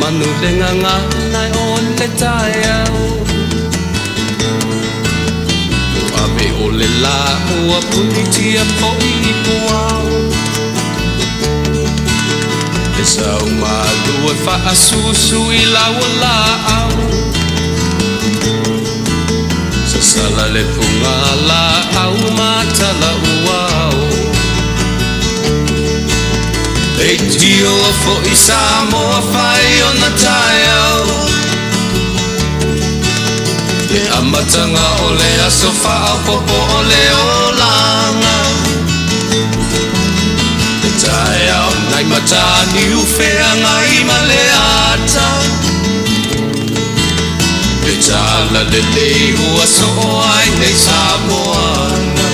manu le nganga nai o le tai au Abe o le la ua puni tia po i puau E sau malu e wha asusu i laua la au Sa sala le punga la au matala uau E tio fo i Samoa whai o na tai au Le amatanga o le aso whao popo o le olanga Le tai au nai matani uwhea ngai ma le ata Le tala le lei ua so ai nei Samoana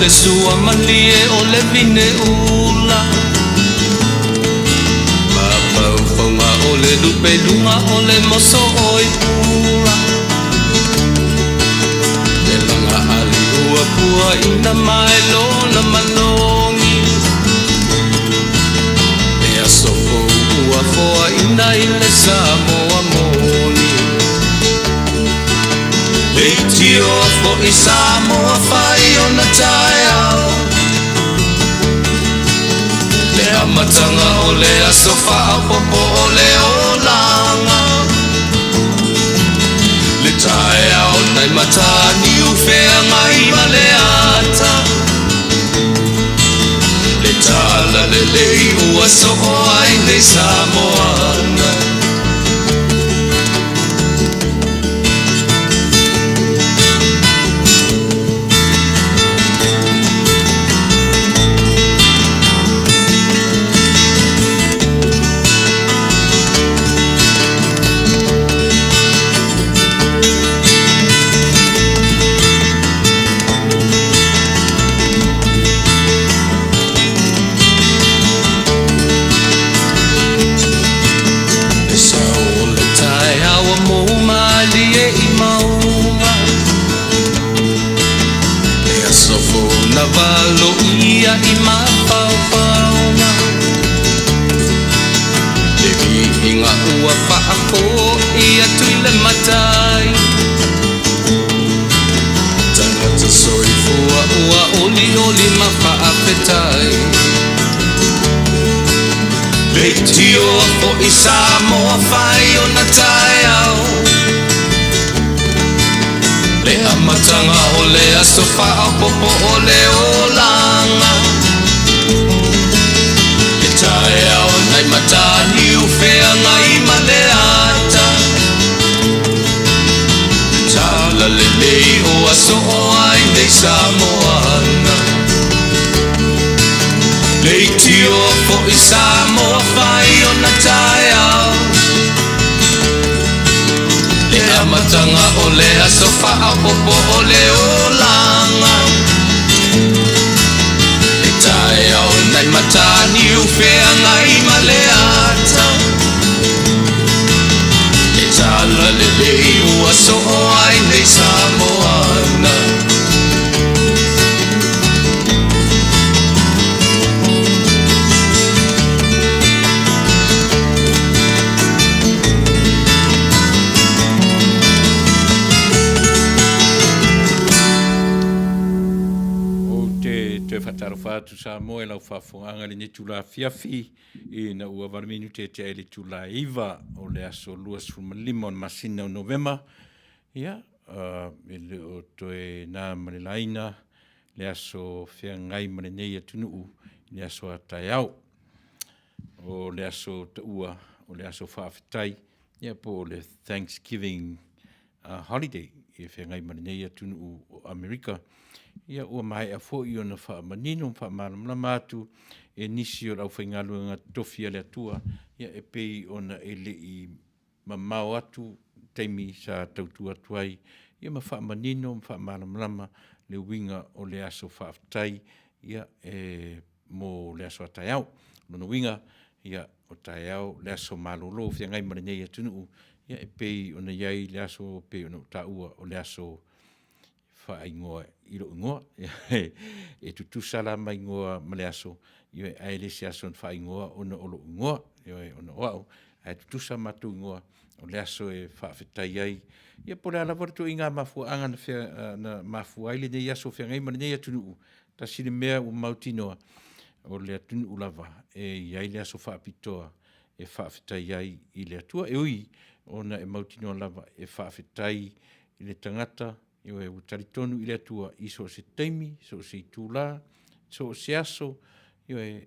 Le sua malie o le vine ula Ma pauwhaunga o le lupe lunga o le moso o i pula Le langa ali ua pua ina mai lona malongi E aso po ua foa ina i le Samoa moni E tio fo i Samoa whai o na tai au Le amatanga o le aso whao popo o le olanga Le tai au nai matani uwhea ngai ma le ata Le tala le lei ua so ai nei Samoana Navalo ia i mapaupaunga Le vihinga ua whaako ia tuile matai Tangata soifua ua oli oli mawhaapetai Le tio o i Samoa whai o na tai au Le amatanga o le aso whao popo o le olanga Le tai au nai matani uwhea ngai ma le ata Tala le lei o aso o ai nei Samoana Le tio fo i Samoa whai o na tai au Le amatanga o le aso whao popo o le olanga Le tai au nai matani uwhea ngai ma le ata Le tala le lei ua so ai nei Samoana Whatarawhatu sa moe lau whafonga le ne tula fiafi I na ua waraminu te le tula iwa o le aso luas fumalima o masina o Novema. Ia, le o toe nā marelaina le aso whea ngai marenei atunuu le aso a tai au. O le aso ta ua o le aso whaafetai. Ia po le Thanksgiving holiday e whea ngai marenei atunuu o Amerika. Ia ua mai a fo I ona wha manino wha maramlama atu e nisi o rau whaingalua ngā tofia le atua ia e pei ona e le I mamau atu teimi sa tautu atuai ia ma wha manino wha maramlama le winga o le aso whaafitai ia e mo le aso a tai au. Nono winga ia o tai au le aso malolo whia ngai marinei atunuu ia e pei ona iai le aso pei ona utaua o le aso whaingoa i ro ngoa, e tutusa la mai ngoa ma le aso, ia ai le se aso whaingoa ona o lo ngoa, ia ona oau, ai tutusa matu ngoa, o le aso e whaafetai ai, ia po le alawa tu inga mafua anga na mafua ai le nei aso whea ngai mana nei atunu, ta sine mea u mautinoa, o le atunu ulava, e iai le aso whaapitoa, e whaafetai ai i le atua, e ui, ona e mautinoa lava, e whaafetai i le tangata, iwe u taritonu i le atua, i so se teimi, so se tūla, so se aso, iwe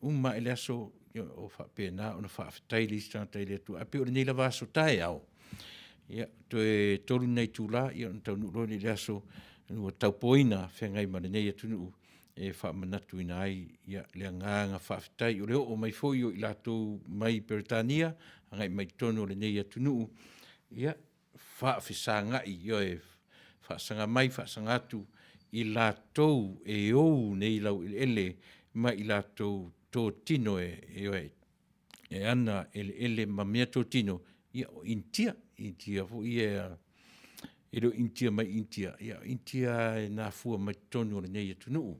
umma i le aso, o whapena, ona whaafetai li tangata i le atua, api o le nei lava aso tae au. Ia, to e toru nei tūla, ia on tau nuro ni le aso, nua taupoina, whengai mana nei atunu, e whaamanatu ina ai, ia le nganga whaafetai, o leo o mai foi o i lato mai Peritania, angai mai tono le nei atunu, ia, whaafesanga i, ia e whaasanga mai, whaasanga atu, i lato e ou nei lau ele, mai i lato tō tino e ana ele ma mea tō tino, ia o intia fu ia ero intia mai intia, ia intia e nā fua mai tonu le nei atunu.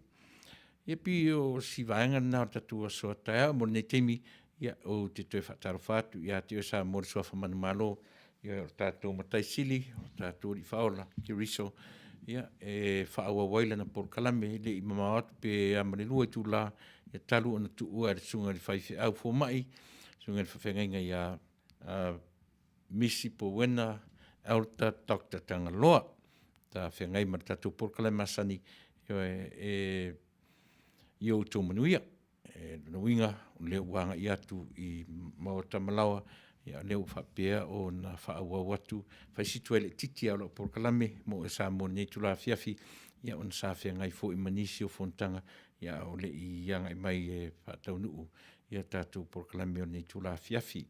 Ia pi o si vaenga nā tatua soa taia, mo nei teimi, ia o te toe whaataro whātu, ia te o sa mori soa whamanu malo, ia o tātou matai sili, o tātou ri whaola, ki riso, ia e whaaua waila na por kalame, le i mamawatu pe amare lua i tū la, ia talu ana tu ua e sunga li whaife au fo mai, sunga li whawhenga ia misi po wena, Alta Dr. Tangaloa, ta whengai mara tātou por kalame masani, i o tō manuia, na winga, o leo wanga i atu i Maota Malawa, ia leo whapea o na whaaua watu, whaisitu ele titi au por kalame, mo e sa mo nei tula fiafi, ia o na sa whengai fo i manisi o fontanga, ia o le i yanga i mai e whatau nuu, ia tātou por kalame o nei tula fiafi.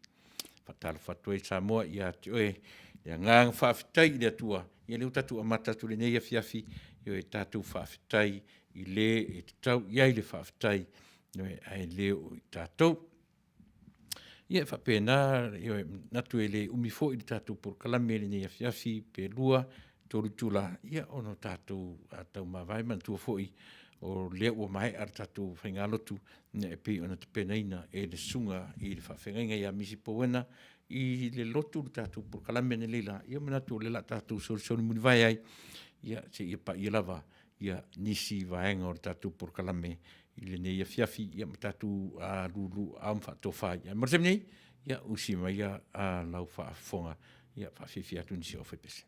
Whatalo whatu e sa moa, ia te oe, ia ngang whaafitai i le atua, ia leo tātou amatatu le nei a fiafi, ia e tātou whaafitai i le e te tau, ia i le whaafitai, ia e leo i tātou. Ia whapena, ia natu e le umifo i le tātou por kalame le nei a fiafi, pe lua, tōru tūla, ia ono tātou atau mawai mantua foi, o lea ua mai ar tātou whaingalotu, e pe ona te penaina e le sunga i le whawhenga i a misi powena, i le lotu le tātou por kalame ne leila, ia manatu o le la tātou sori muni vai ai, ia se ia pa ia lava, ia nisi vaenga o le tātou por kalame, i le nei a fiafi, ia tātou a lulu a mwhatofa, ia marsem nei, ia usi mai a lau whaafonga, ia whawhiwhi atu nisi o whepese.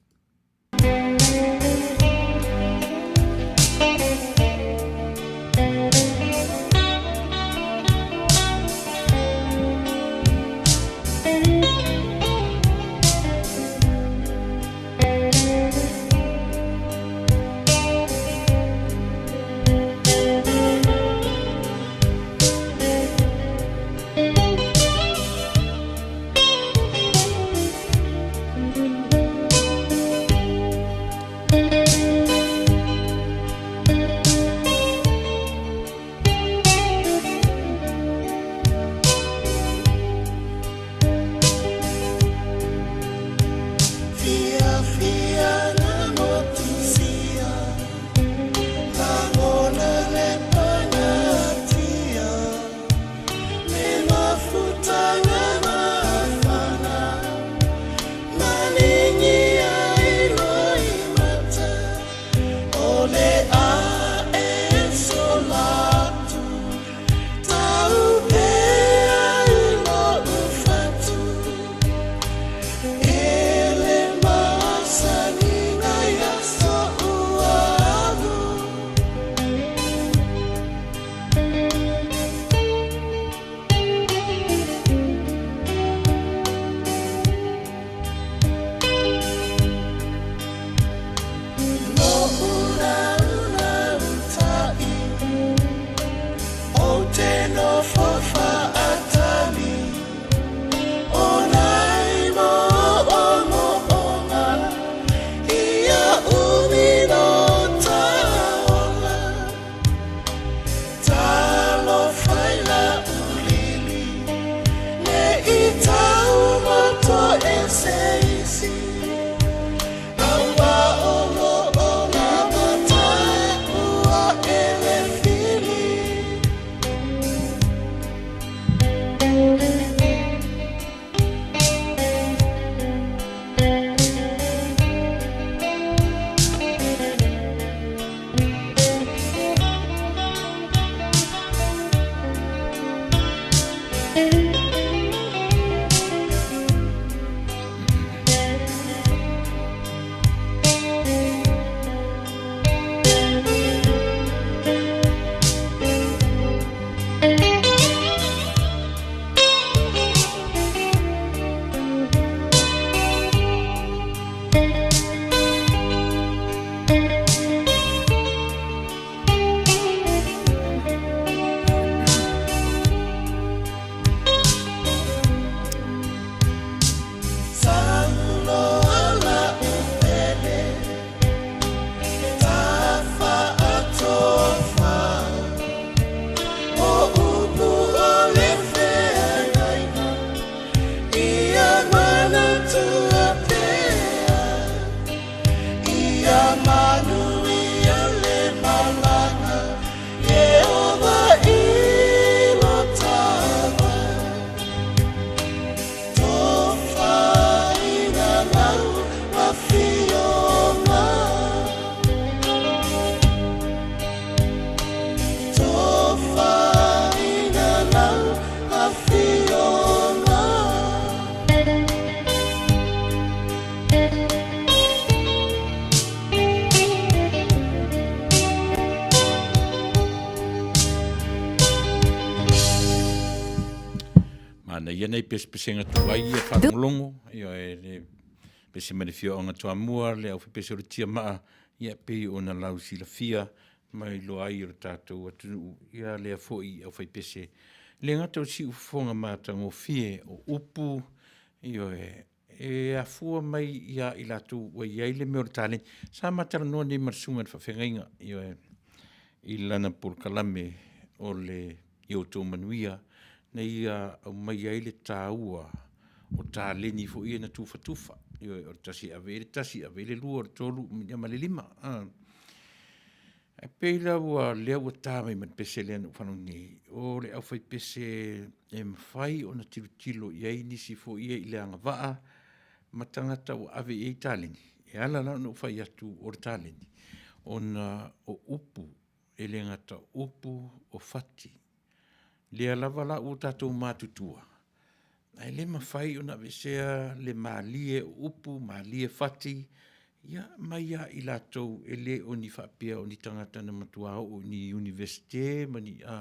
nei pesenga tuai e whakamolongo, ia le pese manifio o ngā tua mua, le au pese o le tia maa, ia pei o na lau sila fia, mai lo ai o tātou atunu, ia lea foi au whai pese. Le ngata o si ufonga mātang o fie o upu, ia e a fua mai ia i lātou wa iai le meo le tālen. Sa matara noa nei marsunga na whawhengainga, ia i lana pulkalame o le i o tō manuia, na ia au mai ai le tāua o tāleni fo ia na tufa. Ia o tasi ave le lua o tolu, ia ma le lima. E peila ua lea ua tā mai man pese lea nu whanau nei. O le au whai pese e mwhai o na tilo iai nisi fo ia i le anga waa, ma tangata o ave i tāleni. E ala lau no whai atu o le tāleni. O na o upu, e le ngata upu o fati. Lea lava la o tātou mātutua. Ai le mawhai o na vesea le maalie upu, maalie fati, ia mai ia i lātou e le o ni whapea o ni tangata na matua o ni universite, mani a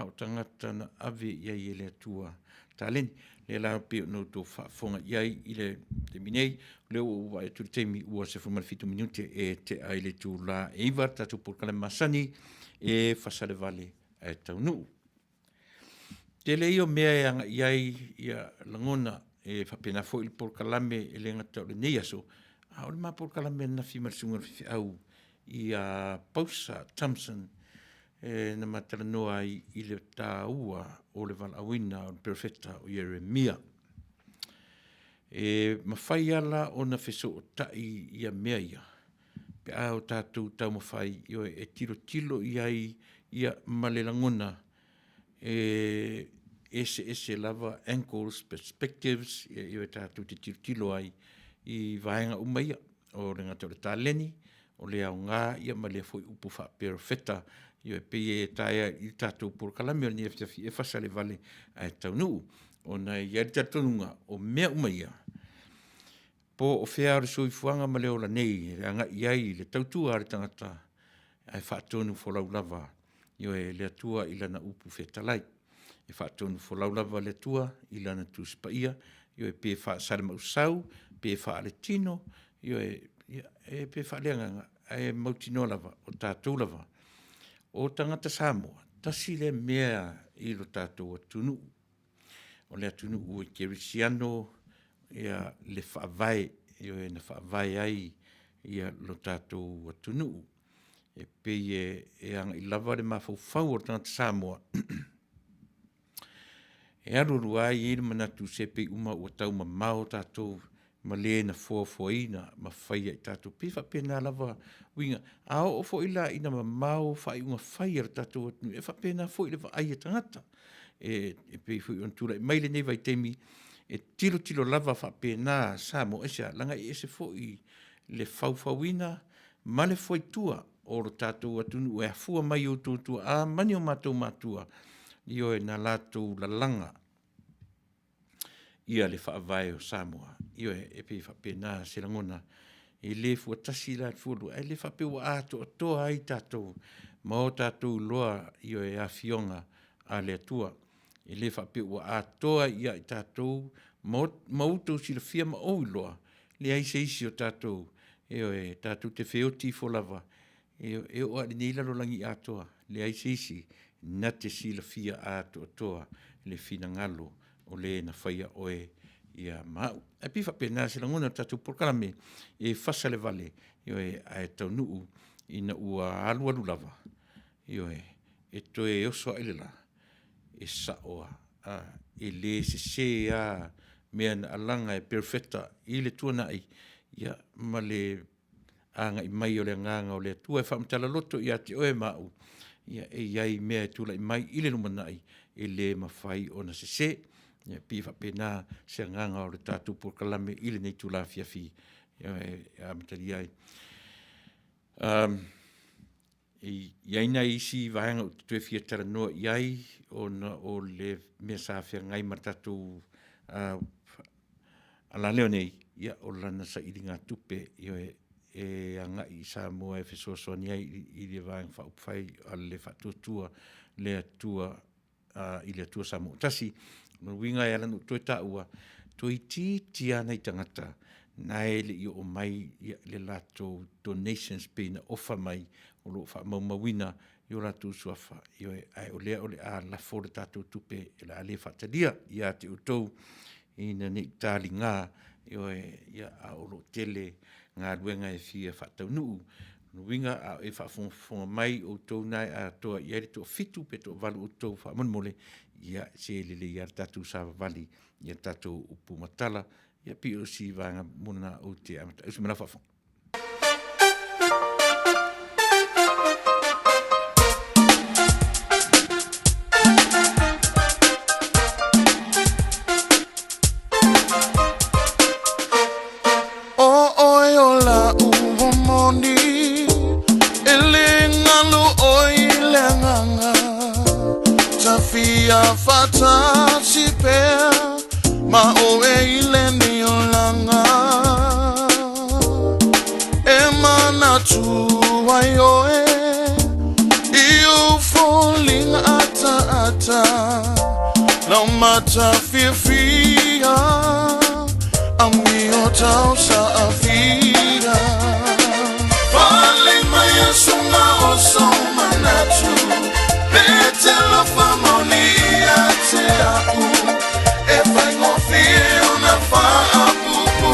o tangata na ave iai e le atua. Tāleni, le la pe no to whafonga iai i le minei, leo o wa e tu teimi ua se fumalfitu minute e te aile tu la eiva, tātou porkale masani e whasale vale e tau nuu. Te leo mea e anga iai ia langona e whapena fo il porkalame e le ngata o le nei aso, a o le mā porkalame na whimarsunga whiwhi au i a Pausa Thompson na matara noa i le tā ua o le vala awina o le perfecta o Jeremia. E mawhai ala o na wheso o tai ia mea ia. Pe a o tātou tau mawhai e tilo iai ia malelangona ese lava angles, perspectives, i tātou te tilo ai i vaenga umaia o le ngata o le tāleni, o le au ngā ia ma le foi upu wha perfecta, i pei e taia i tātou porkalame o ni e whasale vale a tau nuu. O na iari tatonunga o mea umaia. Po o whea ore soifuanga ma leo la nei, anga iai le tautua are tangata ai whaatonu wholau lava. Io e le atua i lana upu whetalai. E whaatonu wholau lava le atua i lana tūspaia. Io e pe whaasare mausau, pe whaale tino, io e pe whaaleanga e mautino lava, o tātou lava. O tangata Samoa, tasi le mea i lo tātou atunu. O le atunu ue kerisiano, ia le whaavai, io e na whaavai ai ia lo tātou atunu. E pei e anga i lava le mawhau o tangata Samoa. E aruru ai i manatu se pei uma ua tau ma mao tātou ma le na fōina ma whaia i tātou. Piwha pēnā lava winga. Ao o fo ila ina ma mao whai unga whaia tātou atunu. E wha pēnā fo ila wha aia tangata. E pei fui on tūra. Mai le nei vai teimi e tilo lava wha pēnā Samoa esa. Langa i ese fo i le whauwhawina ma le foi tua o tātou atunu. E hafua mai o tūtua. A mani o mātua. Io e na lātou la langa ia le whaavai o Samoa. Io e pe whapena se langona e le fuatasi la fulu. E le whapeu ato toa ai tātou. Ma o tātou loa io e a fionga a le atua. E le whapeu atoa ia i tātou. Ma utou si la fia ma oi loa. Le ai se isi o tātou. E tātou te whioti folava. E o ali nei lalo langi atoa. Le ai se isi. Na te sila fia ato toa le fina ngalo o le na whaia oe ia mau. E piwha pēnā sila ngona tātou porkalame e whasale vale io e tau nuu i na ua alu lava. Io e toe oso ailela e saoa e le se a mea na alanga e perfecta i le tuana ai ia ma le anga i mai o le nganga o le tua e whamtala loto i ate oe mau. Ia e iai mea tula i mai ile numanai e le mawhai o na se. Ia piwha pēnā se nganga o le tātou porkalame ile nei tula fiafi. Ia e amatari ai. Iai na isi vahanga o tue fia tara noa iai o le mea sāwhia ngai ma tātou ala leo nei. Ia o lana sa ili ngā tupe. Ia e anga i Samoa e whesoasoa ni ai i le vāng whaupwhai a le whatuatua le atua i le atua Samoa. Tasi no winga e lanu toi ta ua, toi ti ana I tangata, nai le I o mai le lato donations pe na ofa mai, o lo wha maumawina, I o lato suafa, I o ai o lea o le a la fore tato tupe, e la ale whatalia, I a te utou, I na ne tali ngā, I o ia a o lo tele, ngā ruenga e fia whatau nuu, no winga a e whafonga mai o tau nai a toa I ere toa fitu pe toa walu o tau whamonmole, ia se lele ia tatu sa vali, ia tatu upu matala, ia pi o si vanga muna o te amata. Usu mana whafong. Fia fata si pea ma o e ile ni olanga e mana tu ai o e you falling ata no matter fia ami o tau sa afia falling my suma o so manatu Petelo famonia te au E fai ngofie una fa apupu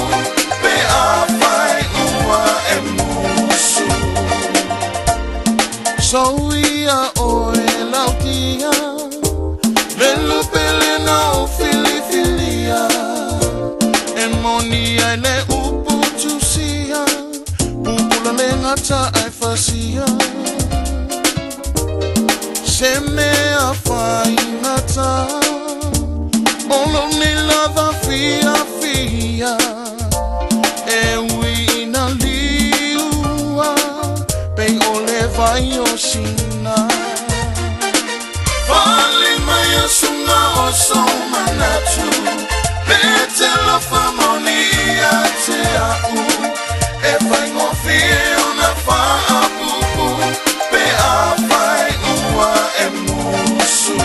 Pe a fai ua e musu So ia o e lautia Le lupele na o filifilia E monia e le upu tusia Pupula le ngata ai fasia Se me a fainata Olo ni lava fia E wina liua Pei ole vai o sina Fali mai a sunga o so manatu Pete lo famonia te au E fai ngofie una fa apupu Pe a fai e musu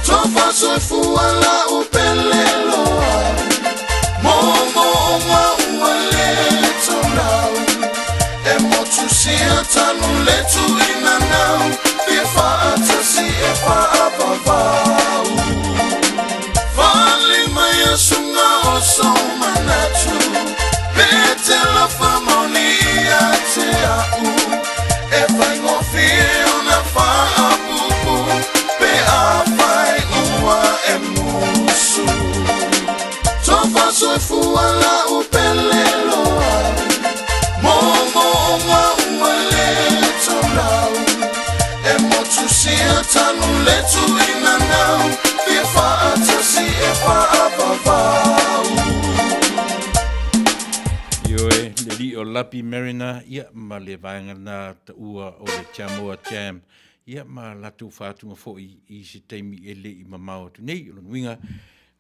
Tofa soi fuala o pelelo Momo ua le tonau E motu sia tanu le tu inanau Fia faata si e faapavau Fali mai a sunga o so manatu Pete la famonia te au E fai ngofie una fa apupu Pe a fai ua e musu Tofa soi fuala o pelelo Momo ua le tonau E motu sia tanu le tu inanau Fia faata si e faapavau Ioe, le li o lapi marina, ia ma le vaenga na ta ua o le Chamoa Jam, ia ma latu whātunga fōi I se teimi e le I mamao tu nei, o winga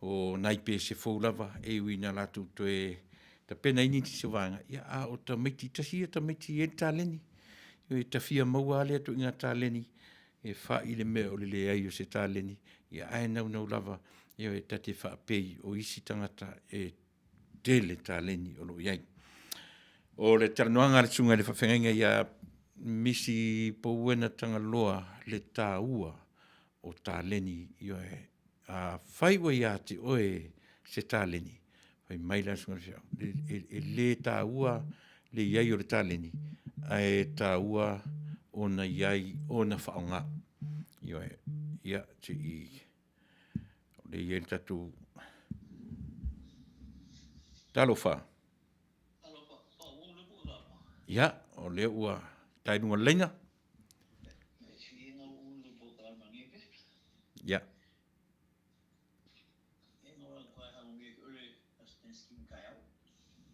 o naipe se fōlava, e wina latu toe ta pena ini ti se vaenga, ia a o ta miti tasia, ta miti e tāleni, e ta fia maua alea tu inga tāleni, e wha I le mea o le ai o se tāleni, ia ae nau lava, ia e tate whaapei o isi tangata e tele tāleni o lo iai. O le taranoanga le sunga le whawhenga ia misi pouena tanga loa le tā ua o tā leni i oe a whaiwa ia te oe se tā leni. Whai maila sunga le whiau. Le tā ua le iai o le tā leni a e tā ua o na iai o na whaonga. I oe ia te I le iai tatu talo wha. Ia, o le ua tainua lenga. Ia.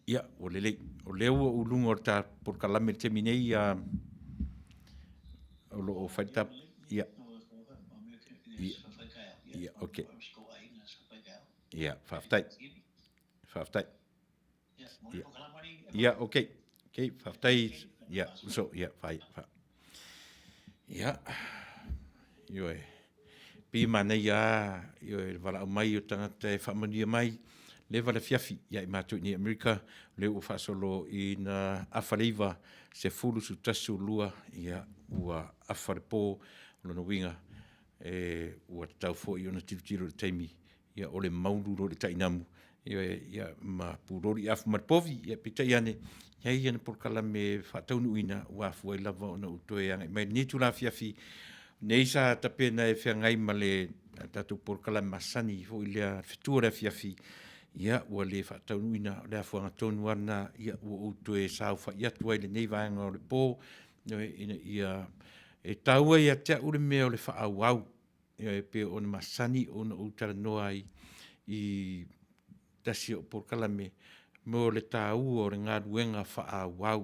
Ia, o le ua ulunga o ta por kalame te minei o lo o whaitap. Ia. Ia, ok. Ia, whaftai. Whaftai. Ia, ok. Okay, whaftai, ia, uso, ia, whai, wha. Ia, ioe. pima nei a yo e wala mai o tangata e whamania mai le wala fiafi ia i mātou ni Amerika le o whasolo i na awhareiva se fulu su tasu lua ia ua awharepo lona winga ua tau fo i ona tirutiro le taimi ia ole maururo le tainamu ia ma purori afu marpovi ia pita iane ia ia na porkala me whataunu ina ua fuai lava ona utoe anga mai nitu la fiafi nei sa tapena e whiangai ma le tatu porkala masani fo i lea fitua le fiafi ia ua le whataunu ina le afuanga tonu ana ia ua utoe sao wha iatua i le nei vaenga o le pō ina ia e taua ia tea ure mea o le wha au au ia e pe ona masani ona utara noa i tasi o porkala me mo le tāu o le ngā ruenga wha au au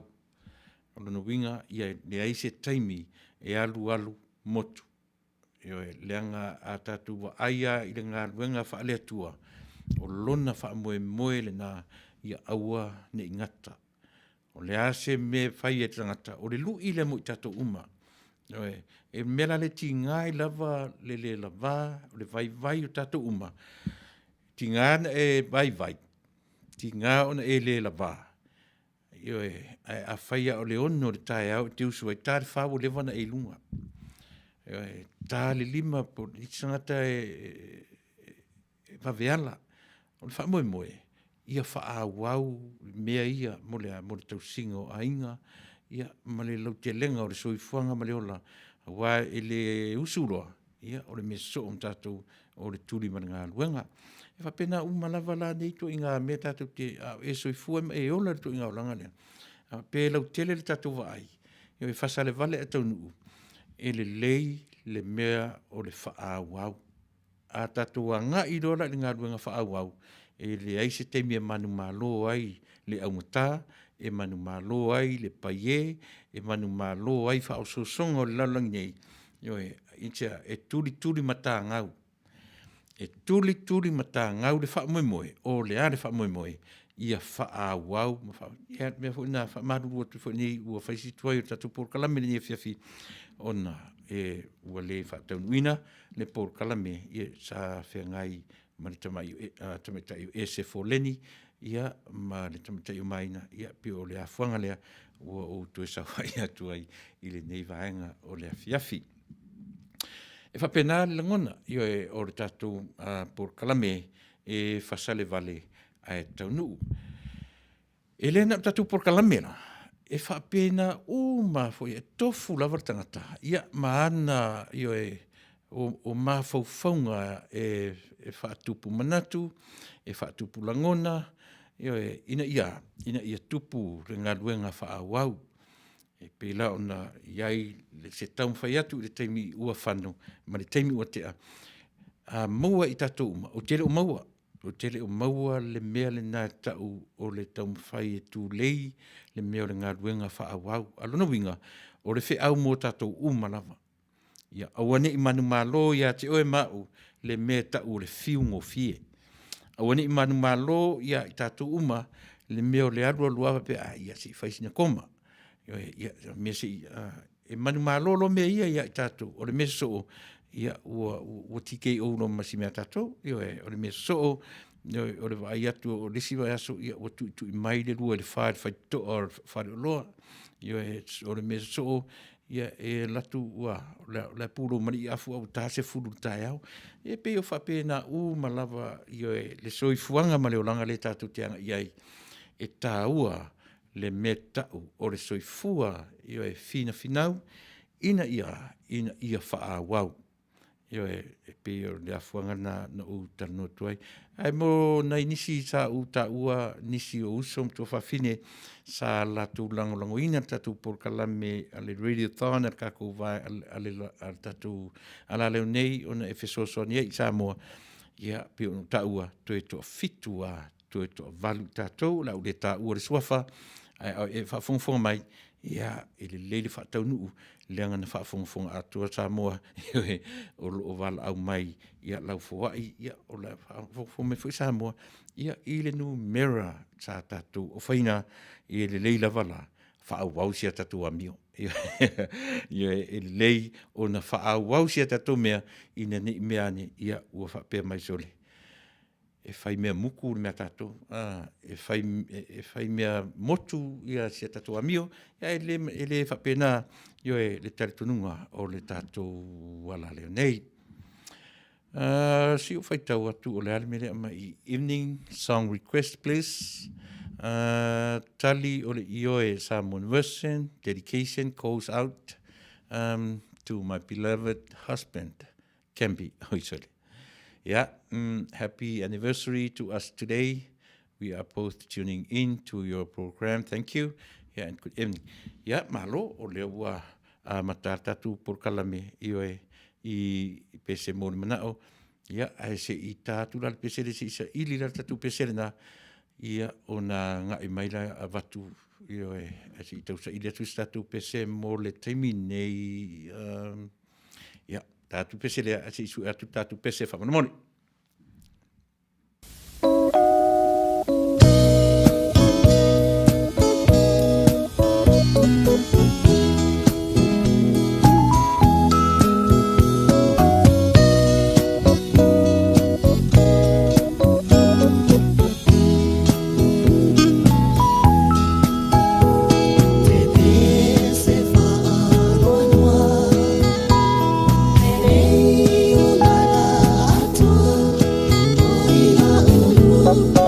o lona winga ia le aise taimi e alu alu motu leanga a tatu wa aia i le ngā ruenga wha alea tua o lona wha moe moe le nā ia aua ne ingata o le ase me whai e tangata o le lu i le mo i tato uma e mela le ti ngai lava le lava o le vai vai o tato uma ti ngā e vai vai ti ngā ona e le lava a whaia o le ono le tae au te usu ai tāre whawo le wana e lunga tā le lima po i tangata waveala o le wha moe moe ia wha au mea ia mo le tau singo a inga ia ma le lau te lenga o le soifuanga ma le ola wa e le usuroa ia o le meso o mtatou o le tuli ma ngā luenga e wha pena umalava la nei to inga mea tatou te e soifua e ola to inga o langa lea pe lau tele le tatou wa ai e whasa le vale a tau nuu e le lei le mea o le wha au a tatou a ngā i rola le ngā luenga wha au e le aise teimi e manu malo ai le aumata e manu malo ai le paie e manu malo ai wha o sosonga o le lalangi nei intia e tuli mata ngau e tuli mata ngau le wha moe moe o le a le wha moe moe ia wha au ia mea fo ina wha maruru atu fo nei ua whaisi tuai o tatu por kalame ni e fiafi ona e ua le wha taunuina le por kalame ia sa whengai ma le tamatai e se fo leni ia ma le tamatai o maina ia pe o le afuanga lea ua o tu e sa whai atu ai i le nei vaenga o le fiafi e whapena le langona ia e o le tatu por kalame e whasale vale ai taunu e le na tatu por kalame na e whapena ma fo e tofu lava tangata ia maana ia e o mawhauwhaunga e whaatupu manatu, e whaatupu langona, ina ia tupu re ngā ruenga whaawau. E pēla ona iai le se taum whai atu le teimi ua whanu, ma le teimi ua tea. Maua i tatou uma, o tele o maua. O tele o maua le mea le nā tau o le taum whai e tū lei, le mea o le ngā ruenga whaawau. Alona winga, o le whi au mō tatou uma lava. Ia awane i manu malo ia te oe mau le mea tau le fiungo fie. Awane i manu malo ia i tatou uma le mea o le arua luava pe ia si whaisina koma. Ia mea si e manu malo lo mea ia i tatou o le mea so ia ua tikei ou no masi mea tatou o le mea so o le vai atu o lesi vai aso ia ua tu i mai le rua le whaare whaito o whaare o loa o le mea so ia e latu ua la puro mari afu au ta se fulu tai au e pe o fa pena malava le soifuanga ma le olanga le tatu te anga iai e ta ua le meta o le soifua e fina finau ina ia fa wow e pe o le afuanga na u tano tuai ai mo na inisi sa u ta ua nisi o usom to fa fine sa la tu lango ina tatu por kalame ale radiothon al kako vai ale tatu ala le nei ona efeso ni sa mo ia pe o ta ua to fitua to valu tatu la u le ta ua le swafa e fa fon mai ia ele fa tau nu leanga na fa fong atua sa moa o val au mai ia lau foai ia o la fong me foi sa moa ia ile nu mera sa tatu o faina ile leila vala whaau sia tatu amio. Ia e lei o na whaau sia tatu mea ina ni mea ni ia ua whapea mai sole. E whai mea muku mea tatu, e whai mea motu ia sia tatu amio, ia e le whapea na io e le tare tununga o le tatu wala leo nei. Si o whai tau atu o le alimere ama i evening song request please. Tali o le ioe Samuel Wilson, dedication goes out to my beloved husband, Kempi Hoisole. Yeah, happy anniversary to us today. We are both tuning in to your program. Thank you. Yeah, and good evening. Yeah, malo o le ua matatatu por kalame ioe I pese mo manao. Yeah, ai se I tatu la pese le se ili la tatu pese na. Ia ona ngai mai la avatu io e asi tau sa ile tu statu pese mo le taimi nei ia tatu pese le asi su atu tatu pese fa moni Love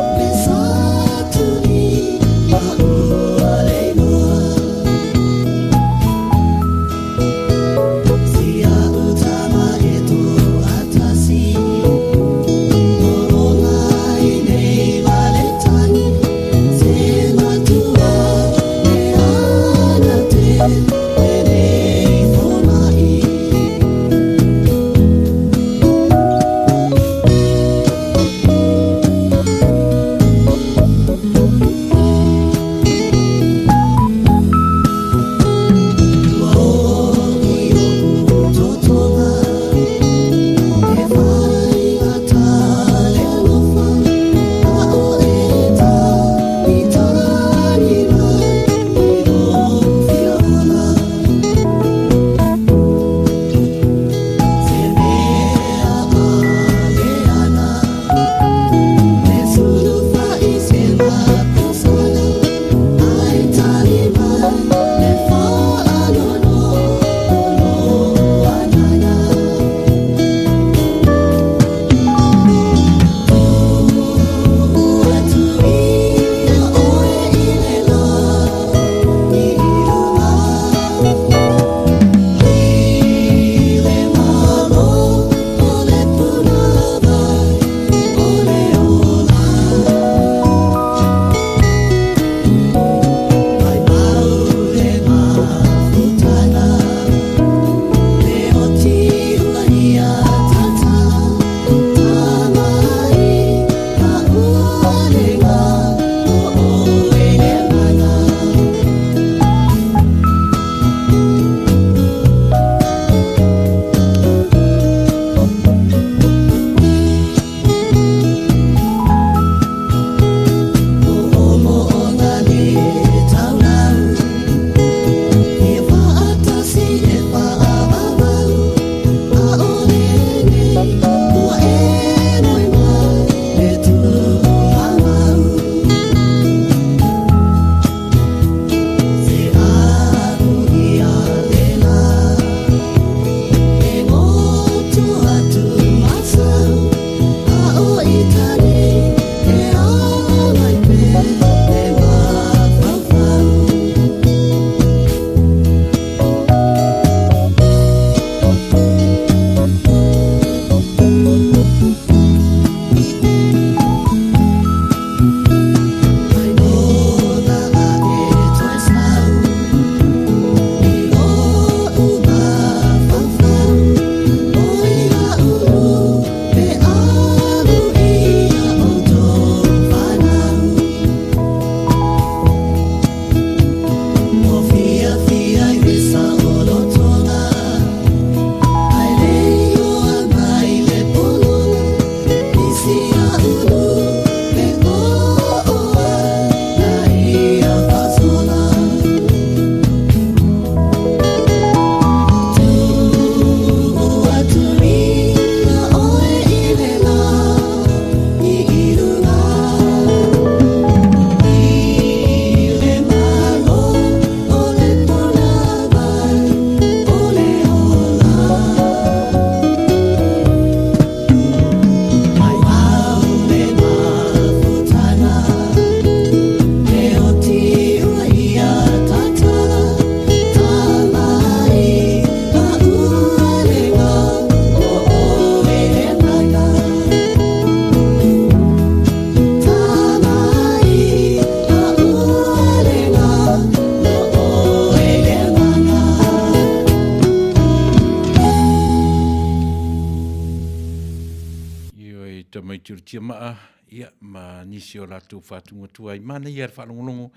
tūrutia maa, ia, ma nisi o lātou whātunga tua i mana ia whalongolongo,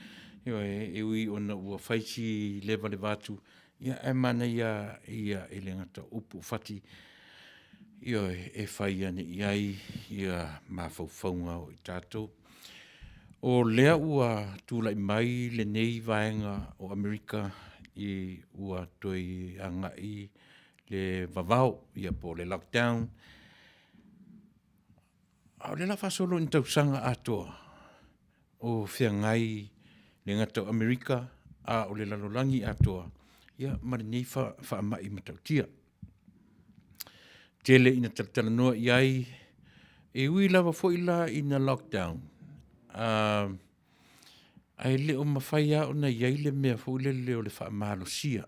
e ui ona ua whaisi lewa le vātu, ia e mana ia e le ngata upu whati, ia e whai ane iai, ia mawhauwhaunga o i tātou. O lea ua tūlai mai le nei vaenga o Amerika i ua toi angai le vavao, ia po le lockdown. Au le la whasolo ni tausanga atoa o whiangai le ngata o Amerika a o le lalolangi atoa, ia mare nei whaamai matautia. Tele ina tatalanoa iai, e ui lava foila ina lockdown. Ai leo mawhai a ona iai le mea fōle leo le whaamalo sia.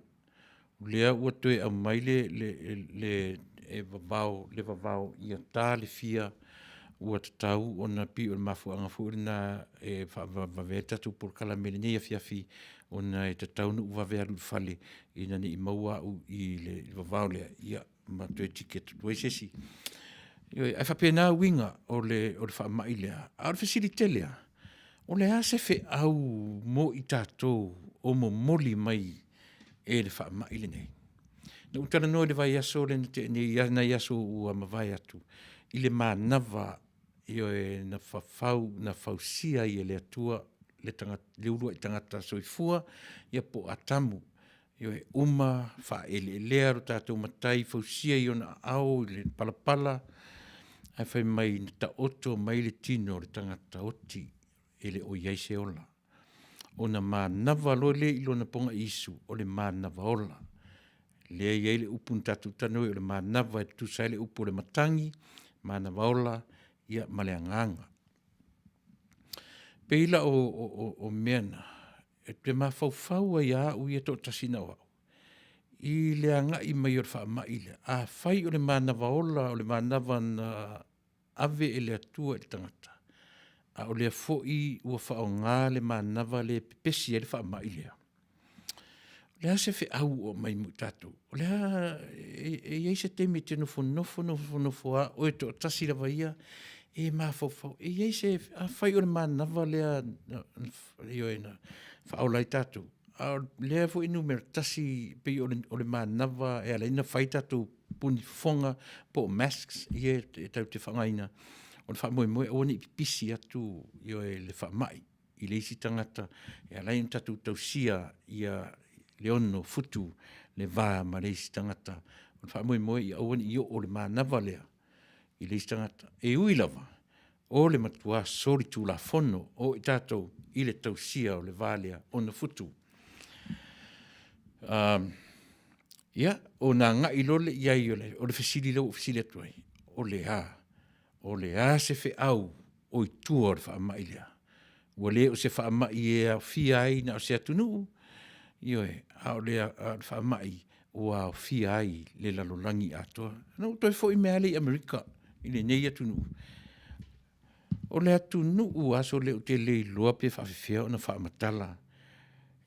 Lea ua toe au mai le vavao ia tā le fia ua tatau ona pi o le mafuanga fōle na e whaavawe tatu por kala mele nei a fiafi ona e tatau na uwawea lu fale ina ni maua u i le vavao lea ia ma toe tiket doi sesi. Ai whapena winga o le whaamai lea. A o fasilite lea. O le ase fe au mo i tātou o mo moli mai e le whaamai le nei. Na utara noa le vai aso le na yaso ua mawai atu. I le mānawa i o e na whausia i e le atua le urua i tangata soifua ia po atamu. I o e uma whaele lea ro tātou matai whausia i ona au i le palapala. Ai whai mai na ta oto mai le tino le tangata oti e le o iai se ola. O na mānawa lo le ilo na ponga isu o le mānawa ola. Le iai le upu tatu tanu o le mānawa e tu sai le upu le matangi, mānawa ola ia male anganga. Peila o meana, e te mawhauwhau ia u ia tō tasina wau. I le anga i mai o le whaamai le. A whai o le mānawa ola, o le mānawa na ave e le atua e le tangata. A o lea foi ua whao ngā le mānawa le pepesi e le whaamai lea. Lea se whi au o mai mu tātou. O lea e iei se temi te nofo a o e tō tasi rawa ia e mā whau. E iei se a whai o le mānawa lea io e na whao lai tātou. A lea fo inu mera tasi pe o le mānawa e ala ina whai tātou puni fonga po masks i e tau te whangaina. O le whaamoe o ni pisi atu i o e le whaamai i le isi tangata e ala ina tātou tausia i a leono futu le vā ma le isi tangata. O le whaamoe i au i o le mānawa lea i le isi tangata. E ui lava o le matua sori tū la fono o i tātou i le tausia o le vā lea o na futu. Ia, o nā ngā ilole iai o le whesili lau o whesili atuai. O le a se whi au o i tua o le whaamai lea. Ua le o se whaamai e au fia ai na o se atunu. Ioe, a o le whaamai o au fia ai le lalolangi atoa. Nau toi fo i mea le i Amerika i le nei atunu. O le atunu u aso le o te le loa pe whawhewhia o na whaamatala.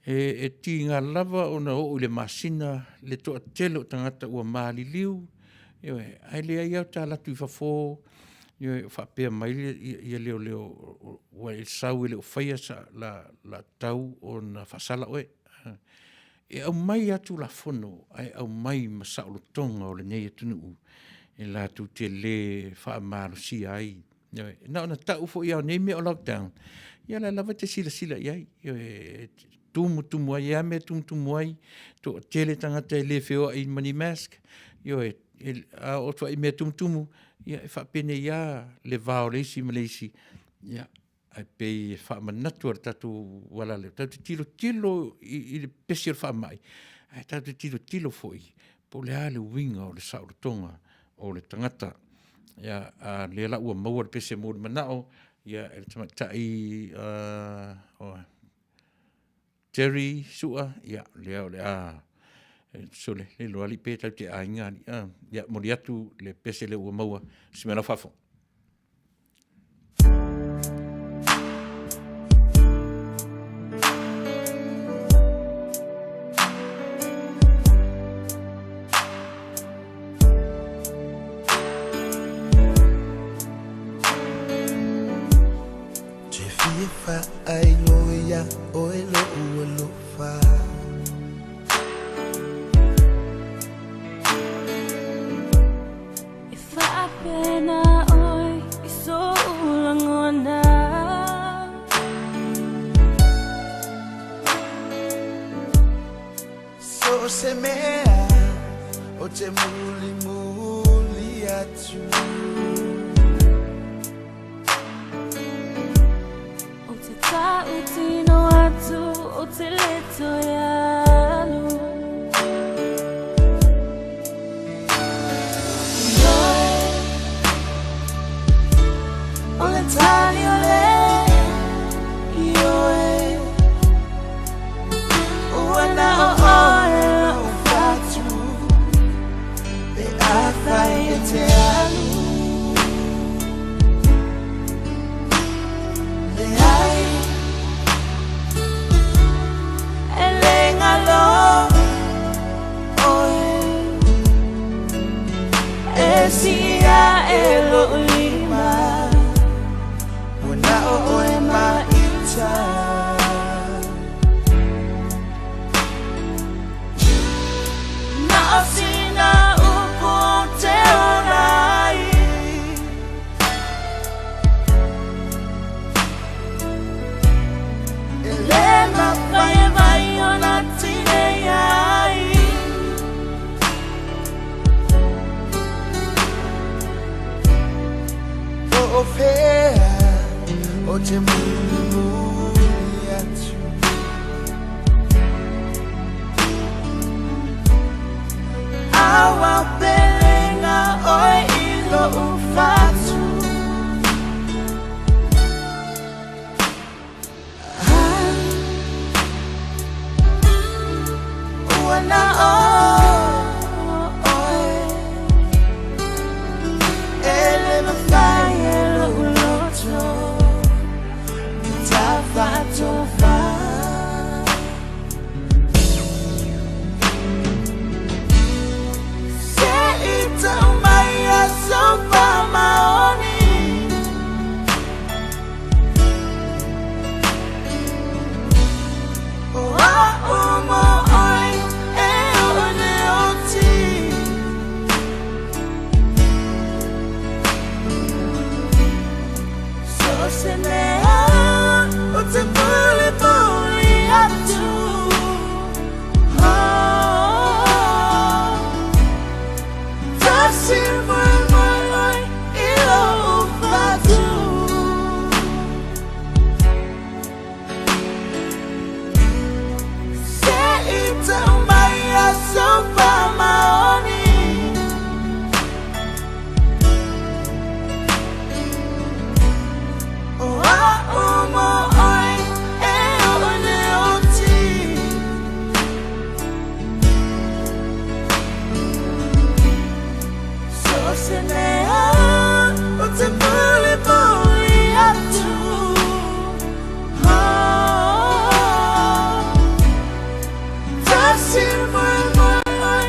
E ti ngā lava o na o le masina le toa telo tangata ua maali liu. Ioe, ai le ai au tā latu i whafo. Ioe, whapea mai ia leo ua e sau e leo whaia sa la tau o na whasala oe. E au mai atu la fono, ai au mai masaolo tonga o le nei atunu. E la tu te le whaamaro si ai. Ioe, na ona tau fo iau nei me o lockdown. Ia la lava te sila iai. Ioe, tumu ai, ea me tumu ai, to tele tangata e le wheo i mani mask, ioe, o tua i mea tumu, ia e whapene ia le vāo reisi Malaysi, ia, ai pei e whaamanatu ar tatu wala leo, tatu tilo i le pesi ar whaamai, ai tatu tilo foi, po le ale winga o le saurotonga o le tangata, ia, le la ua maua le pesi mo le manao, ia, e le tamatai, Terry sua ya leo le so le lo ali pe tau te ainga ya moriatu le pese le ua maua simela fafo. So se mea o te muli muli atu. O te tautino atu o te leto ialu. O le tani o le ioe. Ua na o oe o fatu. Pe a whai e te alu. Le ai e le ngalo oe. E sia e lo lima. Ua o oe ma ita. Na o sina upo te orai. E le ma whai vai o na tine ai. O pea o te muli muli atu. Awa pelenga oi ilo ufatu. Ua na oe. Ele me fai ele uloto. Ta fato fa. Se ita umaya sofa maoni. Oa umo oi e one oti. So se mea o te muli muli atu. Tasi moi moi oi ilo ufatu. Se ita umaya sofa maoni. Oa umo oi e one oti. So se mea o te muli muli atu. Tasi moi moi oi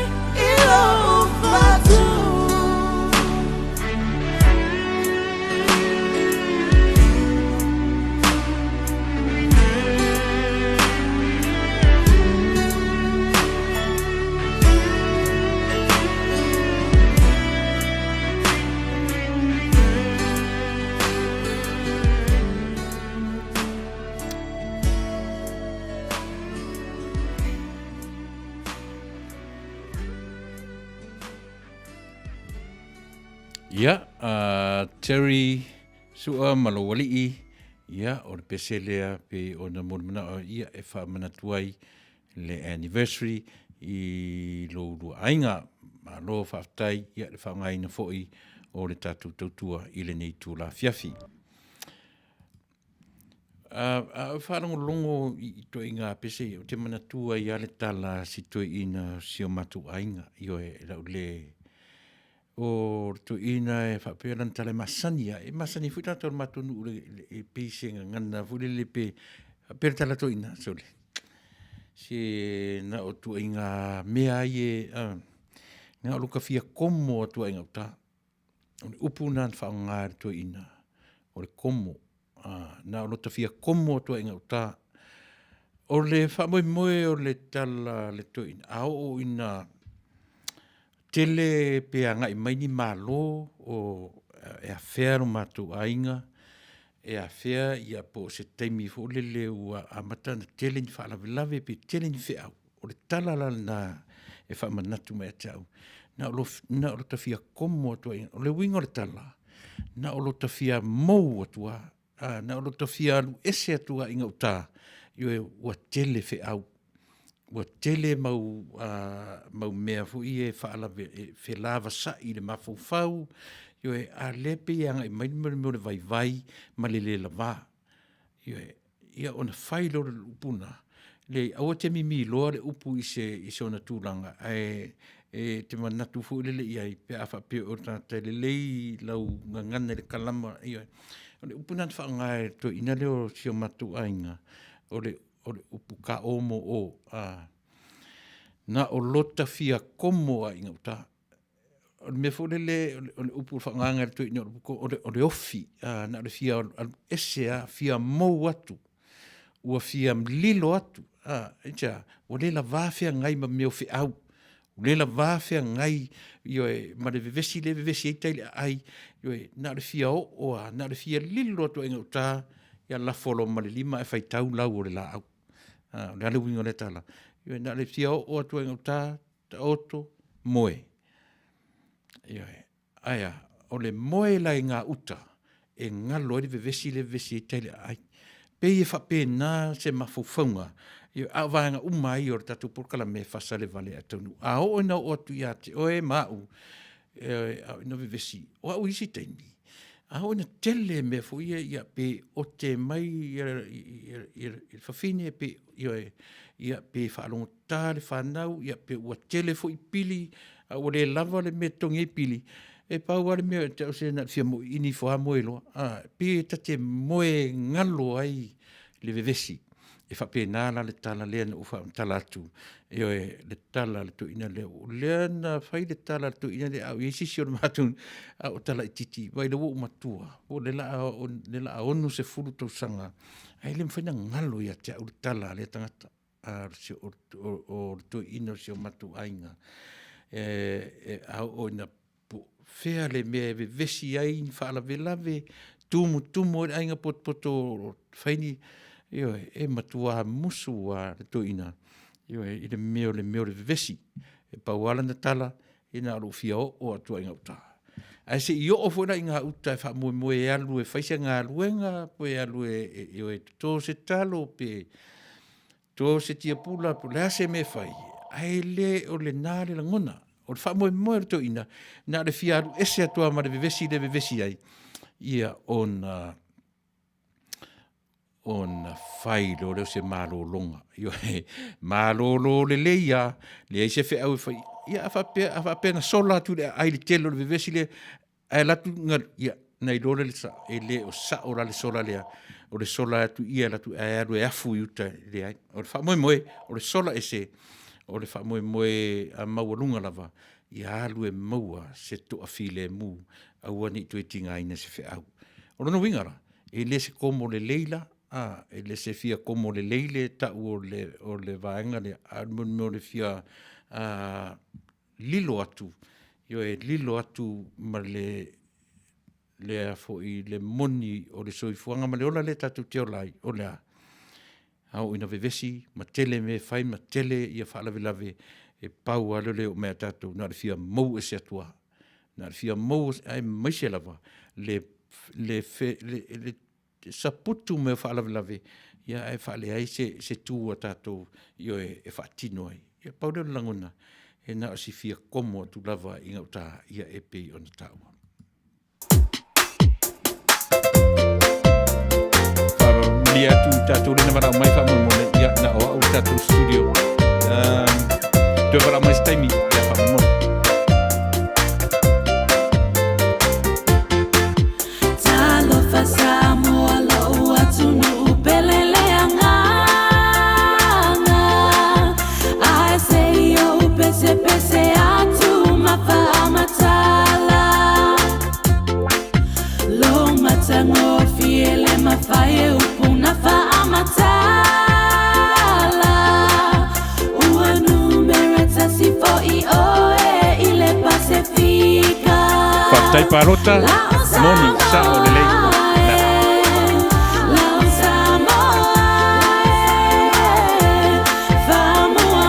ilo ufatu. Ia, Terry sua malawali'i, ia, o le peselea pe o na mulmana o ia e wha manatuai le anniversary i lo lua ainga, ma lo whaftai, ia le whangai na fo'i o le tatu tautua i le nei tū la fiafi. Whanongo longo i to inga pese, o te manatua i ale tala si to ina sio matu ainga, i o e lau le o to ina e whaperan tale masani e masani fuita tol matunu e pisinga ngana fule le pe per tala to ina sole se na o tu inga mea ie nga luka fia komo tu inga ta o upuna whangar to ina o le komo na o ta fia komo to inga ta o le whamoe moe o le tala le to ina au o ina tele pe anga i maini malo o e a fea matu ainga e a fea ia po se teimi fo lele ua amata na tele ni whaalawelawe pe tele ni whea o le tala la na e whamanatu mai atau. Na o lo tawhia komo atua, o le wingo le tala. Na o lo tawhia mou atua, na o lo tawhia alu ese atua inga uta, yo e ua tele fe au. Ua tele mau mea fu i e whaala fe lava sa i le mafau, yo e a lepe i anga i maimare mo le vai ma le lava. Yo e ia ona whailo le upuna. Le aua te mimi loa le upu i se ona tūlanga. Te manatu fu le iai pe awha pe o tata le lei lau ngangana le kalama. Le upuna te whaangai to ina leo sio matu ainga. O le upu ka omo o. Na o lota fia komo a inga uta. O le mea fu le upu whaanganga to ina o le ofi. Na le fia ese fia mou atu. Ua fia mlilo atu. O le la vāwhia ngai ma meo whi au. O le la vāwhia ngai ma le vevesi ei taile ai. Na le fia oa, na le fia lilo atu inga uta. Ia la folo ma le lima e whai tau lau o le la au. Le ale wingo le tala. Na le fia oa atu inga uta, ta oto, moe. Aia, o le moe la inga uta. E ngalo e le vevesi ei taile ai. Pei e whape nā se mawhauwhaunga. A vāenga umai o tatu porkala me whasale vale atonu. A o ina o atu ia te oe mau. A ina vivesi. O au isi teimi. A o ina tele me fu ia pe o te mai i whawhine pe ia pe whaalongo tāre whanau. Ia pe ua tele fu i pili. A o le lava le me tongi i pili. E pau wale mea te o se na fia mo ini fo ha moe loa. Pe tate moe ngalo ai le vevesi. E whape nāla le tala lea na uwha tala atu. Le tala le tu ina leo. Lea na whai le tala le tu ina leo. Au sisi o le matun o tala i titi. Wai le wo umatua. O le la onu se furu tau sanga. Ai le mwhaina ngalo ia te au le tala le tangata. O le tu ina se o matu ainga. Au o ina fea le mea ve vesi ai ni whaala velave, tumu e ainga poto whaini, e matua musu wa le toina, i le meo le vesi, e pauala na tala, e na aro fia o atua inga uta. Ai se i o fwena inga uta e wha moe e alu e whaisia ngā luenga, po e alu e tō se talo pe, tō se tia pula, po lea se me whai, ai le o le nāre la ngona, o le whamoe to ina, na le fiaru ese atua ma le vevesi ai, ia ona whailo leo se mālo longa. Mālo le leia, le eise whi au e whai, ia a whapena sola tu le ai le telo le vevesi le, ai latu ngar, ia, nei lore le sa, e le o sa ora le sola lea, o le sola atu ia latu ai aru e afu i uta le ai, o le whamoe, o le sola ese, o le whamoe a maua lunga lava, i alu e maua se toa file mu, aua ni tu e tinga ina se whi au. O lono wingara, e le se komo le leila, e le se fia komo le leile ta o le vaenga le almun mo le fia lilo atu, lilo atu ma le afo i le moni o le soifuanga ma le ola le tatu te olai, o lea. Au ina vevesi, ma tele me fai, ma tele ia whaalavelave e pau alole o mea tātou, nā le fia mou e se atua. Nā le fia mou ai maise lava, le saputu me whaalavelave, ia e whaale ai se tū a tātou, e whaatino ai. Ia pau leo langona, e nā si fia komo tu lava inga uta ia e pei ona tāua. Lia tu tātou rina mara mai whamamone, ia na oa o tātou studio. Te wara mai staimi, ia whamamone. Talofa Samoa lo atunu pelele anganga. I say yo pese atu mafa matala. Lo matango fiele mafaye upuna fa matala. Tai parota, moni, sa o le lei. Samoa,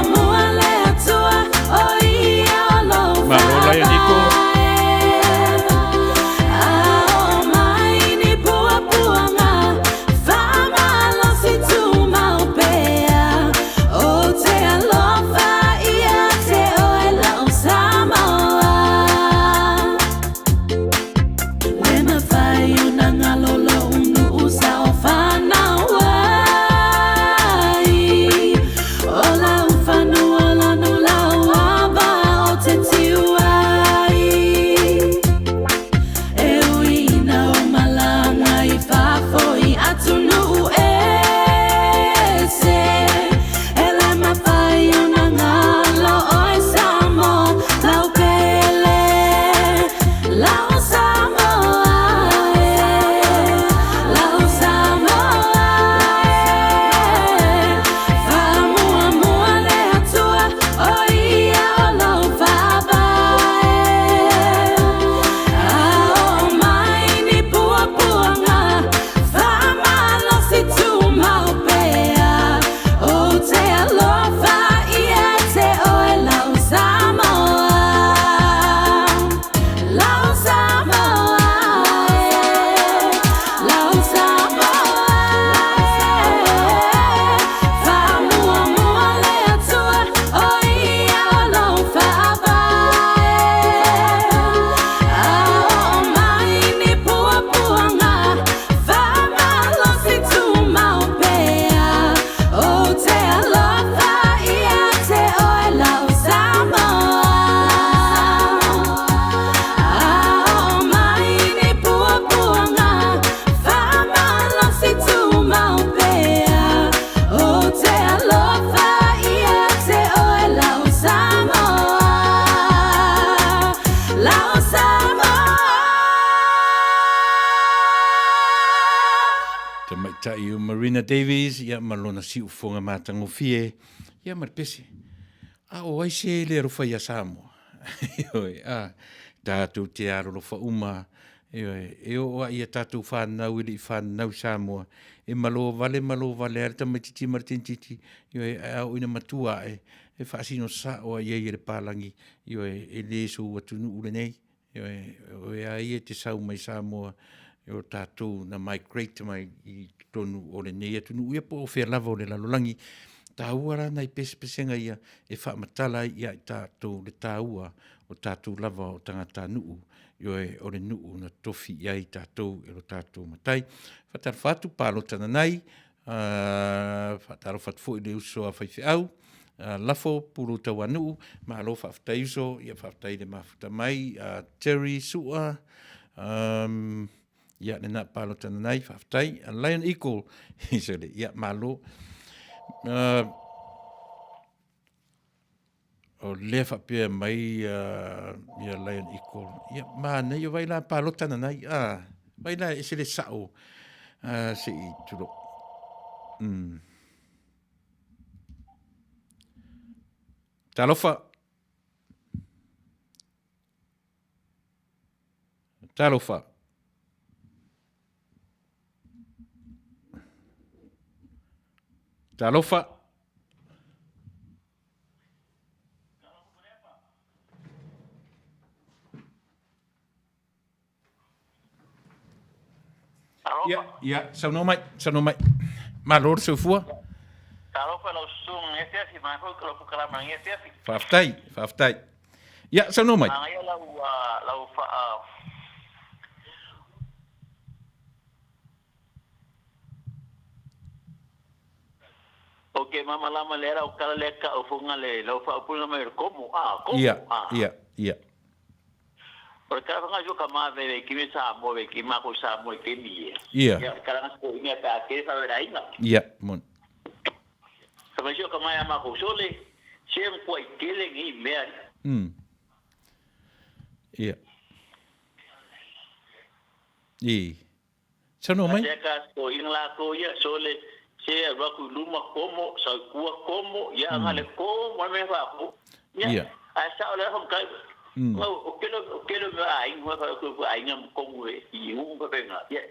Serena Davies, ia malona si ufonga matangofie, ia marpese. O ai se le rofa ia Samoa. Tātou te aro rofa uma, e o ia tātou whanau ili whanau Samoa, e malo vale, arita matiti martintiti, au ina matua e whaasino sa o ia i re pālangi, e le so watunu ure nei, a ia te sau mai Samoa, o tātou na migrate mai i tonu o le nei atunu ia po o whea lava o le lalolangi tāua rana i pesenga ia e whaamatala ia i tātou le tāua o tātou lava o tangata nuu o le nuu na tofi ia i tātou e lo tātou matai whatar whatu pālo tana nei whataro whatfo i le uso a whaiwhi au lafo puru taua nuu ma alo whaftai uso ia whaftai le mafuta mai Terry Sua ia le na palo tana nei whaftai a Lion Eagle isole ia malo o le whapea mai ia Lion Eagle ia mana ia vai la palo tana nei vai la isole sao se i tulo talofa Talofa. Ya, sauno mai. Malor se fua. Talofa lo sung ese si mai ko ko kala mang ese. Faftai. Ya, sauno mai. Ang lau fa Oke, mama lama lera o kala leka o funga le lo fa pula mai como Ia. Por kala nga jo kama ve ki me sa mo ve ki ma ko sa mo ke mi. Ia. Ya kala nga ko ina ta ke sa vera ina. Ia, mon. Sama jo kama ya ma ko sole, sem ko i kele ngi me. Ia. Sano mai? Ya ka ko ina la ko ya sole se raku luma como sa kua como ya ngale ko mo me fa ko ya asa ole hom kai o kelo ai mo fa ko ai ngam ko i un ko venga ya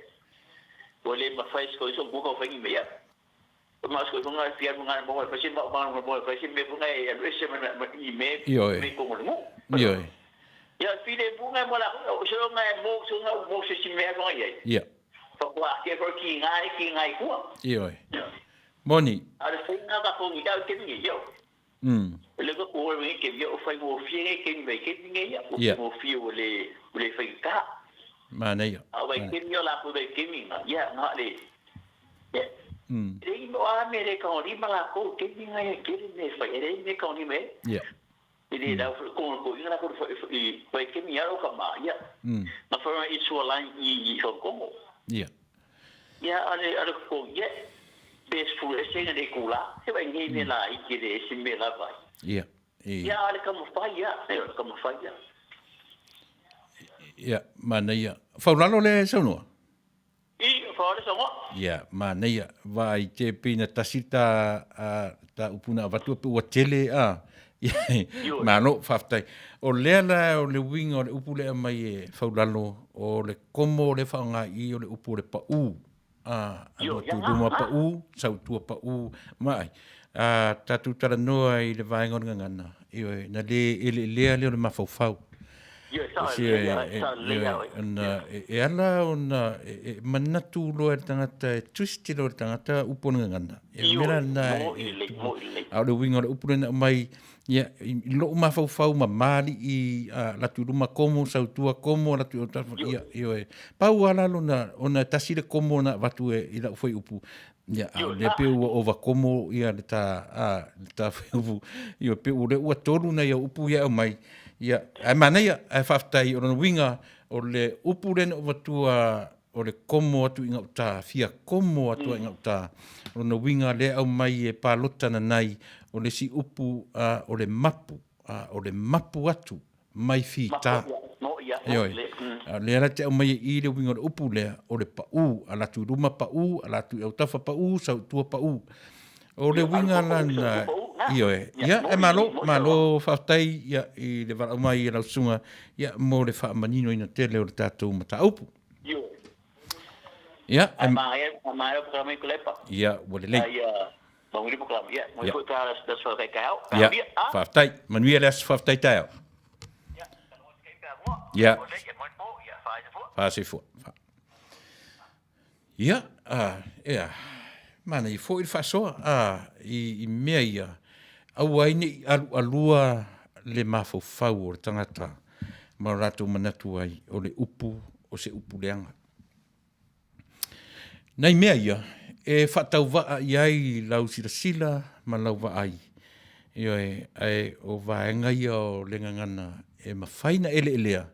ole ma fa ko so ko fa ngi me ya ma ko ko ngai fiar ngai mo fa sin ba mo fa sin me ngai ya rese ma i me ko mo yo ya file bunga mo la so ngai mo so sin me ngai ya Wah, dia pergi ngai kuat. Iyo. Moni. Ada saya nak kau ni dah kini yo. Lalu kau orang ni kini yo, fai mo fie ni kini baik kini ya. Mo fie boleh fai kah. Mana yo. Awak kini yo lah kau baik kini ya nak le. Ya. Jadi mo Amerika ni malah kau kini ngai kini ni fai ni kau ni me. Ya. Jadi dah kau ingat aku fai kini ya lo kama ya. Mafara isu lain i Hong Kong. Iya. Ya, ada ko ye. Best food senga de kula. Se vai ngi la ikire simela vai. Iya. Ya, ada kamu faya. Ya, mana ya. Faulalo le sono. Faulalo sono. Ya, mana ya. Vai te pina tasita ta upuna watu pe watele Mano faftai. O lea o le winga o le upu lea mai faulalo o le komo o le whaanga i o le upu le pa'u. Tūruma pa'u, sautua pa'u, mai. Tatu tara noa i le vaenga o ngana. Na le lea leo le mafaufau. E ala o na manatu loa le tangata, e twisti loa le tangata upu ngana. E mera na au le winga o le upu lea mai ia lo ma fau ma mali i la turuma como sautua como la tu ia io pau ala ona tasile como na watu i la foi upu ia le pe ova como ia le ta upu io pe ure ua tolu na ia upu ia mai ia ai mana ia ai faftai o winga o le upu le watu o le como atu inga ta fia como atu inga ta o no winga le au mai e palota na nai o le si upu o le mapu atu mai fita Ioi. Le ala te au mai i le winga le upu lea o le pau, ala tu ruma pau, ala tu au tafa pau, sau tua pau. O le winga lana, ioi. Ia, e malo whaftai, ia, i le wala mai i lau sunga, ia, mo le wha manino ina tele o le tātou mata upu. Ia, Mai programa ko lepa. ia, wale lei. Manguli programa, ia. Mo ko ta das fa kai kai. Ia, whaftai, manuia le asu whaftai tau. Ia. Whaase fua. Ia, ia. Mana i fo i whasoa, i mea ia. Au aine alua le mafau o le tangata. Ma rato manatu ai o le upu, o se upu leanga. Nei mea ia, e whatau waa iai lau sila ma lau waa ai. Io e o vaenga ia o lenga ngana e mawhaina ele elea,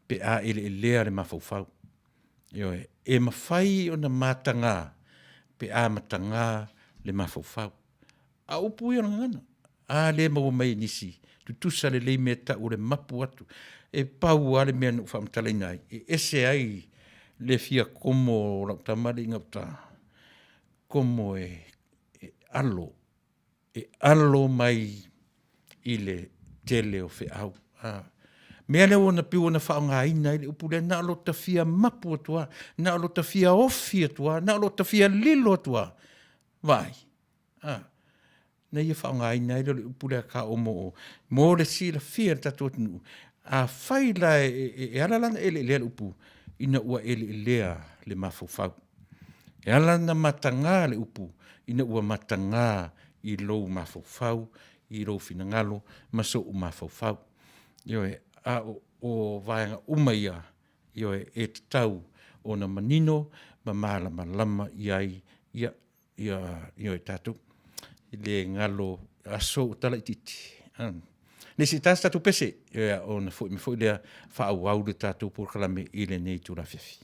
pe a ele elea le mafau. Io e mawhai o na matanga, pe a matanga le mafau. A upu ia ngana, a le maua mai nisi, tutusa le mea ta ure mapu atu, e pau ale mea nuk whamtalai nai, e ese ai, le fia como la tamari ngapta como e alo mai ile tele o fe au me ale ona piu na fa nga ina ile upule na lo tafia mapu tua na lo tafia ofi tua na lo tafia lilo tua vai na ia fa nga ina ile upule ka o mo le sila fia tatu nu a faila e ala lana ele le upu ina ua ele lea le mafufau. E ala na matanga le upu, ina ua matanga i lou mafufau, i lou finangalo, maso u mafufau. Ioe, a o vaenga umaia, ioe, e tau o na manino, ma maala malama iai, ioe tatu, le ngalo aso tala ititi. Nesi tas tatu pese, o na me foi lea whaau au le tātou por kalame i le nei tūra whiawhi.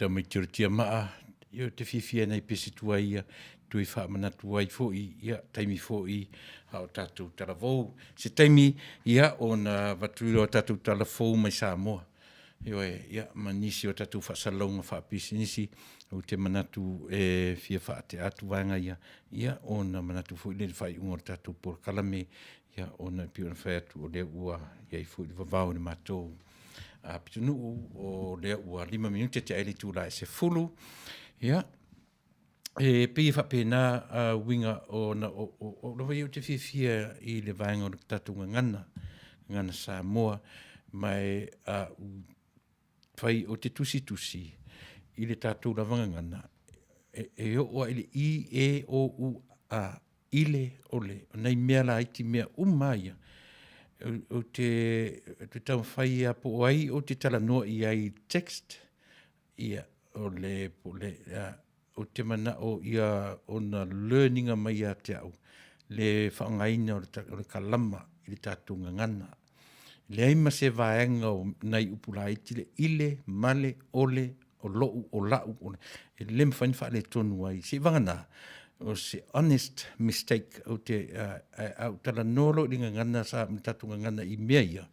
tau mai tia maa, ia te whiwhia nei pesi tua ia, tui wha manatu ai fōi, ia taimi fōi, hao tātou talavou. Se taimi ia o na watuiro tātou talavou mai Samoa. Ia manisi o tātou whasalaunga whapisi nisi, o te manatu fia whaate atu vanga ia o na manatu fōi le whai ungo tātou por kalame, ia o na pio na whai atu o lea ua, iai fōi le wawao ni mātou. Pitunu o lea ua 5 minute te aile tūla e se fulu, ia, pei whapena winga o na o wai o te whiwhia i le vaenga o tātou ngana Samoa, mai whai o te tusi i le tātou ravanga ngana, o ile i o u a ile ole, nei mea la iti mea umaia, o te tau whai a po ai o te tala noa i ai text, ia o le o te mana o ia o na learninga mai a te au, le whaangaina o le kalama i le tātou ngana. Le aima se vaenga o nei upula iti le ile, male, ole, o lou, o lau, e le mwhain wha le tonu ai. Se vangana, o se honest mistake o te au tala nolo i ngana sa mitatu ngana i mea ia.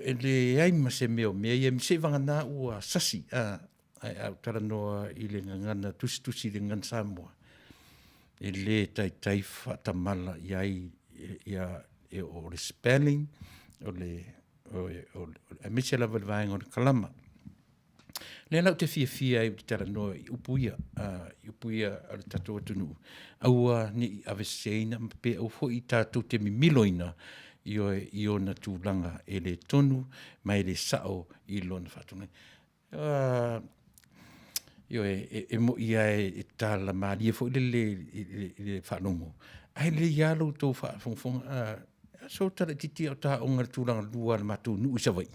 E le aima se mea ia, mi se vangana ua sasi, au tala noa i le ngana tusi le ngana Samoa. E le tai whatamala iai ia o le spelling, o le mese lava le vaenga o le kalama. Le lau te fia i te tara noa i upuia a le tatou atunu. Aua ni aveseina pe au fo i tatou te mimiloina i o na tūlanga e le tonu mai le sao i lona whatuna. E mo ia e tala maalia fo i le whanongo. Ai le ialo tō whafonga so tala titi o tā onga tūranga lua le mātou nui sawai.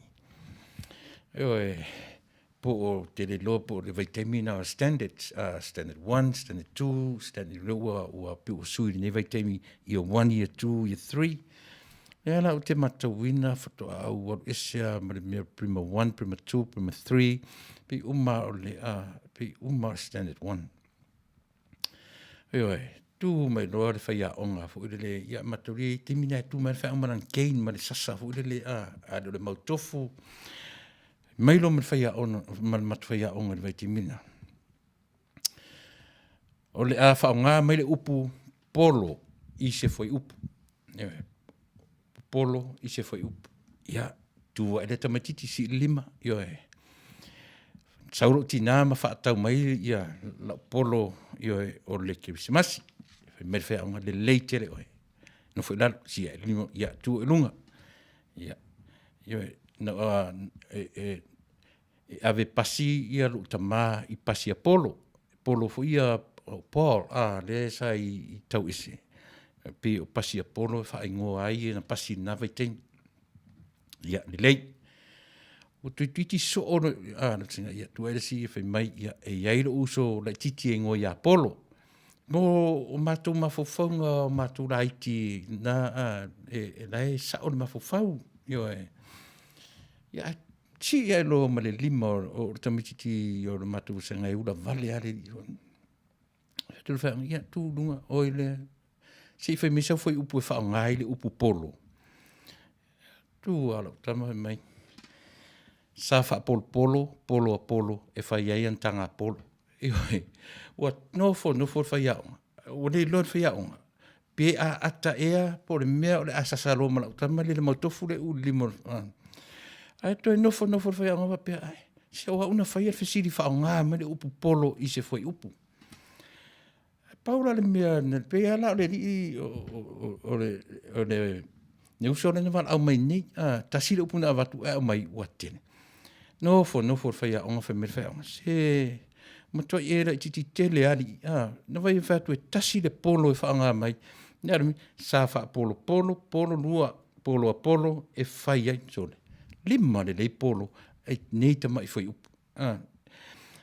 Po o te le loa po le vitamin a standard 1, standard 2, standard loa ua pe o sui le vitamin i o 1, year 2, year 3. Ea la o te matawina whato au o esia ma le mea prima 1, prima 2, prima 3, pe uma o le pe uma standard 1. Tu mai loa le whaia onga fu le ia maturi te mina tu mai whai omaran kein ma le sasa fu le le mautofu mai lo me whaia ona ma mat whaia onga le vai te mina o le whaonga mai le upu polo i se foi upu polo i se foi upu ia tu ele tamatiti si 5 sauro tina ma whaatau mai ia la polo o le Krismasi me fe on le leitere oi no foi la si ia tu lunga ia no ave pasi ia lu tama i pasi polo foi ia Paul le sa i tau isi pe o pasi polo fa ingo ai na pasi na veten ia le lei o titi so no tinga ia tu ele si fe mai ia e ia lo uso la titi ingo ia polo mo o mātou mawhawhaunga o mātou raiti na lai sa o mawhawhau ia ti ia lo ma le 5 o tamititi o mātou sanga ula vale ale tu fa ia tu lunga o ile si fe misa foi upu fa ngai le upu polo tu ala tama mai sa fa polo e fa ia tanga polo what no for fa ya o le lord fa ya pe ata ea por me o asa lo ma tama le mo tofu le u limo ai to no for fa ya va pe ai se o una fa ya fesili fa nga me le upu polo i se foi upu Paula le mea ne pe ala le o le ne uso le va au mai ni tasile upu na vatu au mai watene no for fa ya on fa me fa se ma to era titi tele ali no vai fa tu tasi le polo e fa nga mai nermi sa fa polo lua polo e fa ia sole lima le polo e neita mai foi up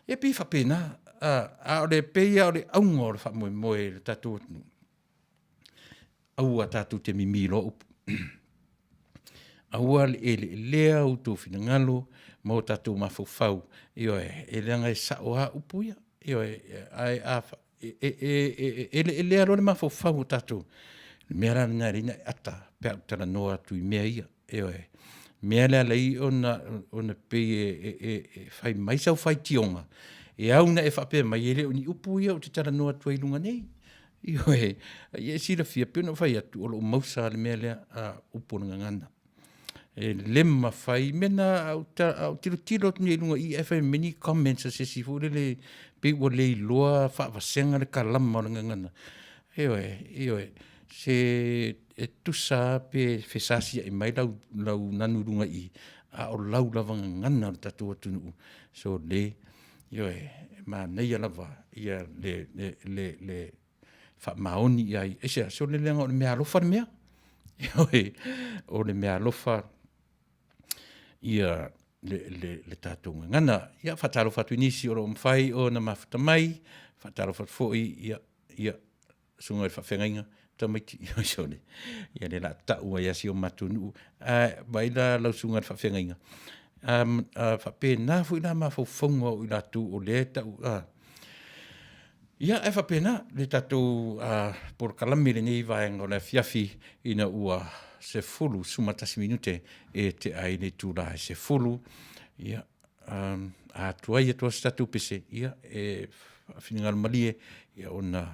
e pi fa pena a le pe ia le aungo fa mo le tatu au tatu te mimilo up aua lea o tō whina ngalo, mo tātou mawhawhau, e leanga e sao a upuia, e lea rone mawhawhau o tātou, mea rana ngā rina ata, pēr tala noa tui mea ia, mea lea lei ona pe whai maisau whai tionga, auna e whapea mai ere o ni upuia o te tala noa tui lunga nei, e sira fia pēna whai atu, o mausa le mea lea upona ngana. Lemma whai mena au tiro tuni lunga I whai many comments a se si fure le pe wa le loa whawasenga le kalama o ngana. Se tusa pe whesasia I mai lau nanu runga I a o lau lavanga ngana o tatua tunu. So le, ma nei alava ia le whamaoni ai. Ese so le lenga o le mea alofa le mea. O le mea alofa ia le tātou ngana. Ia whataro whatu inisi o mwhai o na mawhata mai, whataro whatu fōi, ia sunga i whawhengainga, tamaiti, ia le la tau ai asi o matunu, baila lau sunga i whawhengainga. Whape nā fui la mawhauwhaunga o I la tū o le tau, ia e whape nā, le tātou por kalami le nei vaenga o le fiafi ina ua se fulu sumatasi minute e te ai le tūra se fulu ia a tuai e tuas tatu pese ia e whiningal malie ia ona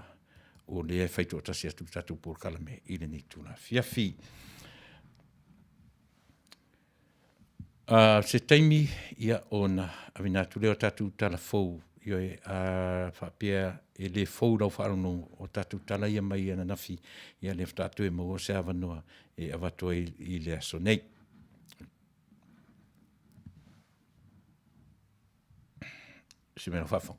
o le e whaitu o tasi atu tatu por kalame i le nei tūra fiafi se taimi ia ona avinatu leo tatu tala fou ia whapea e le fou rau whaarano o tatu tala ia mai ana nafi ia le whtatu e maua se avanoa e avatua I le aso nei. Se mena whawhong.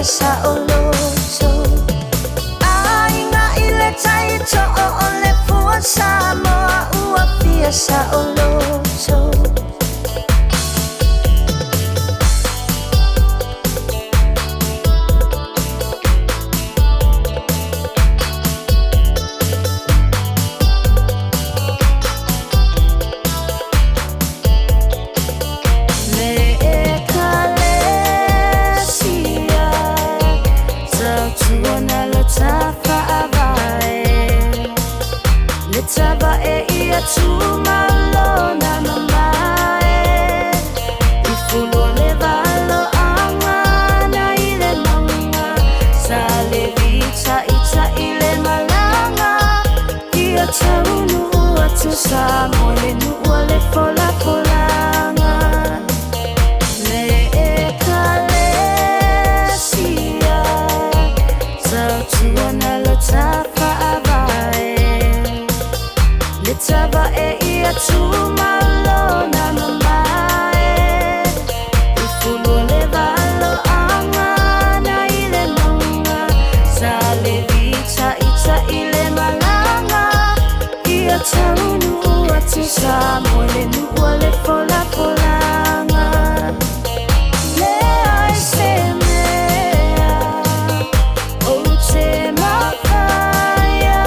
Sa oloso, ainga Samoa ua pia sa oloto Taba e ia tumalo na mamae Ifulo le valo anga na ile manga Sale vita ita ile malanga Ia taunu ua tu samo le nua le fola folanga Le e kale sia Tau tuana lo tafa avae Taba e ia tumalo na mamae Ifulo le valo anga na ile manga Sale vita ita ile malanga Ia taunu ua tu samo le nua le fola folanga Le ai se mea o te makaya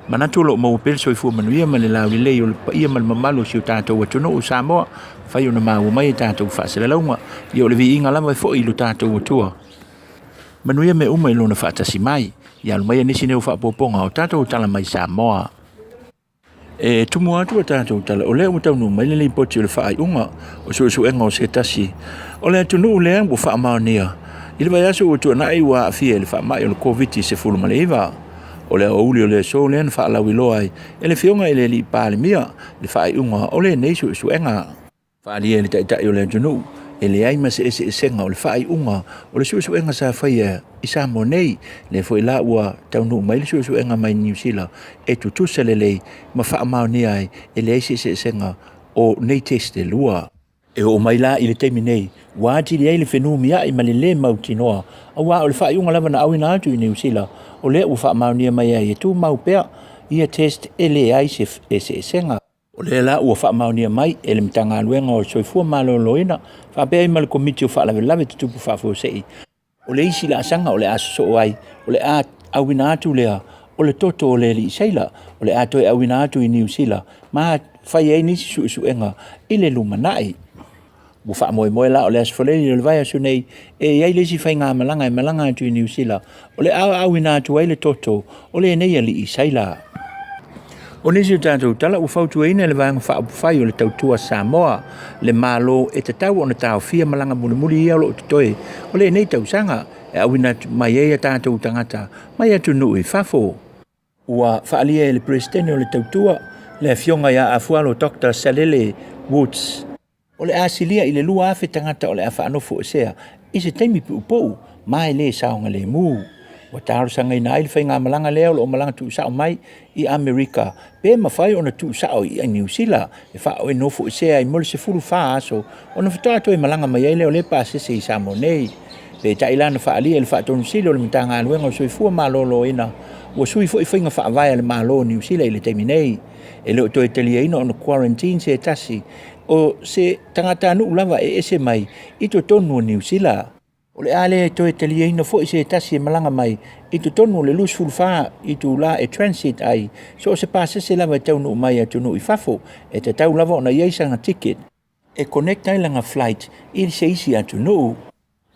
Manatu lo mo pel so fu manuia ma le lawi le o ia mal mamalu si tatou atuno o Samoa fai ona mau mai tatou fa se launga i o le vi inga lama fo i lo tatou tua manuia me uma i lona fa tasi mai ia lo mai nisi ne o fa poponga o tatou tala mai Samoa e tumu atu tatou tala o le o tau no mai le poti o le fa ai unga o so enga o se tasi o le atu no le ang bo fa maonia i le vai aso o tu na i wa fi le fa mai o covid se fulu maleva o le auli o le so le fa la wilo ai ele fionga ele li pa le mia le fa unga o le nei su enga fa li ele ta o le junu ele ai ma se senga o le fa unga o le su enga sa fa ia isa monei le foi la wa tau no mai le su enga mai New Zealand e tu se le ma fa ma ni ai ele se senga o nei teste lua e o mai la i le temi nei wa ti le fenu mia i malele mautinoa o wa o le fa unga lava na awina atu i New Zealand o le ufa maunia mai e tu mau pea ia test ele ai se senga o le la ufa maunia mai ele mtanga luenga o soifua malo loina fa pe ai mal komiti o fa la lave tu fa fo sei o le isi la sanga o le aso ai o le a awina atu lea o le toto o le li seila o le ato e awina atu i New Zealand ma fa ye ni su enga ile lumanai bu fa moe la o le asfole le vai asu nei e ai le si fainga malanga tu New Zealand o le au ina tu ile toto o le nei ali isaila o nisi tatou tala u fautu ina le vai fa fai o le tautua Samoa le malo e te tau ona tau fia malanga muli ia lo toe o le nei tau sanga e au ina mai e tatou tangata mai atu nui fafo ua fa ali le presidente o le tautua le fionga ya afualo Dr. Salele Woods o le asilia i le lua afe tangata o le afa anofo sea i se taimi pu'upou mai le saonga le mu wa taro sanga ina ili whainga malanga leo o malanga tu sao mai i Amerika pe mawhai ona tu sao i New Zealand e wha o e nofo sea i mole se furu wha aso ona whatato e malanga mai leo le pasese i Samonei pe ta ila na fa ali el fa ton silo le mtanga luenga sui fu malolo ina wa sui fo ifinga fa vai le malo New Zealand le terminei e le to italia ina on quarantine se tasi o se tangata nu lava e ese mai I to tonu New Zealand o le ale to italia ina fo se tasi malanga mai I to tonu le lus fulfa I to la e transit ai so se pasa se lava tau nu mai atu nu I fafo e te tau lava ona yeisanga ticket e connect ai langa flight I se isi atu nu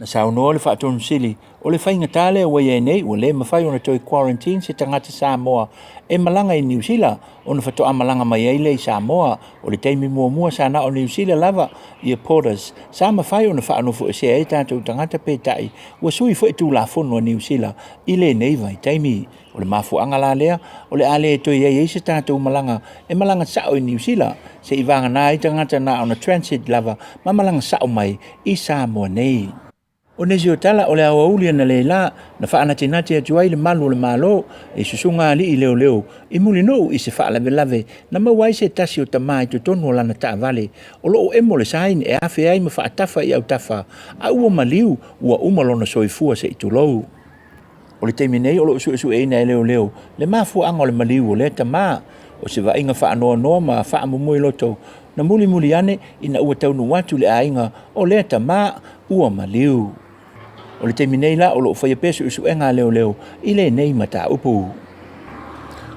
na sao no le fa ton sili o le fainga tale o ye nei o le mafai ona toi quarantine se tangata Samoa e malanga I New Zealand ona fa to amalanga mai ai le Samoa o le taimi mua sa na o New Zealand lava I porters sa mafai ona fa no fo se ai tanto tangata pe tai o sui fo tu la fo no New Zealand I le nei vai taimi o le mafu anga la lea o le ale to ye se tanto malanga e malanga sa o New Zealand se I vanga na I tangata na ona transit lava ma malanga sa o mai I Samoa nei o nesi o tala o le awa ulia na leila na whaana te nati atu ai le malu o le malo e susunga li I leo leo I muli nou I se wha lave lave na mawai se tasi o tamai to tonu o lana taa vale o loo emo le sain e awhi ai ma wha atafa I au tafa a ua maliu ua umalona soifua se itu lou o le teimi nei o loo su eina e leo leo le mafu anga o le maliu o le tama o se wa inga wha anoa noa ma wha amumui loto na muli ane ina ua taunu watu le ainga o le tama ua maliu o le teimi nei la o loo whaia pesu usu enga leo leo I le nei mata upu.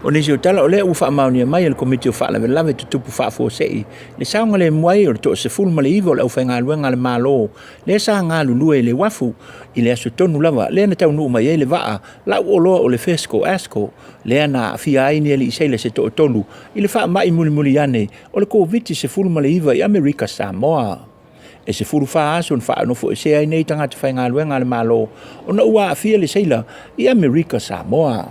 O nisi o tala o le ufa amaunia mai le komiti o whaalawe lawe te tupu whaafo sei. Le saunga le muai o le to se fulma le iwa o le au whainga luenga le malo. Le sa ngā lulua le wafu I le asu tonu lawa. Le na tau nuu mai le waa la o loa o le fesco asko. Le na fia aini ali Isaila se to tolu. I le wha mai muli ane o le COVID se fulma le iwa I Amerika Samoa. E se furu wha aso wha anofo e se ai nei tangata whainga luenga le malo. O na ua a fia le Isaila I Amerika Samoa.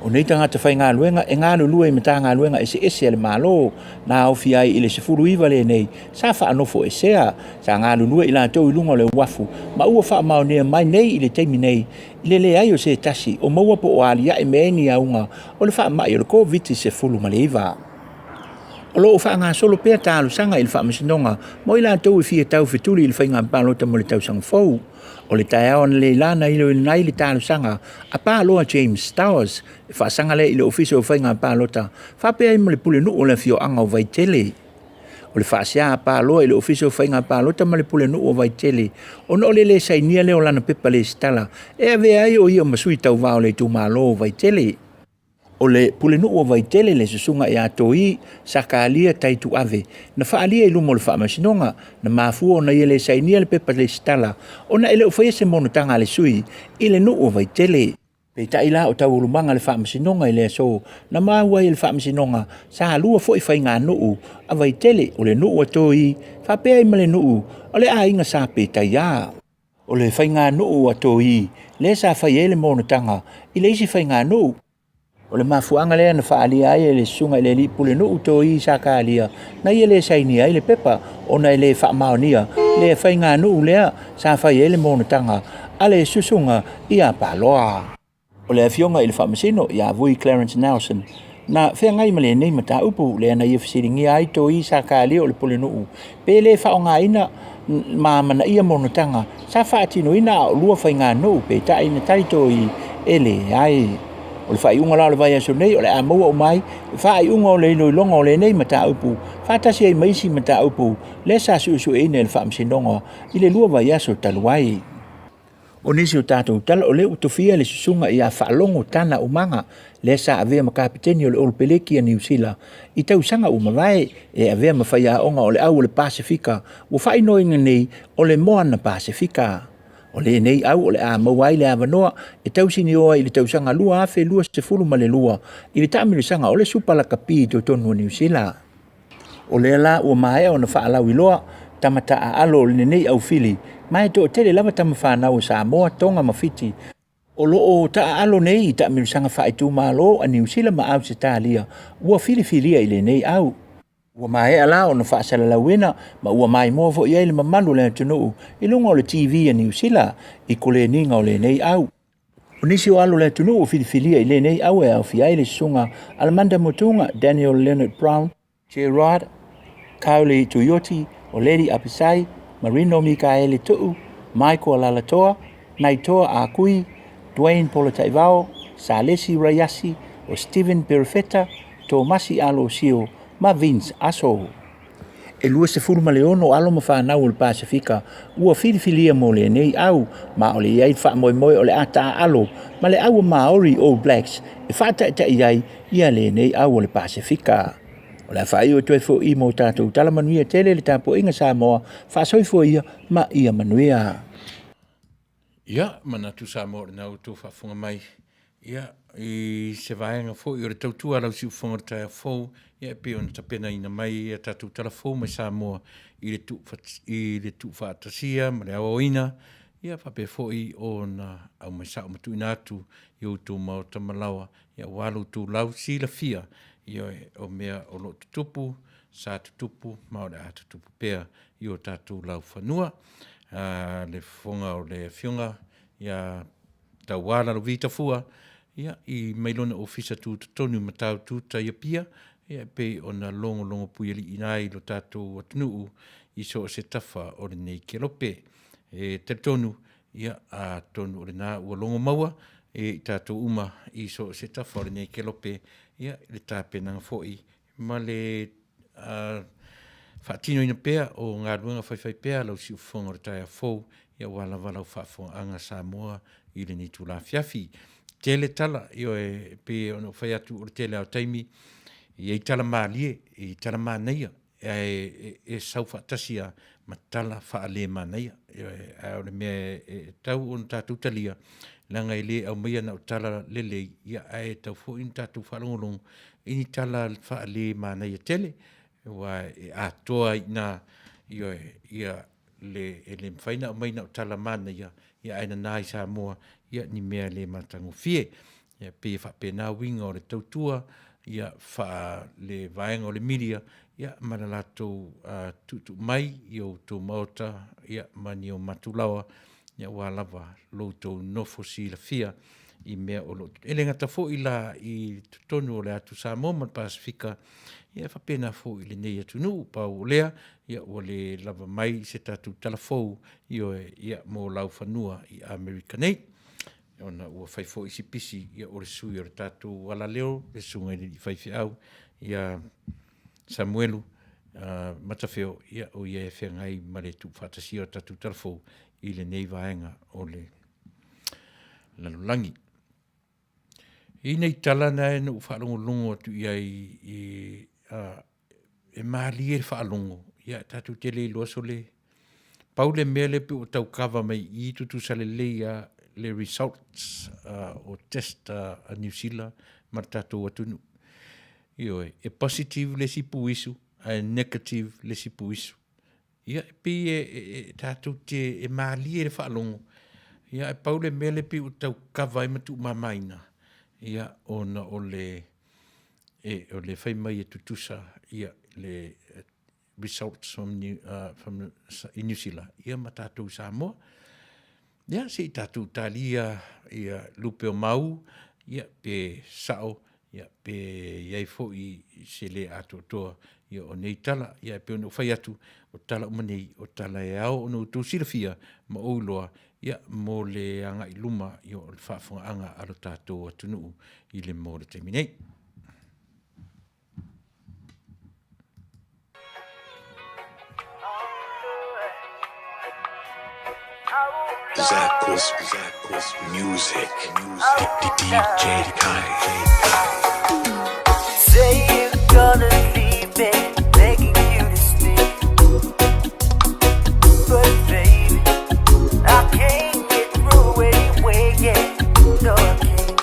O nei tangata whainga luenga e ngā lulua I mata ngā luenga e se ese le malo. Na au fia I le se furu iwa le nei. Sa wha anofo e sea. Sa ngā lulua I la tau I lunga le wafu. Ma ua wha mao nea mai nei I le teimi nei. I le ai o se tasi. O maua po o alia e meeni aunga. O le wha mai o le COVID se fulu ma le iwa. O loo wha ngā solo pēr tālu sanga I le wha masinonga. Mo I la tau I fia tau fituli I le whainga pālota mo le tau sang fau. O le tai aon le lana I le nai le tālu sanga. A pāloa James Towers. E wha sanga le I le ofiso o whainga pālota. Wha pēr I mo le pule nu o le fio anga o Vaitele. O le wha sea a pāloa I le ofiso o whainga pālota mo le pule nu o Vaitele. O no le sainia leo lana pepa le stala. E ave ai o ia masui tau vao le tu malo o Vaitele. O le pule nu o Vaitele le susunga I atoi sakalia taitu ave. Na whaalia I lumo le whaamasinonga. Na mafua o na ia le sainia le pepa le stala. O na ele ufaya se monotanga le sui. I le nu o Vaitele. Pei taila o tau ulumanga le whaamasinonga I le aso. Na maua I le whaamasinonga. Sa halua fo I whainga nuu. A Vaitele o le nuu atoi. Whapea I ma le nuu. O le a inga sa pei taia. O le whainga nuu atoi. Le sa whai ele monotanga. I le isi whainga nuu. O le mafuanga lea na whaalia ai le sunga I le li pule nuu toi sa ka alia. Na ia le saini ai le pepa o na le whaamaonia. Le whainga nuu lea sa whai ele monotanga. A le susunga I a paloa. O le fionga I le whaamasino I a vui Clarence Nelson. Na whea ngai ma le nei mata upu le ana ia whasiringi ai toi sa ka alia o le pule nuu. Pe le whaonga ina mamana ia monotanga. Sa whaatino ina o lua whainga nuu pe ta ina taitoi ele ai. O le whai unga lao le vai aso nei o le a maua o mai. Whai unga o le ino longa o le nei mata upu. Whatasi ai maisi mata upu. Le sa su e ne le whaamsinonga. I le lua vai aso taluai. O nisi o tātou tala o le utofia le susunga I a whaalongo tana umanga. Le sa avea makapiteni o le olpeleki a New Zealand. I tau sanga umawai e avea mawhaia onga o le au o le Pasifika. O whai noinga nei o le moana Pasifika. O le nei au o le a mawai le avanoa e tausini oa I le tausanga lua afe lua se fulu ma le lua. I le taamile sanga o le supala kapi to tonu o New Zealand. O le la ua maea o na whaalau iloa tamata a alo o le nei au fili. Mai to tele lava tama whanau Samoa tonga mawhiti. O loo ta alo nei I taamile sanga whaitu malo a New Zealand ma au se talia. Ua fili I le nei au. Ua mai ala o na whaasala lauena, ma ua mai mua fo I le mamalu le tunuu, I lunga o le TV a New Zealand, I kole ninga o le nei au. O nisi o alo le tunuu o filifilia I le nei au e au fiai le sunga, Alamanda Mutunga, Daniel Leonard Brown, Gerard, Kauli Tuyoti, o Lady Apisai, Marino Mikaele Tuu, Michael Lalatoa, Naitoa Akui, Dwayne Polataivao, Salesi Rayasi, o Stephen Perfetta, Tomasi Alosio, ma Vince Aso. E lua se furu maleono alo ma whanau o le Pasifika, ua whiriwhilia mo le nei au, ma o le iai wha moe moe o le ata alo, ma le au Maori All Blacks, e whata ita iai ia le nei au o le Pasifika. O le whai o toi fo i mo tātou talamanuia tele le tāpo inga Samoa, whasoi fo ia ma ia manuia. Ia, manatu Samoa le nau tō whafunga mai. Ia, i se vaenga fo i o le tautua lau si ufonga le taia fo, ia pe ona tapena ina mai a tātou tala fo mai Samoa i le tu whaatasia, ma le awa oina, ia whape fo i o na au mai sao matu ina atu i o tō mao tamalawa, ia walu tō lau si la fia, ia o mea o lo tutupu, sa tutupu, ma o le a tutupu pea i o tātou lau whanua, le fonga o le fionga, ia tawala lo vita fua, ia i mailona ofisa tu tonu matau tu taia ia pe ona longo puiali inai lo tātou atunuu i so se tafa o le nei kelope. Te tonu ia a tonu o le nā ua longo maua i tātou uma i so se tafa o le nei kelope ia le tāpenanga foi ma le whaatino ina pea o ngā ruanga whaiwhai pea lau si ufonga o le taia fou ia wala walau whaafonga anga Samoa i le ni tula fiafi. Tele tala, io e pe ono fai atu o tele au taimi, i tala maalie, i tala maanaia, e sau whaatasia, ma tala whaale maanaia, o le mea tau on tātou talia, langa i le au meia na o tala lele, ia e tau fo in tātou whalongolong, ini tala whaale maanaia tele, wa a toa ina, ia le mwhaina o meina o tala maanaia, ia aina nai Samoa, ia ni mea le matango fie, ia pe whapena winga o le tautua, ia wha le vaenga o le media, ia mana lato tutu mai, i o tō maota, ia mani o matulawa, ia wālawa loutou nofo si la fia, i mea o loto. Ele ngata fo i la i tutonu o le atu Samoa man Pasifika, ia whapena fo i le nei atu nuu, pa o lea, ia o le lava mai se tatu talafou, ia mo lau whanua i Americanei. Ona ua whai fo isi pisi, ia o le sui o le tatu wala leo, le sunga i whaifi au, ia Samuelu, matawheo, ia o ia e whengai ma le tu whatasi o tatu talafou, i le nei vaenga o le lalulangi. I nei tala na e no whalongolongo atu ia e maali e whalongo, ia tatu tele i loa sole, paule mea le pe o tau kawa mai i tutu sale leia le results o test a New Zealand mar tatu atunu. Io e positive le sipu isu, a negative le sipu isu. Ia pe e tatu te e maali e whalongo, ia e paule mea le pe o tau kawa e matu mamaina, ia ona o le whai mai e tutusa, ia le results from New Zealand. Ia ma tātou Samoa. Ia se tātou talia, ia lupe o mau, ia pe sao, ia pe iai fo i se le ato toa, ia o nei tala, ia pe ono whai atu, o tala umanei, o tala e au, ono tō sirafia, ma ouloa, ia mo le anga i luma, ia o le whaafunga anga alo tātou atunuu, i le mo le teminei. Zakos music, DJ Kai. Say you're gonna leave me, begging you to stay. But baby, I can't get through anyway, yeah. No, I can't.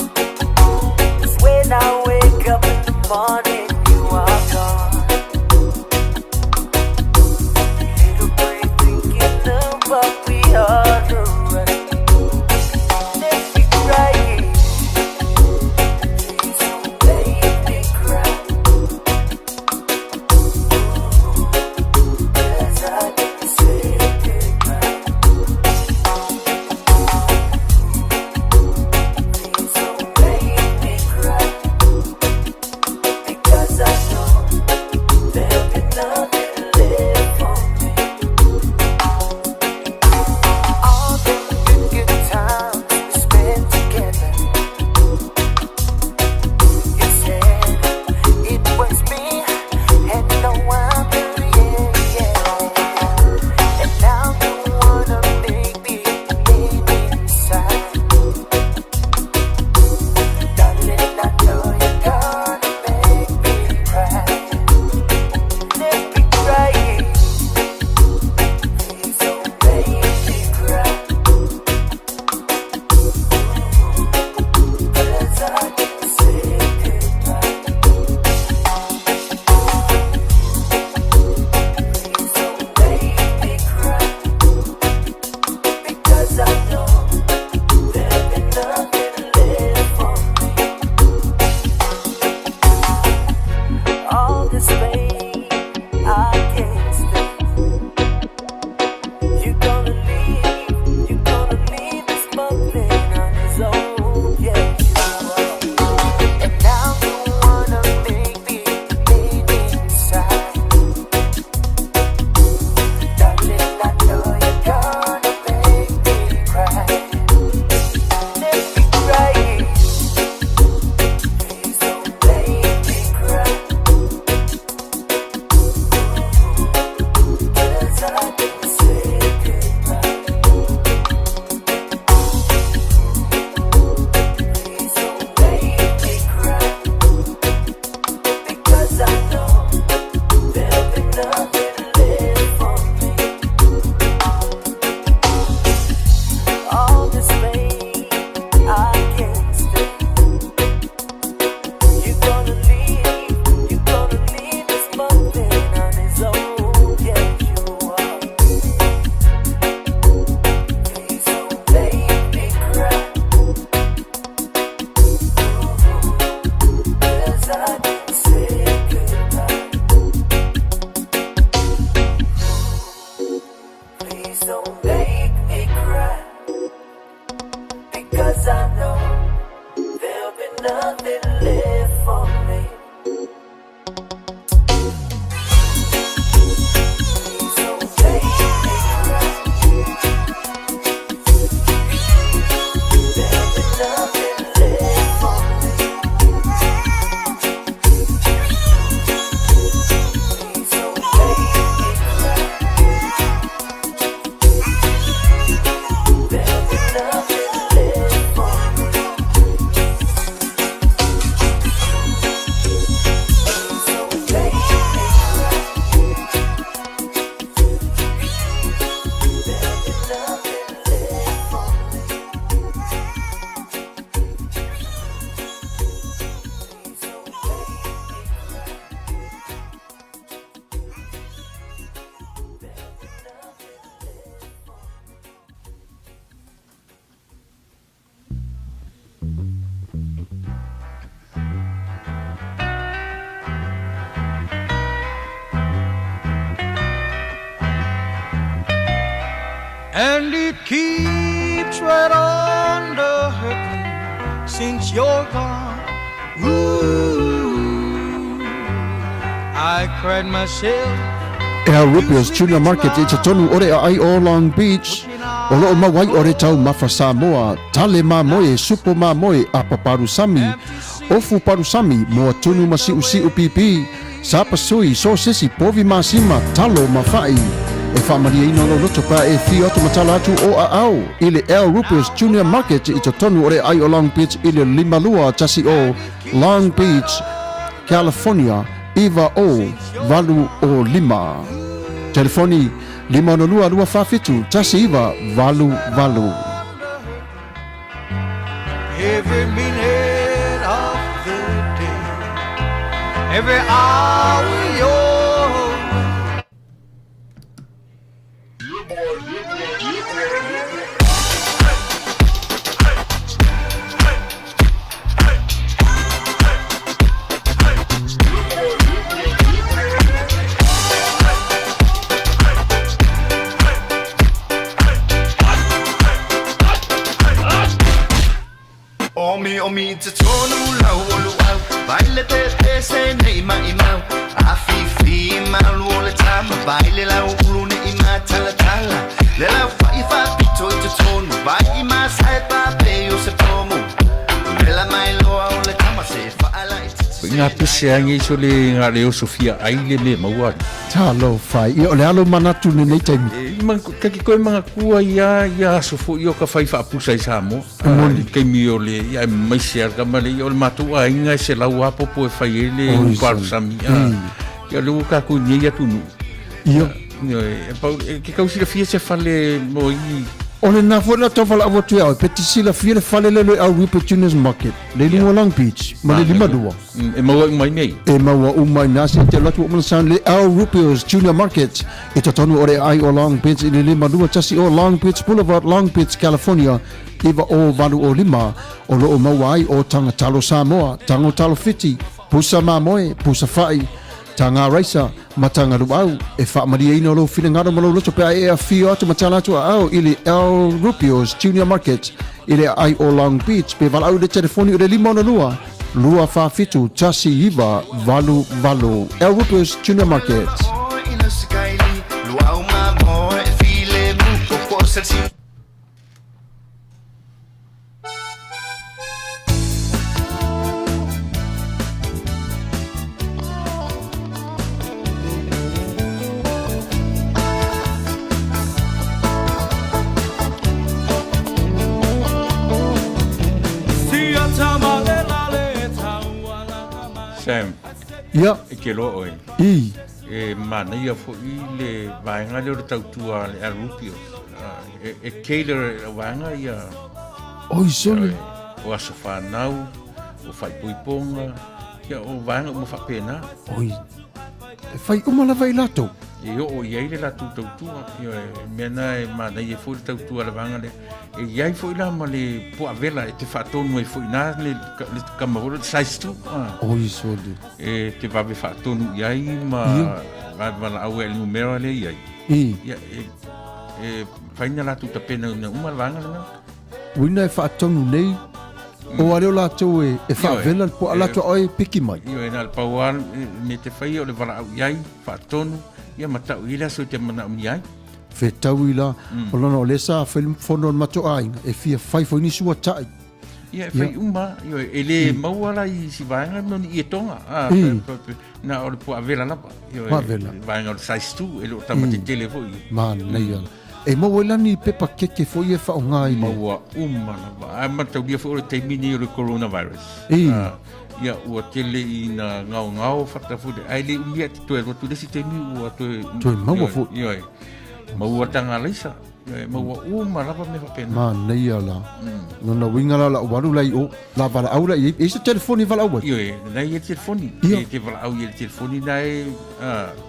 'Cause when I wake up in the morning, you are gone. Little brain thinking of what we are doing. 'cause I know there'll be nothing left for me. Please don't take me right. There'll be nothing left for me. Please don't take me right. There'll be nothing left for me. Please don't take me right. There'll be nothing left for me. Please don't take me And it keeps right on the hurting since you're gone. Ooh, I cried myself. Ea Rupios Junior Market i te tonu ore a ai o Long Beach. O loo mawai ore tau Mafra Samoa, tale ma moe, supo ma moe, a paparusami. Ofu parusami, moa tunu ma siu siu pipi. Sapa sui, so sisi, povi ma sima, talo ma fai. E whamaria ino lo roto pa e fi oto matala atu o a au. Ile Ea Rupios Junior Market i te tonu ore ai o Long Beach, ile limalua tasi o Long Beach, California. Iva o valu o lima. Telefoni 502 tasi iva valu valu. Every minute of the day, every hour you're Omi te tonu lau o luau Baile te se nei ma imau Afifi malu o le tama Baile lau ulu ne ima tala tala Le lau fai fa pito i te tonu Vai ima sai pa pe o se pomo Le la mai loa o le tama se fa ala i te Ngā pese ange iso le ngā reo Sofia aile me maua. Talo fai, i o le alo manatu ne nei taimi. Kaki koe mga kua ia sofo i o ka whai whaapusa i Samoa. Kei mi o le, ia maisi arka male, i o le matua inga se lau apopo e whai ele u paru sami. Ia le uka ku nye ia tunu. Ia. Ke kausira fia se whale mo i. O le nā fwela tau whala awa tui au, peti sila fia le whale lelo au Rupert Juniors Market. Le lunga Long Beach, ma le lima dua. E maua umai nei. E maua umai nasi te latu o mana sound le au Rupert Junior Market. I te tonu ore ai o Long Beach, i le lima dua tasi o Long Beach Boulevard, Long Beach, California. Iwa o valu o lima, o loo maua ai o tanga talo Samoa, tango talo fiti, pusa mamoe, pusa fai. Tanga raisa, matanga ruau, e whaamaria ino lo whina ngaro malo loto pe ai e a whio atu matala atu a au ili El Rupios Junior Market, ili ai o Long Beach, pe walau de telefoni o le lima ona lua, lua whawhitu, tasi iwa, valu valu, El Rupios Junior Market. ina sikaili Luau ma mo e file mu o corsa si Sam, Ia, e ke lo oi. i, E mana ia fo i le vaenga le o le tautua le El Rupios. E keile le vaenga ia oi sole, o aso whanau, o whai puiponga, ia o vaenga o mawhapena. oi, e whai umala vai lato. E o iai le la tautua, ia mena e mana ia fo le tautua le vaenga le, e iai fo i la ma le poa vela e te whaatonu e fo i nā le kamahoro, le saistu. Oi sole, E te wawe whaatonu iai ma wala au e numero le iai. i, Ia, e whaina la tuta pena una uma le vaenga le nā. Wina e whaatonu nei. O areo la tau e whaavela po ala to oi piki mai. Io e nal pauan me te whai o le wala au iai, whaatonu, ia matau ila so te mana umi ai. Fe tau ila, o lana o lesa whono mato ainga, e fia whaifo ini sua tai. Ia e whai uma, io e le mauala i si vaenga no ni e tonga. Na o le po avela lapa. Io e vaenga o le saistu, e lo tamate tele foi. Man, nei ala. E maua lani pepa keke foi e whao ngai le. Maua uma lapa. A matau dia foi o le teimini o le coronavirus. Ia ua tele i na ngau whatafude. Ai le umia te toe rotu lesi teimi ua toe. Toe maua foi. Ia e. Maua tanga leisa. Maua uma lapa me whapena. Man, nei ala. Nona winga la waru lai o. La wala au lai. E se telefoni wala au. Io e. Nei e telefoni. E te wala au i le telefoni nai.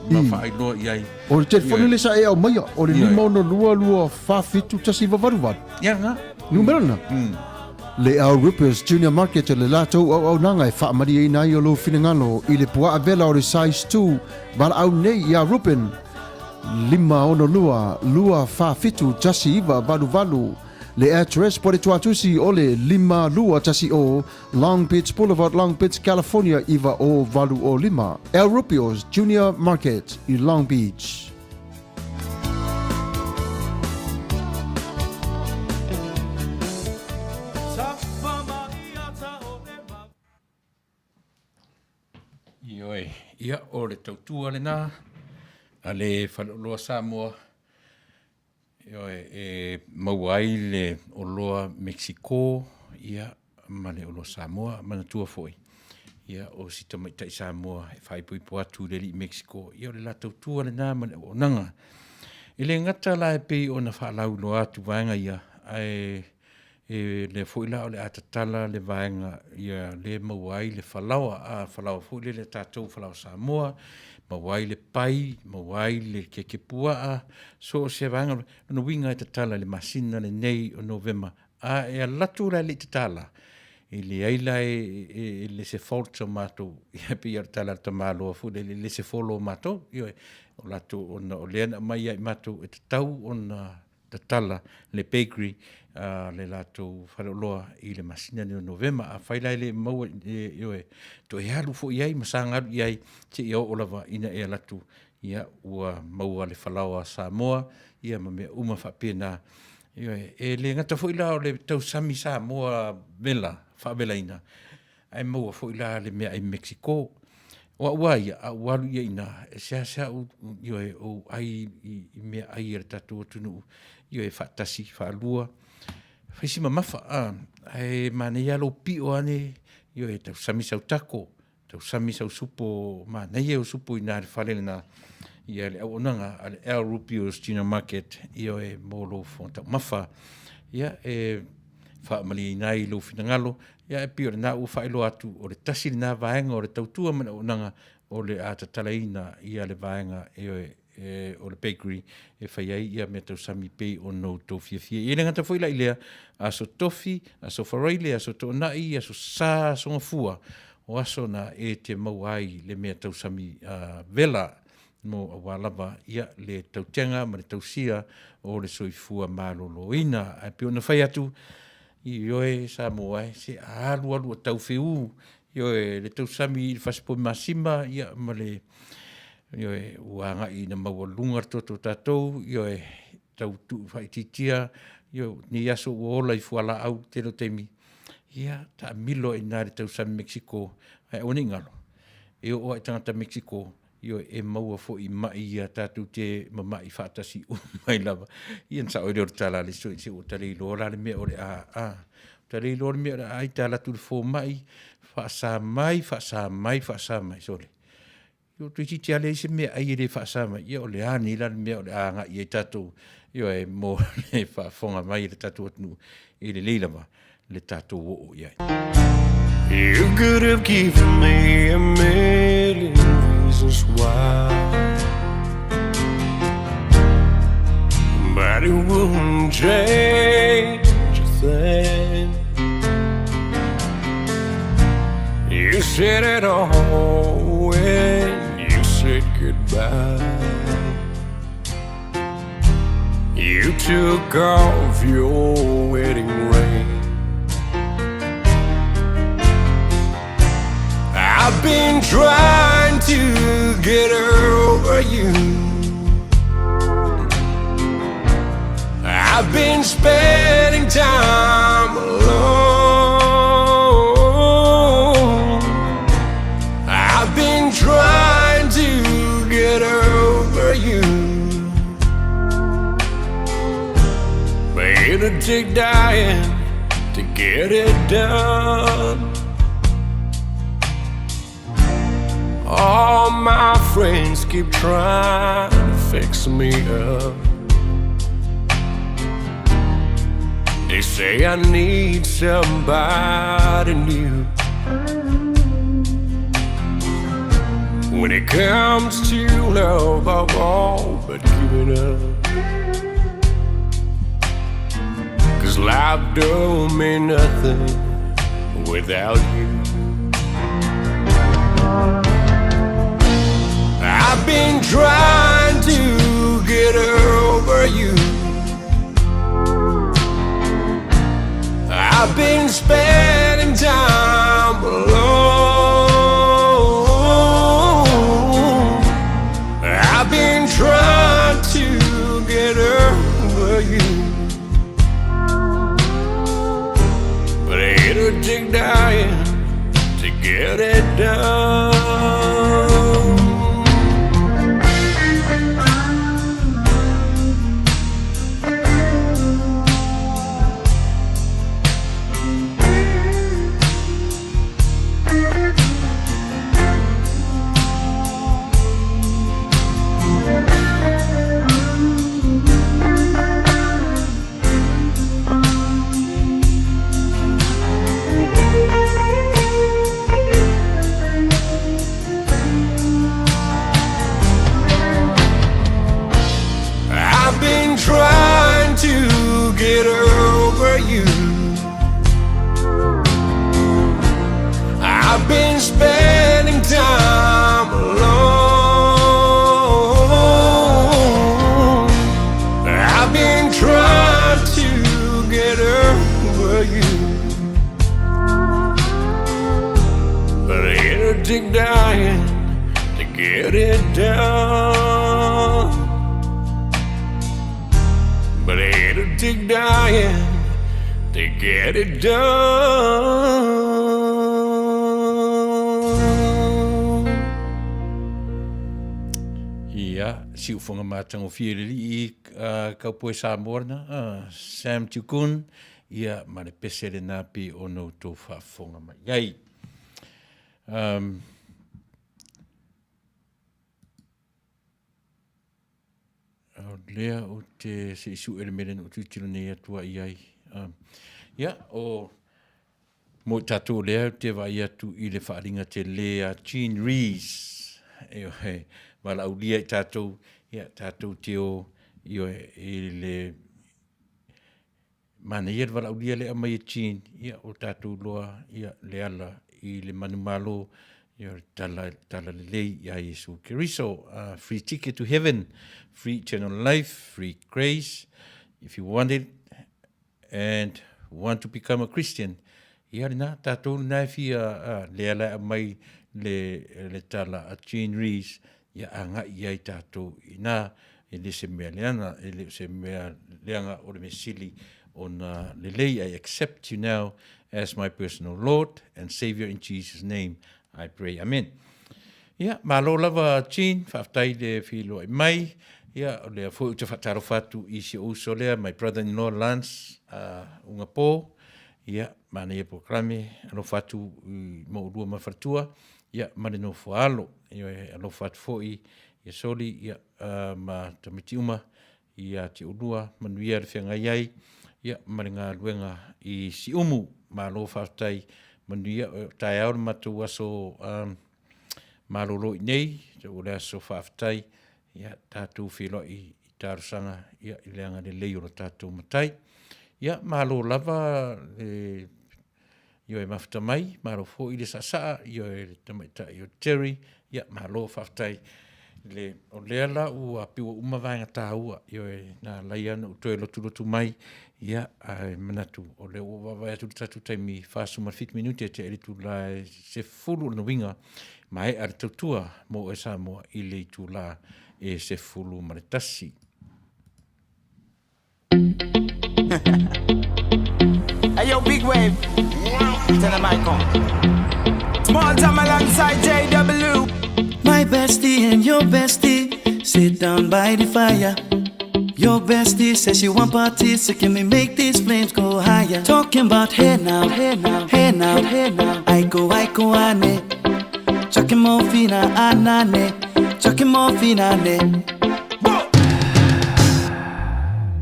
Ma whaai loa iai. O le telefoni le sa e au maia. O le lima ono lua whawhitu tasi wawaru. Ia nga. Numero na. Le au Rippers Junior Market le latou au nanga e whaamari e nai o lo finangano i le pua avela o le size 2 wala au nei ia Rupen lima ono lua whawhitu tasi iwa valu le address po le tuatusi o le lima lua tasi o Long Beach Boulevard, Long Beach, California iwa o valu o lima El Rippers Junior Market i Long Beach. Ia o le tautua le nā, a le whaloloa Samoa, e mauai le oloa Mexico, ia ma le oloa Samoa, manatua foi. Ia o si tamaitai Samoa, e whaipui po atu le li Mexico, ia o le la tautua le nā, ma le onanga. I le ngata la e pei o na whaalau loa atu vaenga ia, e le foila o le atatala le vaenga ia le mauai le whalaua foile le tātou whalaua Samoa, mauai le pai, mauai le kekepua so se vaenga no winga e tatala le masina le nei o Novema e latu la le tatala i le aila e le se folta mato ia pe ia tala tamalo foile le se folo mato io o latu o le mai ai mato e tatau ona tatala le bakery le lato whaloloa i le masina ni o Novema a whailai le maua ioe to e halu fo iai masangaru iai te iau olawa ina e latu ia ua maua le whalaua Samoa ia ma mea uma whapena ioe e le ngata fo ila o le tau sami Samoa vela whabela ina ai maua fo ila le mea i Mexico ua ia a walu ia ina e sea ioe o ai i mea ai e tatu o tunu ioe whatasi whalua Faisima mafa e mane ya lo pio ane yo e tau sami sau tako tau sami sau supo mane ye o supo ina fale na ia le onanga al El Rippers Junior Market yo e molo fonta mafa ia e fa mali nai lo finangalo ia e pio na u failo atu o le tasi na vaenga o le tautua mana onanga o le atatalaina ia le vaenga o le bakery e whai ai ia me tau sami pei o no tofi e le ngata whaila i lea aso tofi, aso wharaile, aso tonai, aso sā songa fua o aso na e te mau ai le mea tau sami vela no a walawa ia le tau tenga ma le tau sia o le soifua maloloina a pio na whai atu i oe sa moai se alu o tau whiu i oe le tau sami whasipo masima ia ma le ioe uanga i na maua lunga toto tātou, ioe tau tu whaititia, io ni aso uola i fuala au tero teimi. Ia, ta milo i nare tau sami Mexico, ai oni ngalo. E o ai tangata Mexico, io e maua fo i mai ia tātou te mamai whaatasi o mai lava. Ian sa oire o tala le so i se o tale i loa le mea ore tale i loa le mea ore ai tala tu le fo mai, whaasa mai, sole. Yo tu ti ale se me ai le fa sama yo le ani la me o anga i tatu yo e mo le fa fonga mai le tatu nu i le leila ma le tatu o ya You could have given me a million reasons why, but it wouldn't change a thing. You said it all when said goodbye. You took off your wedding ring I've been spending time alone. I've been trying to get over you, but it'll take dying to get it done. All my friends keep trying to fix me up. They say I need somebody new. When it comes to love, I've all but given up. 'Cause life don't mean nothing without you. I've been trying to get over you. I've been spending time alone. I've been trying to get over you, but it'll take dying to get it done. Trying to get over you. I've been spending time alone. I've been trying to get over you, but it'll take dying to get it done. But it'll take dying to get it done. Ia, si ufonga mātango whieriri I kaupoe Samoana, Sam Tukun, ia mare pesere nā pi o no tō whaafonga mai. Iai, lea o te se isu ere meren o tutiro nei atua I ai. Ia, o mo tātou lea te vai atu I le whaaringa te lea Jean Rees. Eo he, wala au lia I tātou, ia tātou te o io I le mana ia wala au lia le amai Jean. Ia o tātou loa, ia le ala I le manumalo, ia tala le lei ia Yesu Keriso. Free ticket to heaven, free eternal life, free grace. If you want it and want to become a Christian, ia rina tātou nai fia le ala mai le tala a Jean Rees, ia anga ia I tātou ina le se mea leanga, le se mea leanga o le mesili ona le lei. I accept you now as my personal Lord and Savior in Jesus' name. I pray. Amen. Ia, malo lava Jean, whaftai le whilo I mai. Ia, o lea fwoi te whataro whatu I si uso lea, my brother-in-law Lance, unga pō. Ia, mana ia pokrame, alo whatu mo urua mawhatua. Ia, mane no whaalo. Ia, alo whatu fwoi, ia soli, ia, ma tamiti uma. Ia, te urua, manuia le whianga iai. Ia, mane ngā luenga I si umu, malo whaftai. Manuia, tai aur matu aso malolo I nei, te ule aso whaftai. Ia, tātou whilo I tarusanga, ia, I leanga le leo tātou matai. Ia, malo lava, io e mafta mai, malo fo I le sasa, io e tamaita I o Terry, ia, malo whaftai. O leala u a piwa umawanga tāua, io e nā laiana u toe lotu mai, ia, ai manatu, o leo o wawai atu tatu taimi whāsuma 5 minute te eritu lai se fulu na winga, mai ar tautua mo e Samoa I le tu la e se fulu maritasi. Hey, yo, big wave. Tell them I come. Small time alongside JW. My bestie and your bestie sit down by the fire. Your bestie says she want parties, so can we make these flames go higher? Talking about hey now, hey now, hey now, hey now. I go ane. Chucking more fina anane. Chucking more fina ne.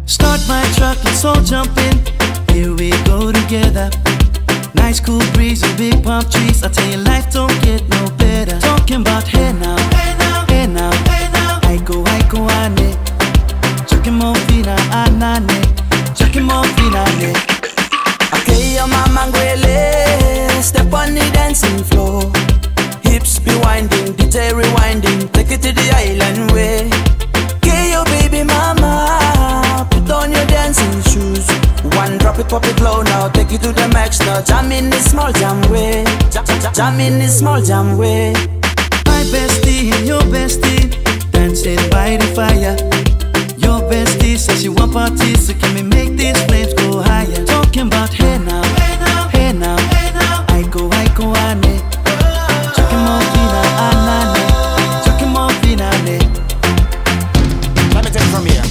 Start my truck, let's all jump in. Here we go together. Nice cool breeze and big palm trees. I tell you, life don't get no better. Talking about hey now, hey now, hey now, hey now. I go ane. Chucking more fina anane. Chucking more fina ne. Okay, your mama ngwele. Step on the dancing floor. Hips be winding, DJ rewinding. Take it to the island way. Okay, your baby mama. Put on your dancing shoes. One drop it, pop it low now. Take it to the max now. Jam in this small jam way. Jam in this small jam way. My bestie and your bestie dancing by the fire. Your bestie says she want parties, so can we make these flames go higher? Talking about hey now, hey now, hey now, hey now. I go ane. Chucking more fina anane. Chucking more fina ne. Let me take it from here.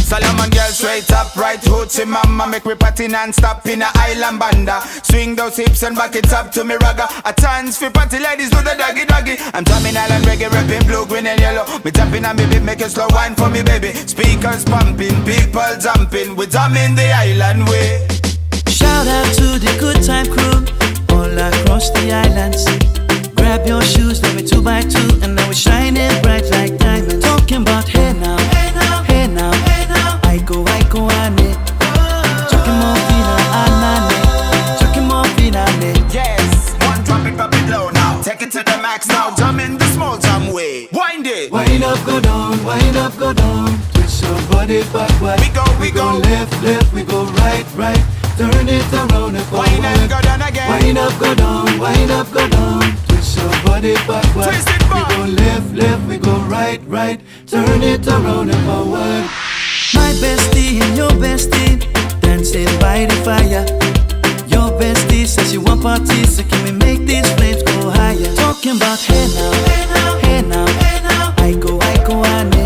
Solomon girl straight up, right hoochie mama. Make me party non-stop in a island banda. Swing those hips and back it up to me ragga. A chance for party ladies do the doggy doggy. I'm drumming island reggae, rapping blue, green and yellow. Me tapping on me beat, make a slow wine for me baby. Speakers pumping, people jumping. We drumming the island way. Shout out to the good time crew all across the islands. Grab your shoes, let me 2x2, and now we're shining bright like diamonds. Talking about hey now, hey now, hey now, hey now. I go ane. Chucking more fina anane. Chucking more fina ne. Yes, one drop it, pop it low now. Take it to the max now. Jump in the small jam way. Wind it. Wind up, go down, wind up, go down. Twist your body backward. We go left, left, we go right, right. Turn it around and forward. Wind up, go down again. Wind up, go down, wind up, go down. Twist your body backward. Twist it back. We go left, left, we go right, right. Turn it around and forward. My bestie and your bestie dancing by the fire. Your bestie says she want parties, so can we make these flames go higher? Talking about hey now, hey now, hey now, hey now. I go ane.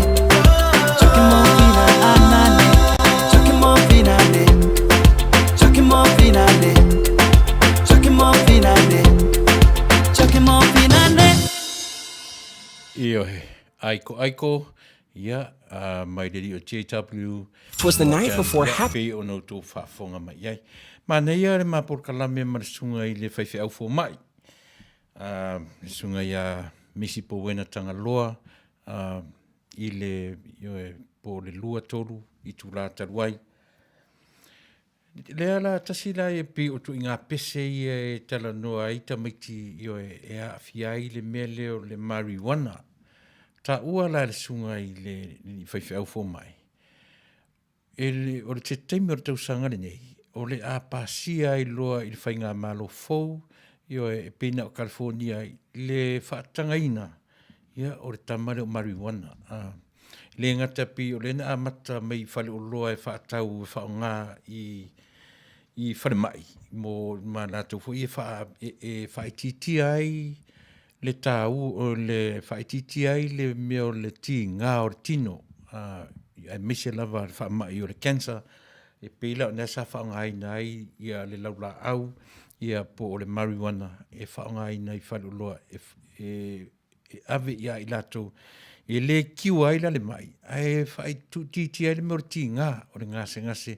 Chucking more fina anane. Chucking more fina ne. Chucking more fina ne. Chucking more fina ne. Chucking more fina ne. Io he, aiko, ia, mai deri o JW. It was the night before happy. Happy o no tō whaafonga mai iai. Ma nei are ma por kalame marasunga I le whaiwhi au fō mai. Sunga ia misi po wena tanga loa. I le, po le lua tolu, I tu la taruai. Le ala tasila e pi o tu inga pese I e tala noa I tamaiti e a fiai le mele o le marijuana. Ta ua la le sunga I le whaiwhi au fō mai. O le te teimi o le tausanga le nei. O le a pasia I loa I le whainga malo fōu. E pina o California le whaatangaina. O le tamare o marijuana. Le ngata pi o le na amata mai whale o loa e whaatau e whaonga I whare mai. Mo manatu fo I e whaititi ai le tau o le whaititi ai le meo le ti ngā o le tino. E mise lava le whaamai o le cancer. E pila o nesa whaonga ai nai ia le laula au. Ia po o le marijuana e whaonga ai nai whale o loa e ave ia I lato. E le kiu ai la le mai. E whai titi ai le meo le ti ngā o le ngase.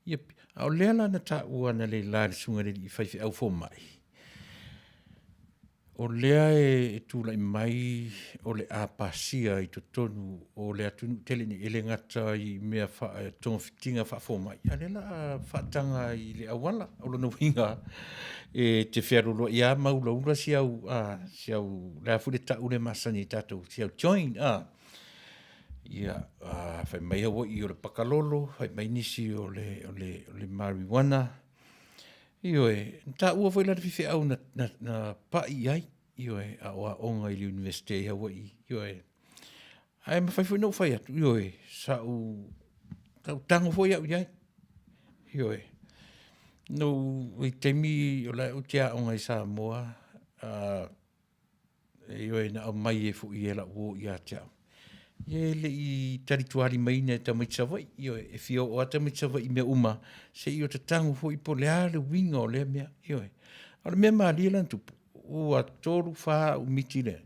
Ia au leala na ta ua na le la le sunga le I whaiwhi au fō mai. O lea e tūlai mai o le āpasia I tonu o le atunu tele ni ele ngata I mea tonga fitinga whaafo mai. A le la whaatanga I le awala o lono winga e te whiarolo ia maulaura si au le afu le tau le masani tatou si au join ia whai mai hawa I o le pakalolo, whai mai nisi o le marijuana. Io ta ua foi la fifi au na pai ai io a onga I university I Hawaii io ai ma fai foi no fai atu io sa u tango foi au ai io No, i temi o la utia o ngai Samoa, e oe na au mai e fu i e la uo i a tiao. Ie le i tarituari mai ne ta maitsawai, ioe e fio o ata maitsawai me uma, se i o te tangu fu i po lea le winga o lea mea, ioe. Ala mea maa lia lan tupu, o a toru wha u miti le,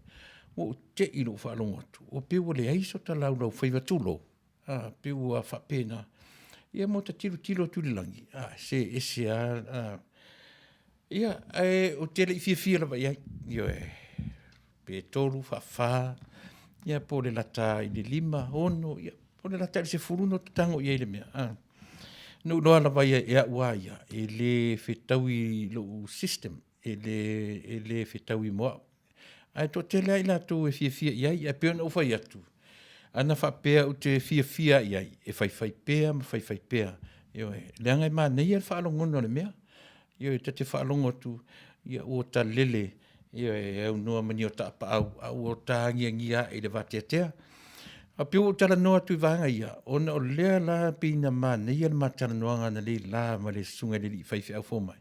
o te ilo wha longa tu, o peu le aiso ta lau lau whaiva tulo, peu a wha pena, ia mo ta tilo tulilangi, se a, ia, o te le i fia lava iai, ioe, pe toru wha, ia po le lata i le 5 ono, ia po le lata i se furuno tango ia i le mea. No ala vai e ua ia, e le whetaui lo system, e le whetaui moa. Ai to te lea i la tō e fia iai, e peo na uwhai atu. Ana whapea u te fia iai, e whai pea, ma whai pea. Leanga i maa nei al whaalongono le mea. Te whaalongo tu, ia o ta lele, e au noa mani o ta apa au o ta ngia i le vatea. A pio o tala noa tu vanga ia, ona o lea la pina ma nei al matala noanga na le la ma le sunga le li whaifi au fōmai.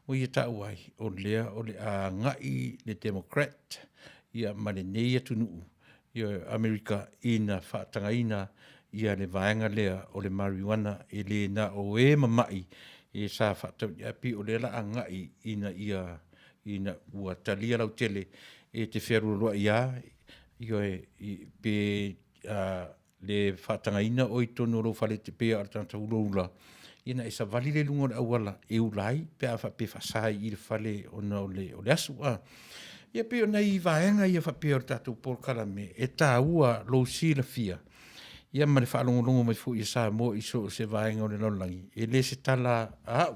O ia ta uai, o lea o le a ngai le Democrat, ia ma le nei atu nuu, ia Amerika ina whaatanga ina, ia le vaenga lea o le marijuana, e le na o e mamai, e sa whaatau, ia pi o lea la a ngai ina ina ua talia lau tele, e te wherua ia, pe le whaatanga ina o i tono ro whale te pea ar tanta uroula. Ina e sa vali le lunga au wala e ulai, pe a whape whasai i le whale o le asu. Ia pe o nei vaenga ia whape o tatou polkara me, e tā ua lo si la fia. Ia ma le whaalongolongo mai fu i sa mo i so se vaenga o le laulangi. E le se tala au,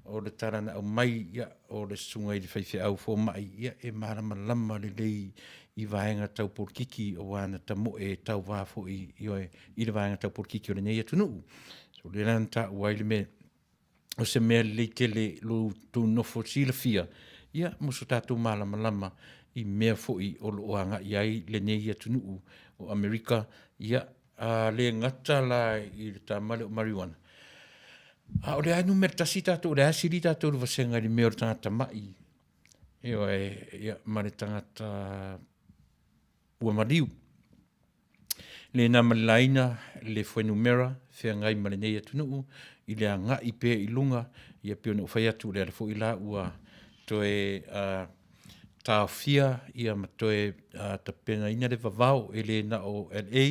o le tarana au mai ia o le sunga i le whaiwhi au fo mai. Ia e marama lama le lei i vaenga tau porkiki o wana tamo e tau wafo i le vaenga tau porkiki o le nei atunu. So le ranta uai le me o se mea le tele lo tu nofo sila fia. Ia muso tatu malama lama i mea fo i o lo oanga iai le nei atunu o Amerika. Ia le ngata la i le tamale o marijuana. O le anu mertasi tato, o le asiri tato le vasenga li mea o tangata mai. Ia ma le tangata ua mariu. Le na malaina, le whenumera, whea ngai ma le nei atunuu, i le anga i pēr i lunga, ia pēr na uwhai atu le alafo i la ua toe tāwhia, ia ma toe ta pena ina le vavau, e le na o LA,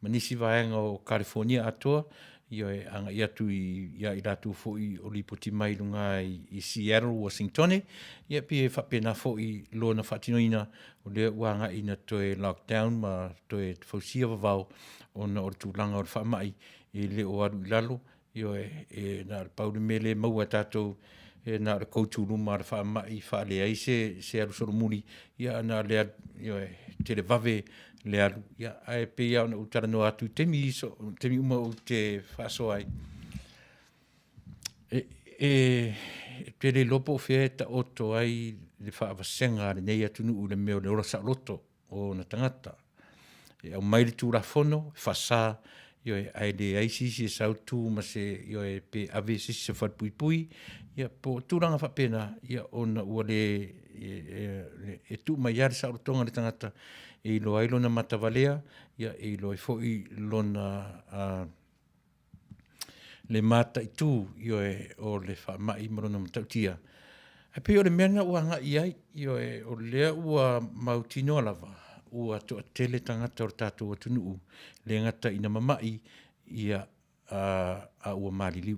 ma nisi vaenga o California atoa, ia anga i atu i ratu fo i o li poti mai lunga i Seattle, Washington, ia pia whapena fo i lona whatinoina o le wanga ina toe lockdown ma toe fausia vavau o na o tūlanga o le whamai i le o aru i lalo, ia na pauri mele maua tātou na le kouturu ma le whamai whale ai se aru soromuri, ia na le te le vave le alu, ia ai pe ia ona utara no atu temi uma o te whaso ai. Te le lopo whea ta oto ai le whaavasenga le nei atunu u le meo le ora sa loto o na tangata. Au mai le tūra whono, whasa, ai le aisisi e sautu ma se pe ave sisi se whatpuipui, ia po tūranga whapena, ia ona ua le e tu mai yare sa rotonga le tangata, e ilo ai lona matavalea, ia e ilo ai foi lona le mata i tū, o le whamai marona matautia. A pe o le mena ua nga iai, o lea ua mautino alava, ua toa tele tangata o tātou atunuu, le ngata ina mamai, ia a ua mariliu.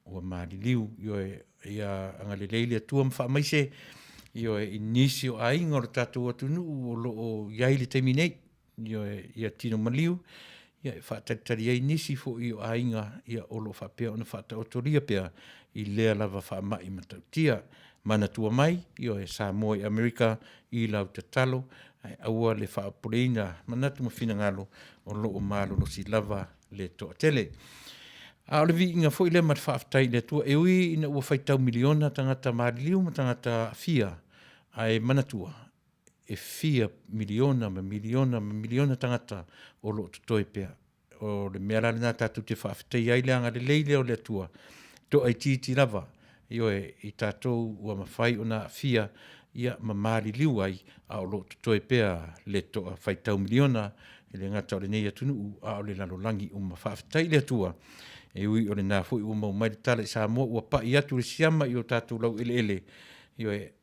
Ua mariliu, ia anga le leile atua mwhamaise, i nisi o ainga o tātou atunuu, o loo iai le teiminei, ia tino maliu, ia whaataritari ai nisi fo i o ainga, ia o loo whapea o na whaataotoria pea, i lea lava whamai matautia, mana tua mai, Samoa i Amerika, i lau te talo, aua le whaaporeina, manatu mawhina ngalo, o loo malo no si lava le toa tele. O le vi inga fo i le mat whaaftai le tua, e ui ina ua whaitau miliona tangata mariliu, ma tangata fia, ai manatua, e fia miliona tangata o loo tutoe pea. O le mea lana tatu te whaaftai ai le anga le leile o le tua, to ai titi lava, io I tātou ua mawhai o nā fia ia mamari liu ai a o lo toi pea le toa whaitau miliona le ngata o le nei atunu a o le lalolangi o mawhawhitai le atua. Ui o le nā fui ua mau mai le tala sa mua ua pa I atu le siama I o tātou lau ele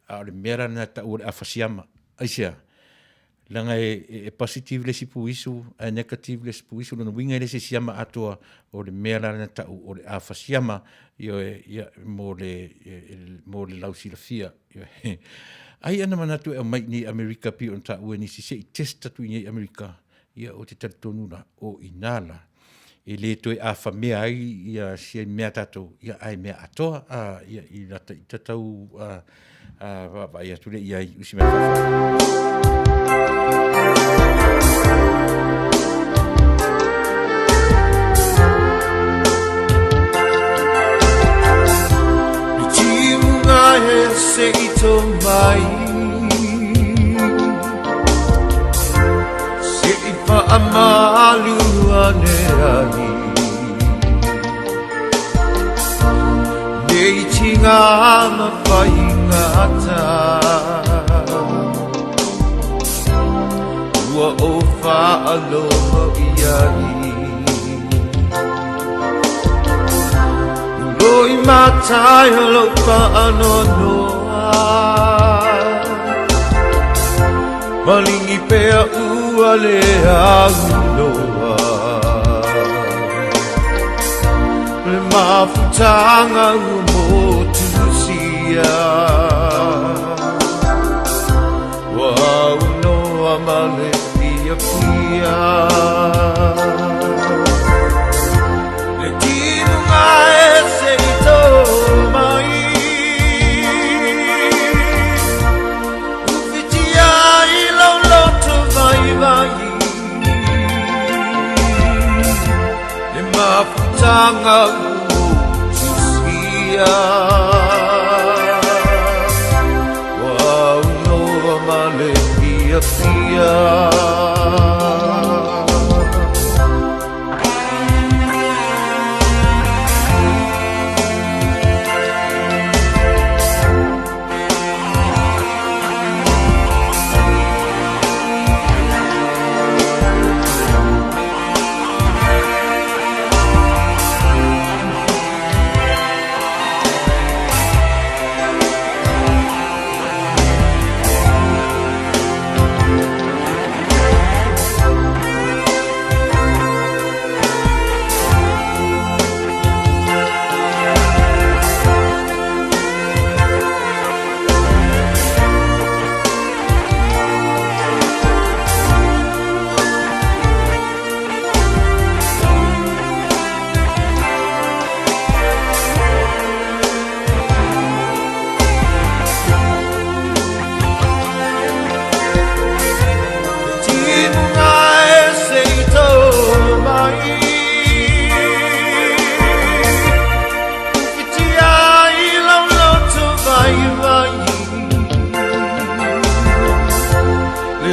a o le mera na ta o le awhasiama. Aisia, langa positive le sipu isu, a negative le sipu isu, lana winga le se siama atua o le mera na ta o le awhasiama mo le lausi la fia. Ai ana manatu mai ni Amerika pi on ta ue ni si I testa tu ni Amerika o te tonu o inala. Le toi a famea ai ia si mea tatou ia ai mea atoa ia I lata I tatau ia tule ia I usi mea Timunga he se ito mai se ipa amalu ane ai Nei tinga mawhai ngata Ua o whaalomo iai Loi matai halo whaanonoa Malingi pea ua le aunoa Le mafutanga umotusia Wa unoa male pia pia Le tinunga ese ito mai Ufitia ilo loto vai vai Le mafutanga umotusia Wa unoa male pia pia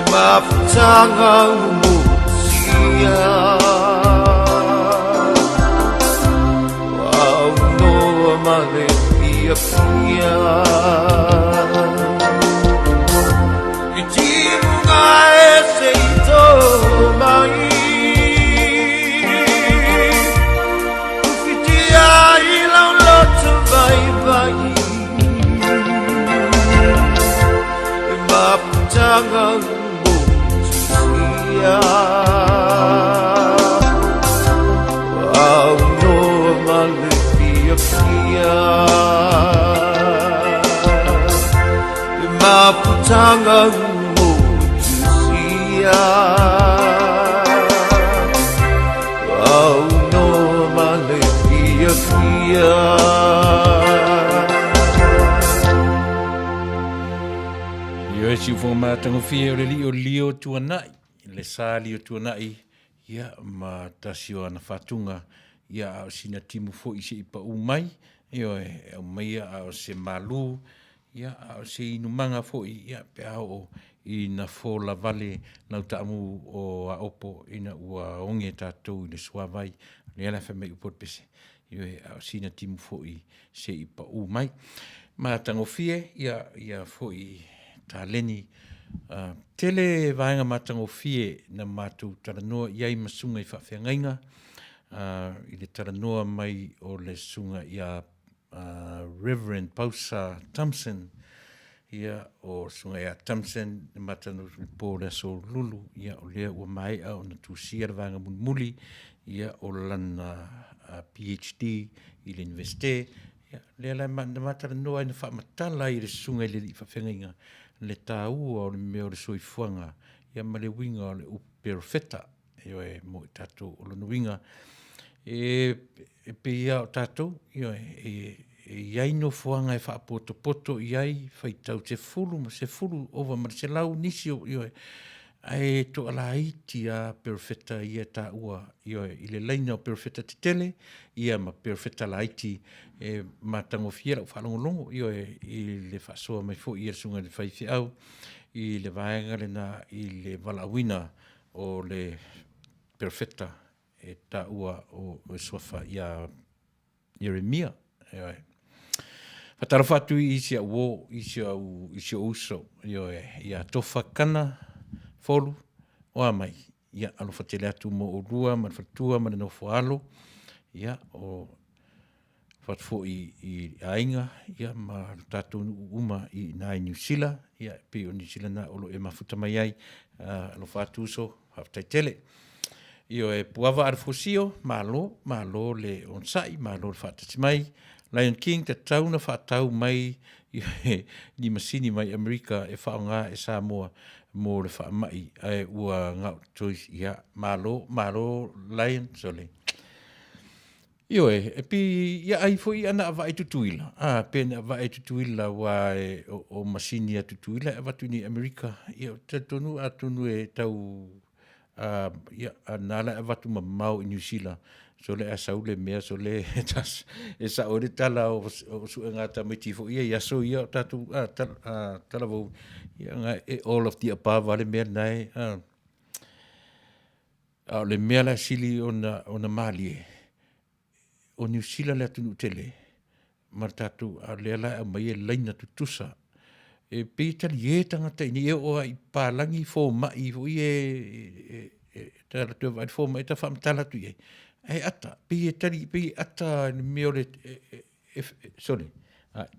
Mafutanga umusia Wa unoa male pia pia Itimunga ese ito mai Ufitia ila uloto vai vai Mafutanga Au no male pia pia Maputanga umotusia Au no male pia pia Io e si uwhakamātango fia o le lio tuanai le sali o tuanai ia ma tasio ana whatunga ia au sina timu fo i se ipa umai io e mai au se malu ia au se inumanga fo ia pe au I na fo la vale na utamu o a opo ina ua onge tātou I le suavai le ana whamei upot pese Ioe au sina timu fo'i se I pa u mai. Ma tangofie ia fo'i taleni tele vaenga ma tangofie na mātou taranoa iai masunga I whawhiangainga. I le taranoa mai o le sunga ia Reverend Pausa Thompson ia o sunga ia Thompson matanu po le so lulu ia o lea ua mai o na tusia vanga muli ia o lana PhD I le universite ia le la matanu ai na fa matala I le sunga I le whawhenga le tau o le meo le soifuanga ia ma le winga o le uperfeta ia e mo tatou o le winga e pe ia o tatou ia iai no fuanga e whaapoto iai whaitau se fulu over ma se lau nisi o ai to ala iti a perfecta ia ta ua I le leina o perfecta te tele ia ma perfecta la iti e matango fiera o whalongolongo I le whasoa mai fo ia sunga le whaifi au I le vaenga le na I le walawina o le perfecta e ta ua o sofa ia Jeremia Fatara fatu I sia uo, I sia uso, ia tofa kana, folu, o amai, ia alo fatele atu mo o rua, ma fatua, ma no foalo, ia o fatfo I ainga, ia ma tatu uma I nai New Zealand, ia pe o New Zealand na olo e mafuta mai ai, alo fatu uso, haftai tele. Io e puava arfosio, malo le onsai, malo le fatati mai, Lion King te tauna whaatau mai ni masini mai Amerika e whaonga e Samoa mo le whaamai e ua ngau tois ia malo Lion sole. Io e pi ia ai foi ana va tutuila. Pena va tutuila wa o masini tutuila e watu ni Amerika. Io te tonu atunu e tau ia nala e watu mamau I New Zealand. So le asaule mea so le tas e sa ore tala o su ngata mai tifo ia so ia tatu tala vo ia all of the above ale mea nai le mea la sili ona mali o New Zealand le tunu tele mar tatu le la mai leina tutusa e pitali e tangata ni o I palangi fo mai vo tala tu vai fo mai ta fam tala tu ie Ai ata, pi ata meo le, sorry,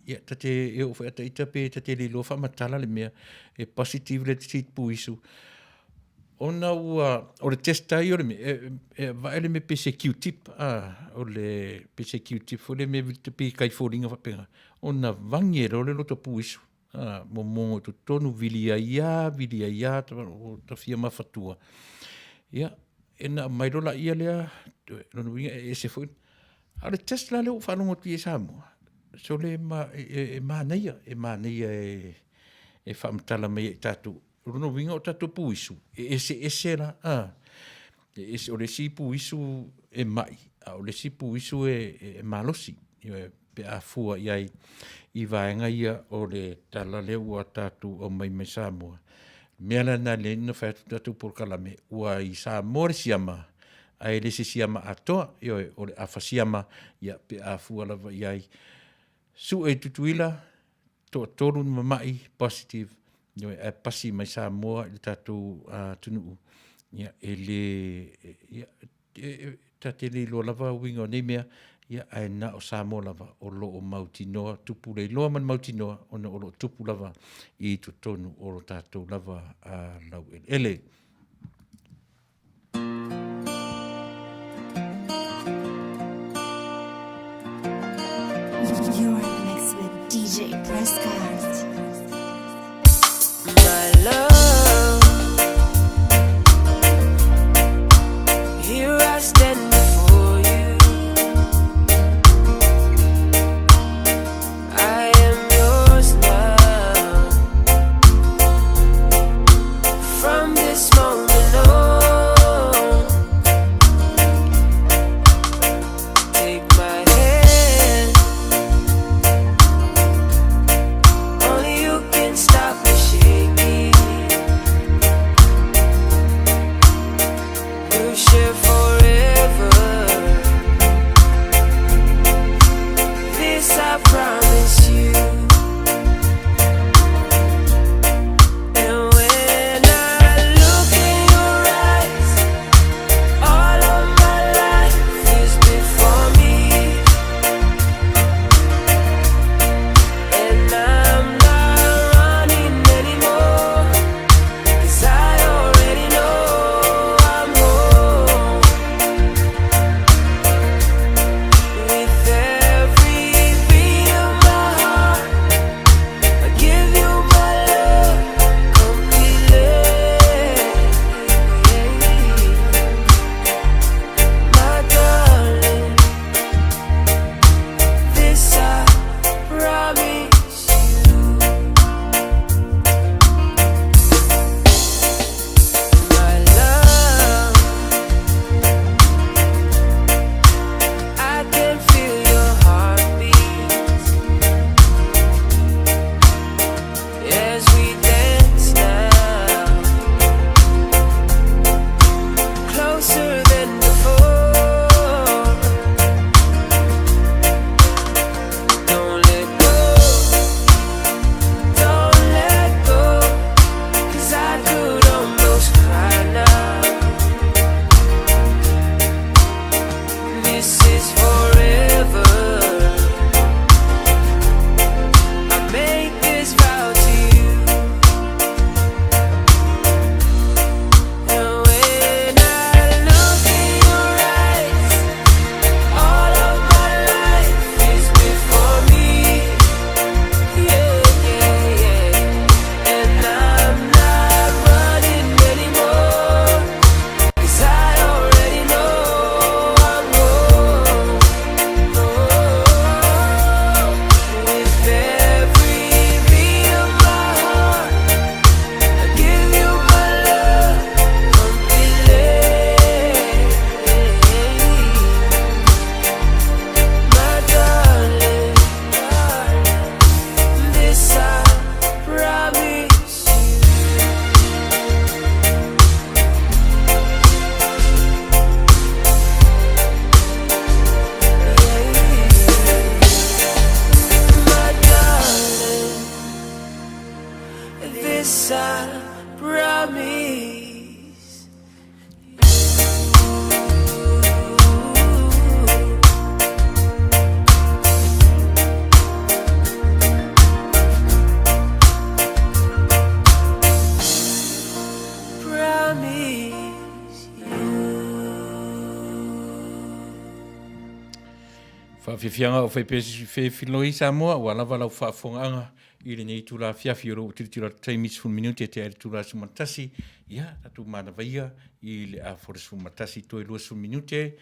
ia tate e o ata ita pe tate le lo whamatala le mea, e positive le tit puisu. Ona ua, o le testai o le me, vaele me pese Q-tip, o le pese Q-tip, o le me te pe kai fōringa whapenga. Ona vangera o le loto puisu, mo to tonu vilia ia, o ta fia mawhatua. Ia, ena mairola ia lea, no winga e se foi ale Tesla le whanongo ti Samoa so le maneia e whamtala mai tatu no winga o tatu puisu ese la ese o le si puisu e mai o le si puisu e malosi pe a fua iai I vaenga ia o le tala le ua tatu o mai Samoa mea na le no fatu tatu por kalame ua I Samoa siama ai le siama atoa o le afasiama ia pe a fuala iai su e tutuila to tolu mamai positive e pasi mai Samoa le tatu tunu ia ele ia tatele lo lava wingo nemea ia ai na o Samoa lava o lo o mautinoa tupu le lo man mautinoa ona o lo tupu lava I tu tonu o lo tatu lava lau ele You are in the mix with DJ Prescott. My love, here I stand before you. I am yours now. From this moment on, take my hand. Only promise, I promise. Whawhiwhianga o whaipesi Samoa, ua lava lau whaafongaanga i le nei tūla whiawhi o ro tira taimis fun minute te aere tūla sumatasi, ia, tatu mana vaia i le a fore sumatasi toi lua sun minute,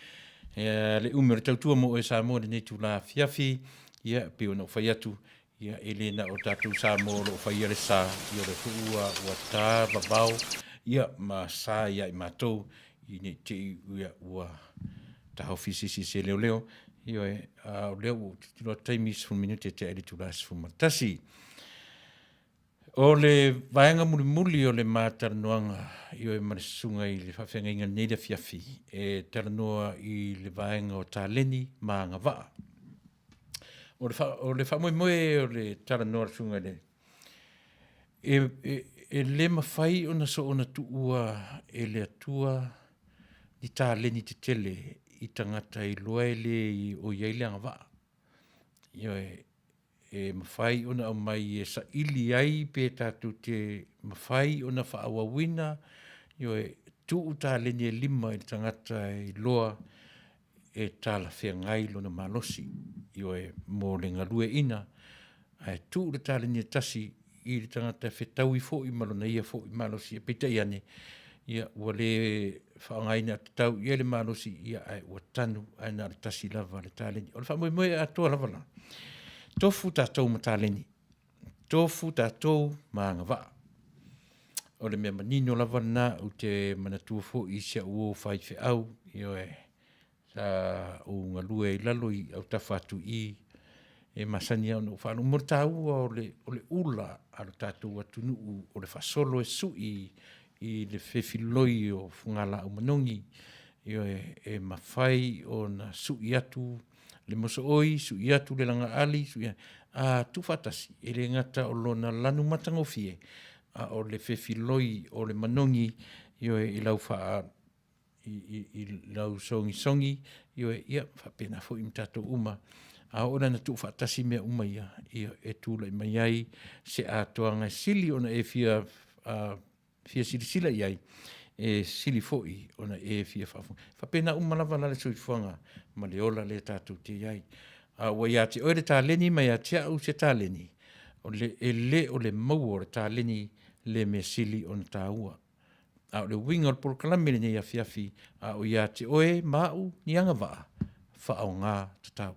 le umere tautua mo e Samoa le nei tūla whiawhi, ia, pe ona o whai atu, ia, elena o tatu Samoa lo whai ale sa, i o le huua, ua tā, babau, ia, ma sa ia i mātou, i ne te ia ua taho fisisi se leo leo, io e o leo tiro taimis fun minute te aere tūla sumatasi. O le vaenga muli o le mātaranoanga, io e marisunga i le whawhenga inga neida fiafi, e taranoa i le vaenga o tāleni mā ngā waa. O le whamoe o le taranoa sunga le, e le mawhai ona so ona tuua e le atua ni tāleni te tele, i tangata i loa le o iei le anga waa. Io e mawhai ona au mai e sa ili ai pe tatu te mawhai ona whaawawina. Io e tuu tā leni e lima i tangata i loa e tāla whea ngai lona malosi. Io e mō le ngarue ina. Ai tuu le tā leni e tasi i le tangata whetau i fo i malona ia fo i malosi e pita i ane. Ia ua le whaangaina te tau ia le malosi ia ai ua tanu ai nā le tasi lava le tāleni. O le whamoe a toa lava la. Tofu tātou ma tāleni. Tofu tātou ma ngā waa. O le mea manino lava nā u te manatua fo i sia uo whai whi au. Io e sa o ngā lue i lalo i au tawhatu i e masani au no whanu. Mor tāu o le ula alo tātou atunu o le whasolo e sui i le whewhiloi o whungala au manongi. Io e mawhai o na sui atu, le moso oi, sui atu le langa ali, sui tu whatasi, e le ngata o lona lanu matangofie, o le whewhiloi o le manongi, io e lau wha i lau songi, io e ia whapena fo im tato uma, ora na tu whatasi mea uma ia, io e tūla i mai ai, se a toanga sili ona e fia silisila iai, e sili foi, ona e fia whafu. Whapena umalawa la le suifuanga, ma le ola le tātou te iai. Wa ia te oere tā leni, ma ia te au se tā leni. O le mau o le tā leni, le me sili on tā ua. O le winga o le porokalame le ia fiafi, o ia te oe mau ni anga waa, whaau ngā tatau.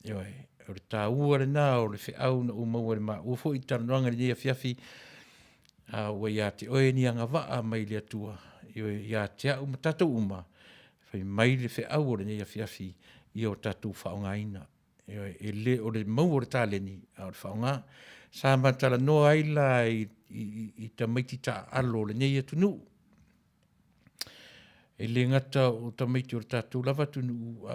Ioe, o le tā ua le nā, o le whiau na umau le maa. Ufo i taranoanga le ia fiafi, wa ia te oe ni anga waa mai le atua. Ioe, ia te au matata uma. Whai mai le whiau o le ia fiafi, i o tatu whaonga ina. Ioe, e le o le mau o le tāleni, o le whaonga. Sa matala noa aila i ta maiti ta alo le nei atunu. E le ngata o ta maiti o le tatu lava tunu,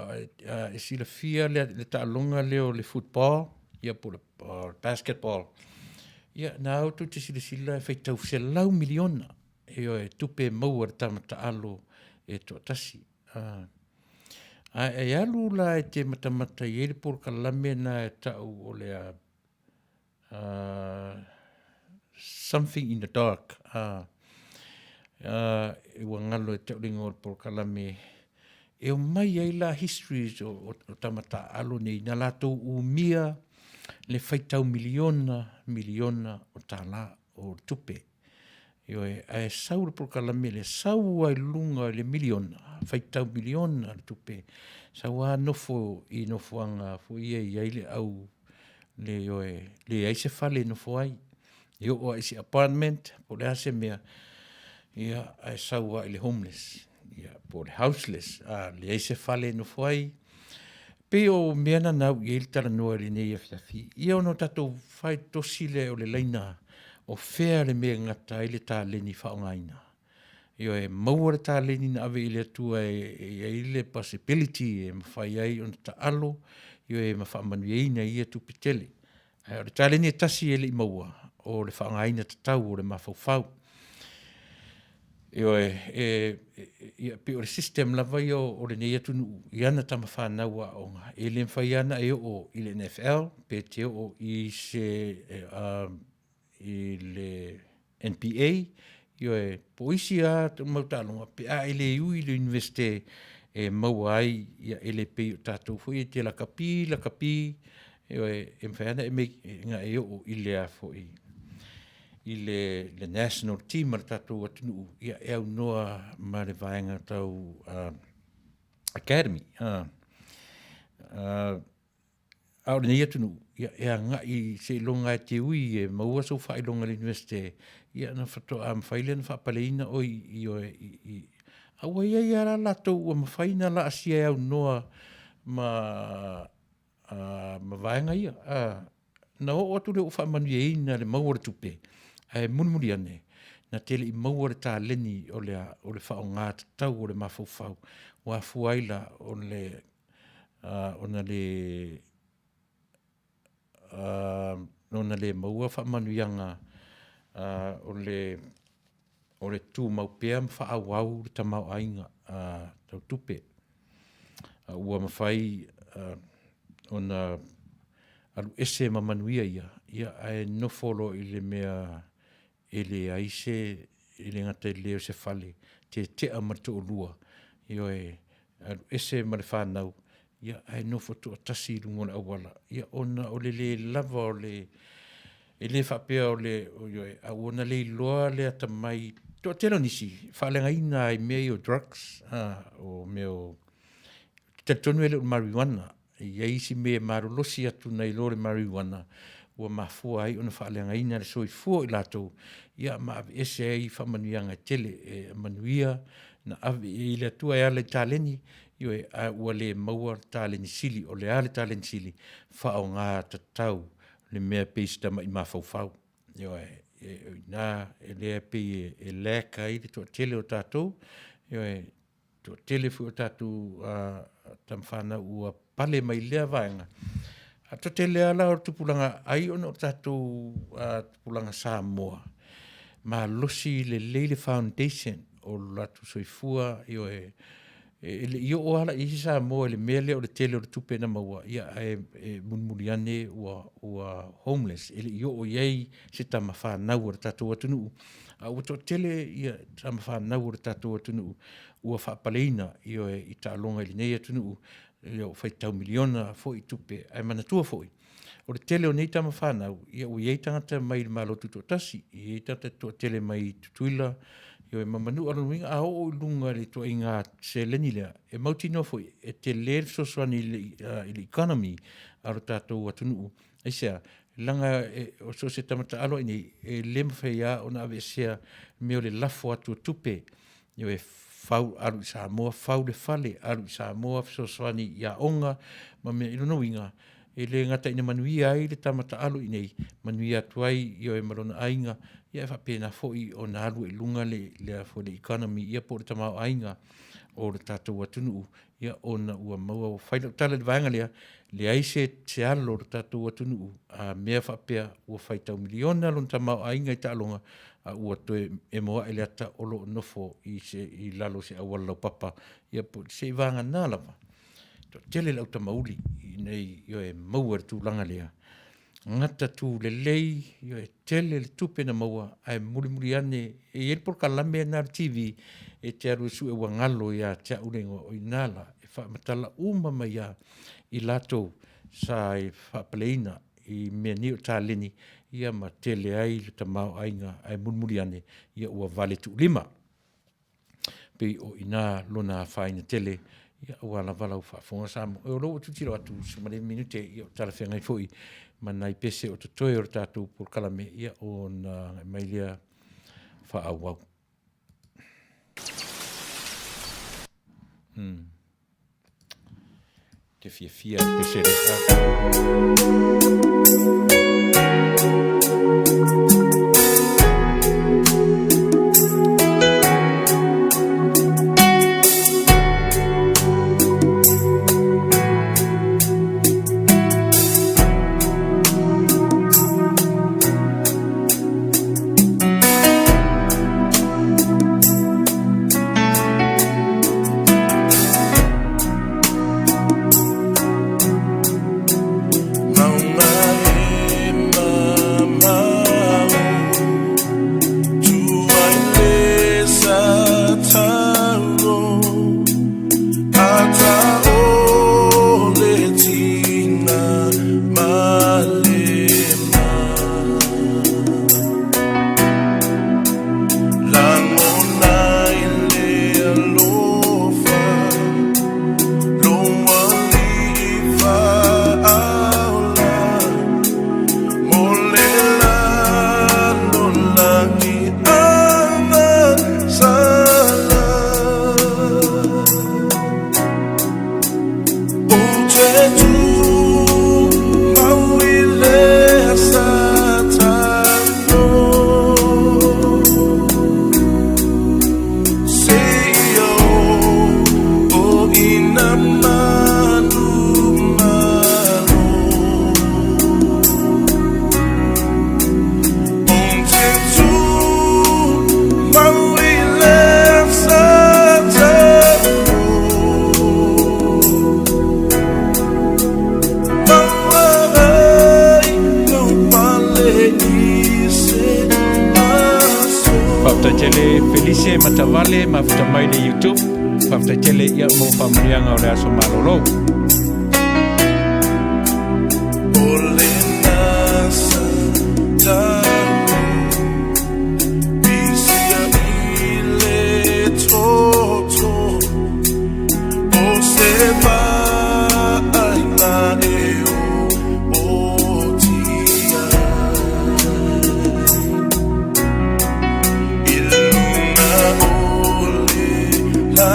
e sila fia le ta alonga leo le football, ia po le basketball. Ia, nā auto te sila e whaitau se lau miliona. E tupe maua le tamata alo e toa tasi. E alu la e te matamata i ere por kalame na e tau o le something in the dark. E wangalo e tau ringo o por kalame. E o mai ai la histories o tamata alo nei na lato umia le whaitau miliona o tala o tupe. Io e sau le por kalame le sau ai lunga le miliona, whaitau miliona le tupe. Sau a nofo i nofoanga fo ia i aile au le aise fale nofo ai. Io o aise apartment, po le ase mea, ia e sau a le homeless, ia po le houseless, le aise fale nofo ai. Pe o meana nau i ele tala noa le nei a fiafi. Ia ono tatou whai tosile o le leina o whea le mea ngata ele tā leni whaongaina. Io e maua le tā leni na ave ile atua e ile possibility e mawhai ai on ta alo. Io e mawhaamanu eina i atu pitele. O le tā leni e tasi ele i maua. o le whaangaina tatau o le mawhauwhau. Ia pe o le system lava i o le nei atunu i ana tama whānaua o ngā. E le mwhai ana e o i le NFL, pe te o i le NPA, po isi a mautalonga, pe a ele iui le universite e maua ai, ia ele pe o tātou fui, te la kapi, e mwhai ana e mei ngā e o i le a fui. I le national team ar tātou atunu, ia e au noa ma le vaenga tau academy. Au le nei atunu, ia e a ngai se longa e te ui e maua sau whai longa le universite, ia na whatoa a mwhaile na whapaleina o aua ia ia la latou ua mwhaina la asia e au noa ma vaenga ia. Na o atu le o whamanu e ina le maua le tupe. E munumuri ane, na tele i maua le tā leni o le whao ngā tau o le mawhauwhau. Wa fuaila o le maua whamanuianga o le tū maupea mwhaawau le tamau ainga tau tupe. Ua mawhai ona alu ese mamanuia ia e nofolo i le mea ele aise ele ngata leo se fale te amato lua io alu ese ma le whanau ia e nofo to tasi lungo na awala ia ona o le lava o le ele whapea o le a ona le loa le atamai to telo nisi whalenga ina i mea o drugs o meo te tonu ele o marijuana ia isi me marolosi atu nei lore marijuana ua mafua ai ona whaaleanga ina le soi fua i lato ia ma ese ai whamanuianga tele manuia na ave i le atua e ale taleni ua le maua taleni sili o le ale taleni sili whao ngā tatau le mea peista mai mawhauwhau na e lea pe e leka i le toa tele o tātou toa tele fu o tātou tamwhana ua pale mai lea vaenga. To te lea la o tupulanga ai ono tātou tupulanga Samoa. Ma losi le Leile Foundation o latu soifua i o ala i Samoa le mele o le tele o le tupe na maua ia e munmuriane ua homeless. I o iei se tama whanau o tātou atunu. Ua to tele ia tama whanau o tātou atunu ua whapaleina i ta alonga i nei atunu o fai tau miliona fo i tupe ai manatua fo i. O le tele o nei tama whanau, ia o iei tangata mai le malotu to tasi, iei tangata to tele mai tutuila, ia e mamanu aruminga a o lunga le to inga se leni lea. E mauti no fo i, e te lere soswani i le economy aro tātou atunu. Aisea, langa o so se tamata alo ini, e lema whaia o na ave sea meo le lafo atu tupe, ia e fau aru i Samoa, fau le fale aru i Samoa, soswani ia onga, ma mea ilono inga, e le ngata ina manuia ai le tamata alu i nei, manuia tuai i o e marona ainga, ia e whapena foi o na alu e lunga le fo le economy, ia po le tamau ainga o le tātou atunu, ia ona ua maua o whaila tala le vaenga lea, le aise te alo le tātou atunu, a mea whapea ua whaitau miliona lon tamau ainga i tālonga, ua toe e moa ele ata olo nofo i lalo se awalau papa ia po se vanga nalava to tele lau tamauli nei yo e maua tu langa lea ngata tu le lei yo e tele le tupe na maua ai muri ane e el por kalame na TV e te aru su e wangalo ia te urengo o inala e fa matala uma mai i lato sa e fa pleina i me ni o taleni ia ma tele ai le tamau ainga ai munmuri ane ia ua vale tu lima. Pei o ina lona whaina tele ia ua la vala ufa fonga samu. E o loo tutiro atu sumare minute ia o tala whengai foi ma nai pese o tutoe o tātou por kalame ia o na mailia wha awau. Te fia pese Whaftatele Felice Matavale, Maftamai le YouTube, Whaftatele ia mo pamrianga o le aso malolo. Ole nasa tamu, bisia ile toto, o seba aina eu otia. Iluna ole la.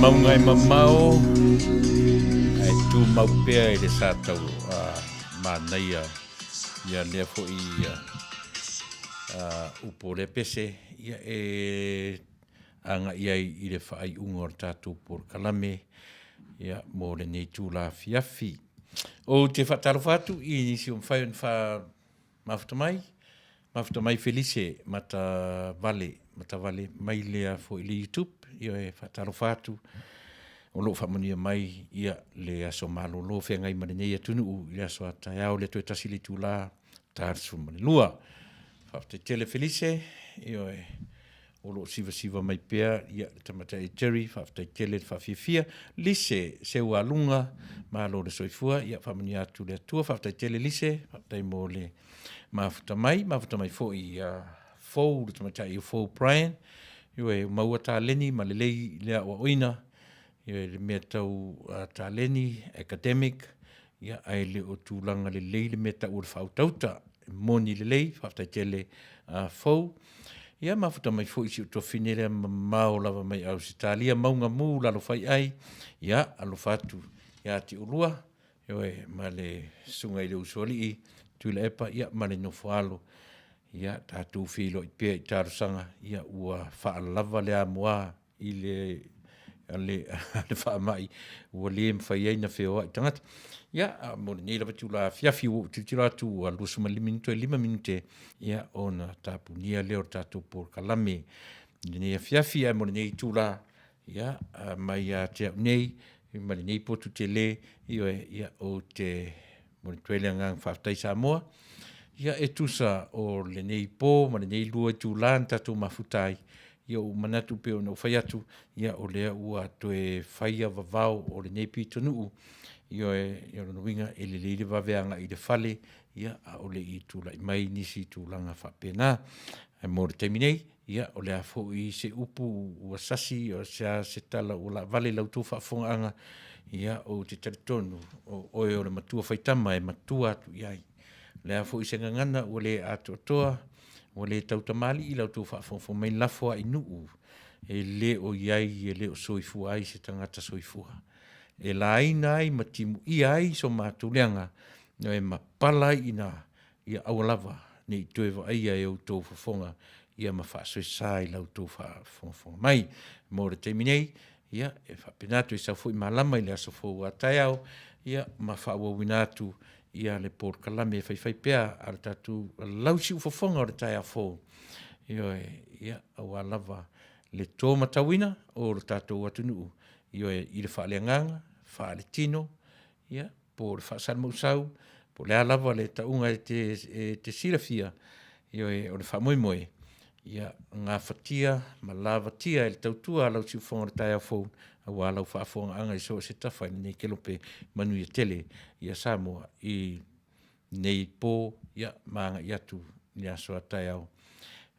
Maungai mamau ai tu mau pea i le satau manaia ia lea fo i upo le pese ia anga ia i le whaai unga o tātou por kalame ia mo le nei tūla fiafi o te whataro whatu i nisi o mwhai on wha mafutamai Felice mata vale mai lea fo i le YouTube ia e whataro whatu o lo whamonia mai ia le aso malo lo whengai mani nei atunu u i aso ataiao le toi tasili tūla tātsu mani lua whafte tele Felice ia e o lo siva mai pea ia tamata e Jerry whafte tele whawhiawhia lise se ua lunga malo le soifua ia whamonia atu le atua whafte tele lise whafte mo le mafutamai fo i fou le tamata i fou Brian Iwe maua tāleni ma le lei lea o oina. Iwe le mea tau tāleni, academic. Ia ai le o tūlanga le lei le mea tau le whautauta. Moni le lei, whaftai tele fau. Ia mafuta mai fo isi uto finere mao lava mai au sitalia. Maunga mū lalo whai ai. Ia alo fatu. Ia ti ulua. Iwe ma le sunga i le usoli i. Tuila epa, ia ma le nofo alo. Ia tātou whilo i pēr i tārusanga, ia ua whaalava lea moa i le whaamai, ua le mwhai eina whioa i tangata. Ia, mo le neila batula fiafi o titira atu a lusuma 5 minute, ia ona tāpunia leo tātou por kalame. Le nea fiafi ai mo le nei tūla, ia, mai a te au nei, ma le nei potu te le, ia o te mo le tuele ngang whaftai Samoa. Ia e tusa o le nei pō, ma le nei lua i tūlan tātou mafutai. ia o manatu pe ona whai atu, ia o lea ua toe whaia vavao o le nei pitonuu, ia o na winga e le leile waweanga i le whale, ia a o le i tūlai mai nisi tūlanga whapena. Mō re taimi nei, ia o lea fo i se upu ua sasi o se tala o la vale lau tō whaafonga ia o te taritonu o le matua whaitama e matua atu iai. Lea fo i se ngangana o le atotoa, o le tautamali i lau tō whaafonga mai lafua i nuu, e le o iai e le o soifua ai se tangata soifua. E la aina ai matimu i ai so mātuleanga, no e mapala ina ia awalava ni tuewa aia e o tō whafonga ia mawhaasoi sai lau tō whafonga mai. Mō re teimi nei, ia e whapenatu i sau fui malama i le aso fōu a tai au, ia mawhawawinatu ia le por kalame e whai pēa ar tatu lausi u whafonga o le tai au fōu. Ia awalava le tō matawina o le tātou atunuu. I le whaaleanganga, whaale tino, ia, po le whaasar mausau, po le alawa le taunga e te sirafia, o le whaamoimoe, ia, ngā whatia, ma la watia e le tautua lau si ufonga le tai au fōu, a wā lau whaafonga anga i so se tawhai nei kelope manu i tele, ia Samoa, i nei pō, ia, maanga i atu, ni aso a tai au.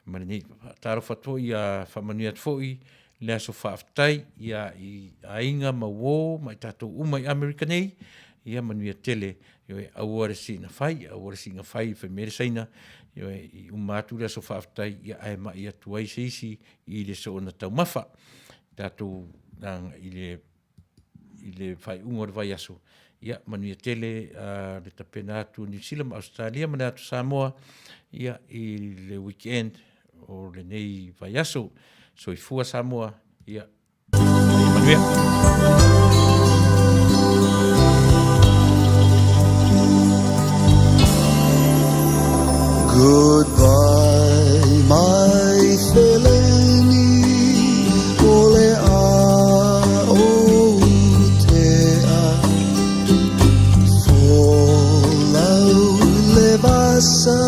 Mani nei, tāro whato i a whamanu atu fōi, le aso whaaftai, ia i ainga ma wō, mai tātou umai Amerika nei, ia manuia tele, e auare si na whai, auare si na whai, whai mere saina, i umatu le aso whaaftai, ia ai ma i atu ai se isi, i le so na tau mawha, tātou i le whai ungore vai aso, ia manuia tele, le tapena atu New Zealand, Australia, mana atu Samoa, ia i le weekend, o le nei vai aso, so i fua Samoa, ia, manuia. Goodbye, my Feleni, ole a o tea, folau levasa,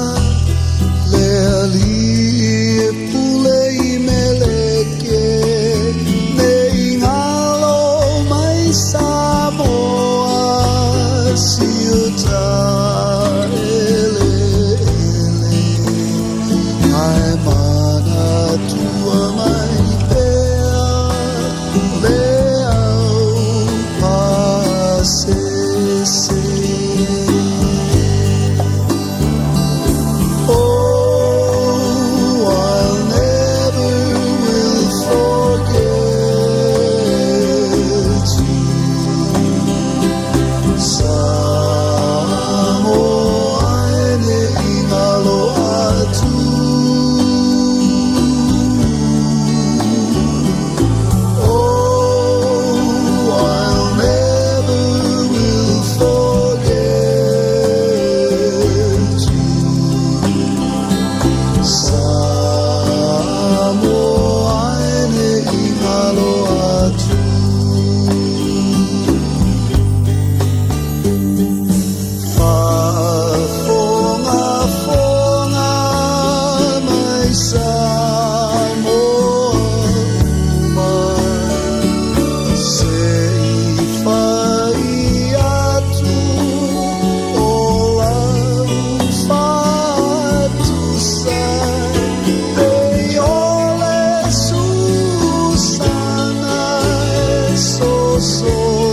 leali pulei meleke, nei ngalo mai Samoa, siuta ele. Ai mana tua mai pea, leau pasese. So